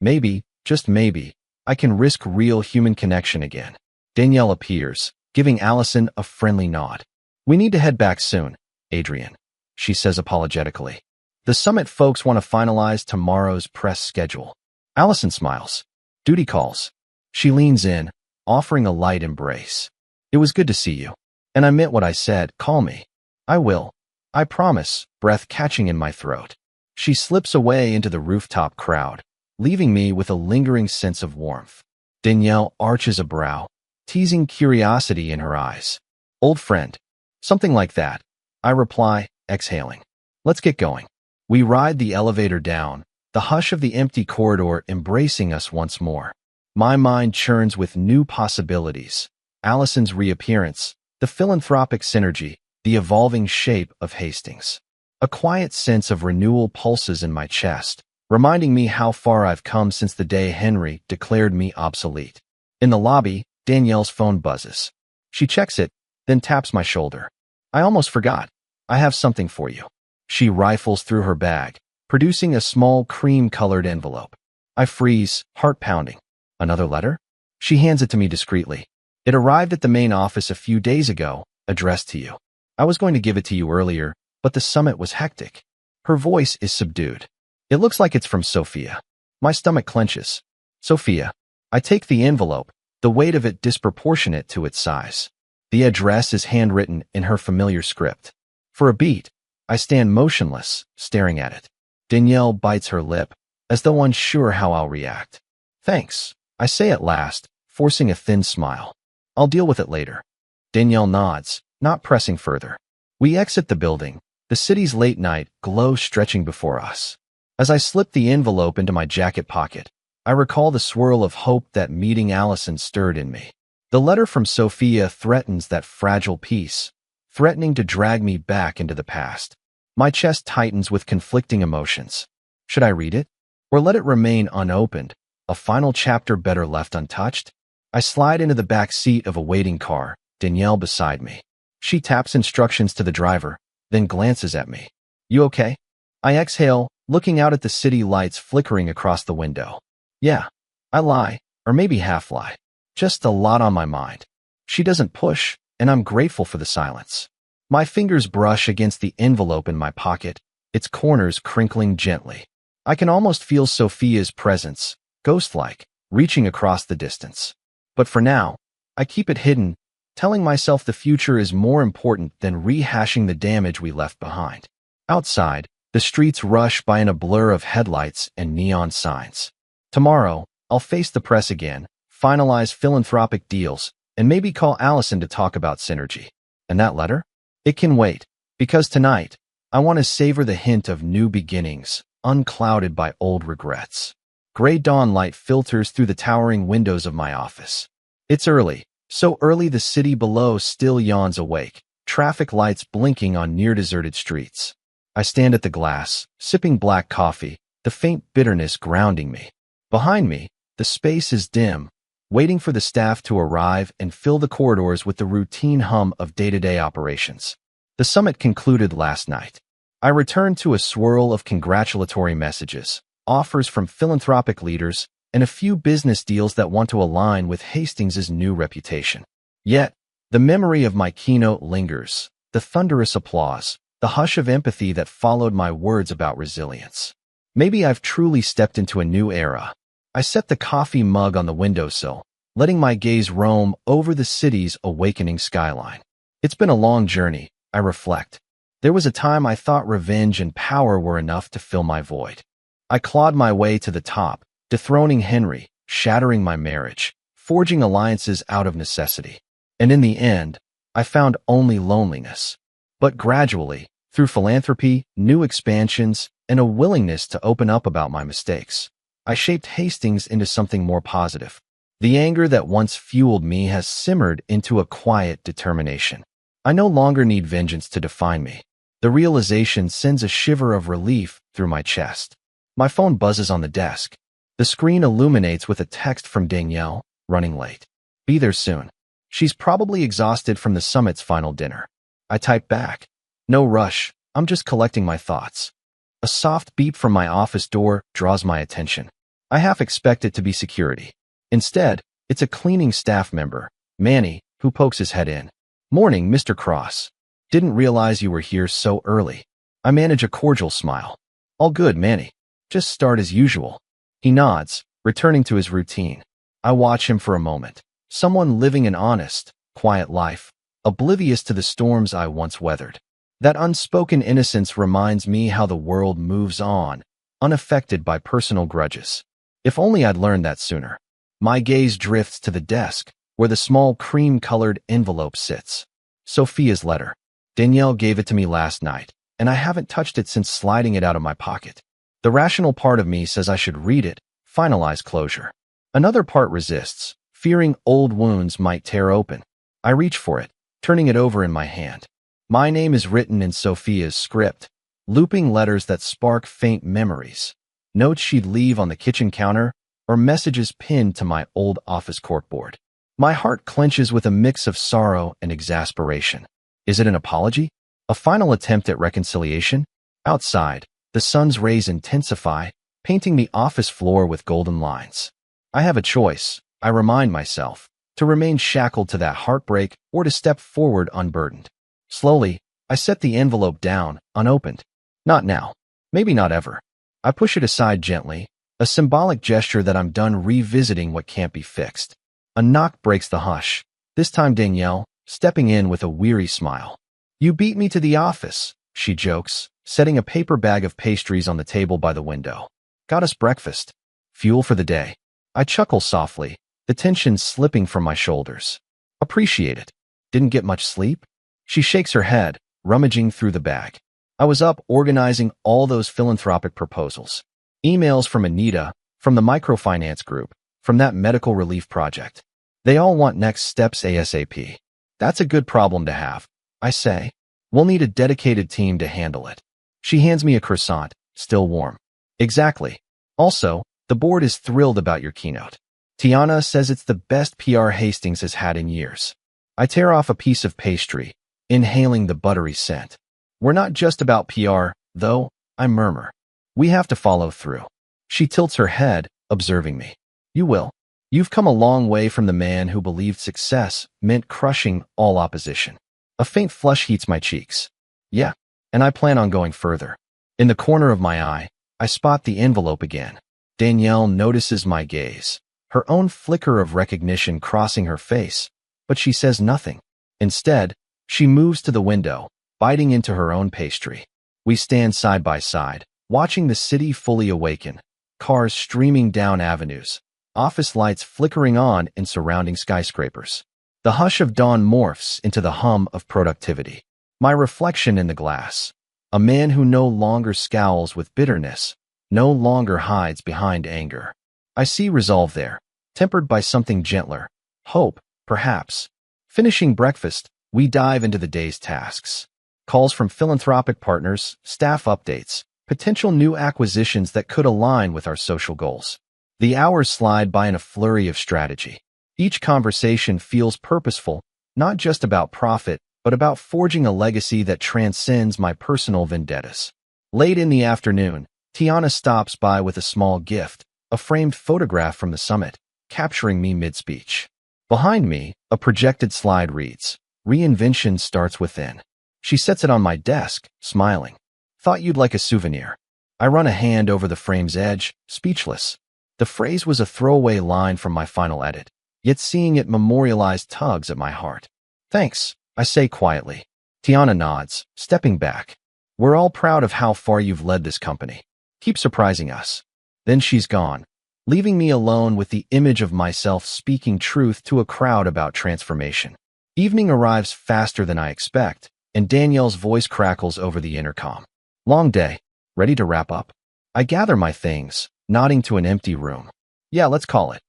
Maybe, just maybe, I can risk real human connection again. Danielle appears, giving Allison a friendly nod. "We need to head back soon, Adrian," she says apologetically. "The summit folks want to finalize tomorrow's press schedule." Allison smiles. "Duty calls." She leans in, offering a light embrace. "It was good to see you." And I meant what I said, "Call me." "I will. I promise," breath catching in my throat. She slips away into the rooftop crowd, leaving me with a lingering sense of warmth. Danielle arches a brow, teasing curiosity in her eyes. "Old friend." "Something like that," I reply, exhaling. "Let's get going." We ride the elevator down, the hush of the empty corridor embracing us once more. My mind churns with new possibilities. Allison's reappearance, the philanthropic synergy, the evolving shape of Hastings. A quiet sense of renewal pulses in my chest, reminding me how far I've come since the day Henry declared me obsolete. In the lobby, Danielle's phone buzzes. She checks it, then taps my shoulder. "I almost forgot. I have something for you." She rifles through her bag, producing a small cream-colored envelope. I freeze, heart pounding. "Another letter?" She hands it to me discreetly. "It arrived at the main office a few days ago, addressed to you. I was going to give it to you earlier, but the summit was hectic." Her voice is subdued. "It looks like it's from Sophia." My stomach clenches. "Sophia." I take the envelope, the weight of it disproportionate to its size. The address is handwritten in her familiar script. For a beat, I stand motionless, staring at it. Danielle bites her lip, as though unsure how I'll react. "Thanks," I say at last, forcing a thin smile. "I'll deal with it later." Danielle nods, not pressing further. We exit the building, the city's late night glow stretching before us. As I slip the envelope into my jacket pocket, I recall the swirl of hope that meeting Allison stirred in me. The letter from Sophia threatens that fragile peace, threatening to drag me back into the past. My chest tightens with conflicting emotions. Should I read it? Or let it remain unopened? A final chapter better left untouched? I slide into the back seat of a waiting car, Danielle beside me. She taps instructions to the driver, then glances at me. You okay? I exhale, looking out at the city lights flickering across the window. Yeah, I lie, or maybe half lie. Just a lot on my mind. She doesn't push, and I'm grateful for the silence. My fingers brush against the envelope in my pocket, its corners crinkling gently. I can almost feel Sophia's presence, ghost-like, reaching across the distance. But for now, I keep it hidden, telling myself the future is more important than rehashing the damage we left behind. Outside, the streets rush by in a blur of headlights and neon signs. Tomorrow, I'll face the press again, finalize philanthropic deals, and maybe call Allison to talk about synergy. And that letter? It can wait, because tonight, I want to savor the hint of new beginnings, unclouded by old regrets. Gray dawn light filters through the towering windows of my office. It's early, so early the city below still yawns awake, traffic lights blinking on near-deserted streets. I stand at the glass, sipping black coffee, the faint bitterness grounding me. Behind me, the space is dim, waiting for the staff to arrive and fill the corridors with the routine hum of day-to-day operations. The summit concluded last night. I returned to a swirl of congratulatory messages, offers from philanthropic leaders, and a few business deals that want to align with Hastings's new reputation. Yet, the memory of my keynote lingers, the thunderous applause, the hush of empathy that followed my words about resilience. Maybe I've truly stepped into a new era. I set the coffee mug on the windowsill, letting my gaze roam over the city's awakening skyline. It's been a long journey, I reflect. There was a time I thought revenge and power were enough to fill my void. I clawed my way to the top, dethroning Henry, shattering my marriage, forging alliances out of necessity. And in the end, I found only loneliness. But gradually, through philanthropy, new expansions, and a willingness to open up about my mistakes, I shaped Hastings into something more positive. The anger that once fueled me has simmered into a quiet determination. I no longer need vengeance to define me. The realization sends a shiver of relief through my chest. My phone buzzes on the desk. The screen illuminates with a text from Danielle, running late. Be there soon. She's probably exhausted from the summit's final dinner. I type back. No rush, I'm just collecting my thoughts. A soft beep from my office door draws my attention. I half expect it to be security. Instead, it's a cleaning staff member, Manny, who pokes his head in. Morning, Mr. Cross. Didn't realize you were here so early. I manage a cordial smile. All good, Manny. Just start as usual. He nods, returning to his routine. I watch him for a moment. Someone living an honest, quiet life, oblivious to the storms I once weathered. That unspoken innocence reminds me how the world moves on, unaffected by personal grudges. If only I'd learned that sooner. My gaze drifts to the desk, where the small cream-colored envelope sits. Sophia's letter. Danielle gave it to me last night, and I haven't touched it since sliding it out of my pocket. The rational part of me says I should read it, finalize closure. Another part resists, fearing old wounds might tear open. I reach for it, turning it over in my hand. My name is written in Sophia's script, looping letters that spark faint memories, notes she'd leave on the kitchen counter, or messages pinned to my old office corkboard. My heart clenches with a mix of sorrow and exasperation. Is it an apology? A final attempt at reconciliation? Outside, the sun's rays intensify, painting the office floor with golden lines. I have a choice, I remind myself, to remain shackled to that heartbreak or to step forward unburdened. Slowly, I set the envelope down, unopened. Not now. Maybe not ever. I push it aside gently, a symbolic gesture that I'm done revisiting what can't be fixed. A knock breaks the hush, this time Danielle, stepping in with a weary smile. You beat me to the office, she jokes, setting a paper bag of pastries on the table by the window. Got us breakfast. Fuel for the day. I chuckle softly, the tension slipping from my shoulders. Appreciate it. Didn't get much sleep? She shakes her head, rummaging through the bag. I was up organizing all those philanthropic proposals. Emails from Anita, from the microfinance group, from that medical relief project. They all want next steps ASAP. That's a good problem to have, I say. We'll need a dedicated team to handle it. She hands me a croissant, still warm. Exactly. Also, the board is thrilled about your keynote. Tiana says it's the best PR Hastings has had in years. I tear off a piece of pastry, inhaling the buttery scent. We're not just about PR, though, I murmur. We have to follow through. She tilts her head, observing me. You will. You've come a long way from the man who believed success meant crushing all opposition. A faint flush heats my cheeks. Yeah, and I plan on going further. In the corner of my eye, I spot the envelope again. Danielle notices my gaze, her own flicker of recognition crossing her face, but she says nothing. Instead, she moves to the window, biting into her own pastry. We stand side by side, watching the city fully awaken, cars streaming down avenues, office lights flickering on in surrounding skyscrapers. The hush of dawn morphs into the hum of productivity. My reflection in the glass. A man who no longer scowls with bitterness, no longer hides behind anger. I see resolve there, tempered by something gentler. Hope, perhaps. Finishing breakfast, we dive into the day's tasks. Calls from philanthropic partners, staff updates, potential new acquisitions that could align with our social goals. The hours slide by in a flurry of strategy. Each conversation feels purposeful, not just about profit, but about forging a legacy that transcends my personal vendettas. Late in the afternoon, Tiana stops by with a small gift, a framed photograph from the summit, capturing me mid-speech. Behind me, a projected slide reads, "Reinvention starts within." She sets it on my desk, smiling. "Thought you'd like a souvenir." I run a hand over the frame's edge, speechless. The phrase was a throwaway line from my final edit, yet seeing it memorialized tugs at my heart. "Thanks," I say quietly. Tiana nods, stepping back. "We're all proud of how far you've led this company. Keep surprising us." Then she's gone, leaving me alone with the image of myself speaking truth to a crowd about transformation. Evening arrives faster than I expect, and Danielle's voice crackles over the intercom. "Long day. Ready to wrap up?" I gather my things, nodding to an empty room. "Yeah, let's call it."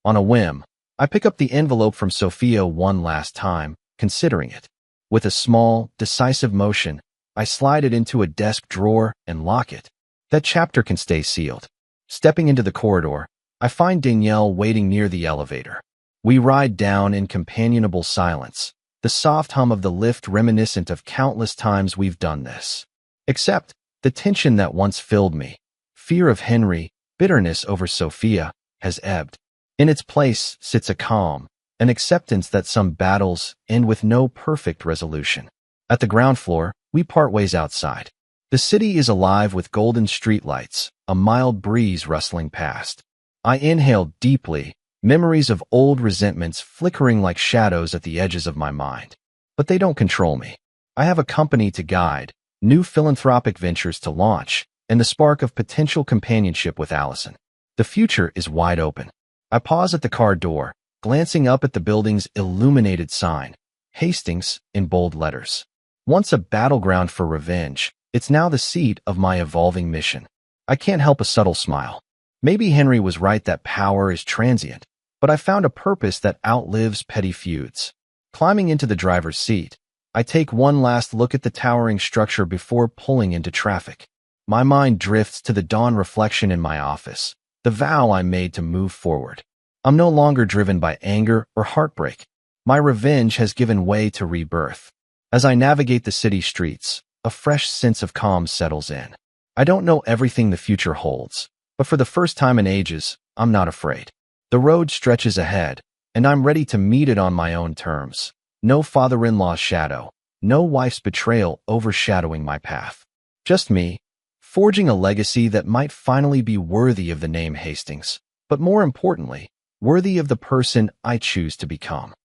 On a whim, I pick up the envelope from Sophia one last time, considering it. With a small, decisive motion, I slide it into a desk drawer and lock it. That chapter can stay sealed. Stepping into the corridor, I find Danielle waiting near the elevator. We ride down in companionable silence, the soft hum of the lift reminiscent of countless times we've done this. Except, the tension that once filled me, fear of Henry, bitterness over Sophia, has ebbed. In its place sits a calm, an acceptance that some battles end with no perfect resolution. At the ground floor, we part ways outside. The city is alive with golden streetlights, a mild breeze rustling past. I inhale deeply, memories of old resentments flickering like shadows at the edges of my mind. But they don't control me. I have a company to guide, new philanthropic ventures to launch, and the spark of potential companionship with Allison. The future is wide open. I pause at the car door, glancing up at the building's illuminated sign, Hastings in bold letters. Once a battleground for revenge, it's now the seat of my evolving mission. I can't help a subtle smile. Maybe Henry was right that power is transient, but I found a purpose that outlives petty feuds. Climbing into the driver's seat, I take one last look at the towering structure before pulling into traffic. My mind drifts to the dawn reflection in my office, the vow I made to move forward. I'm no longer driven by anger or heartbreak. My revenge has given way to rebirth. As I navigate the city streets, a fresh sense of calm settles in. I don't know everything the future holds, but for the first time in ages, I'm not afraid. The road stretches ahead, and I'm ready to meet it on my own terms. No father-in-law's shadow, no wife's betrayal overshadowing my path. Just me, forging a legacy that might finally be worthy of the name Hastings, but more importantly, worthy of the person I choose to become.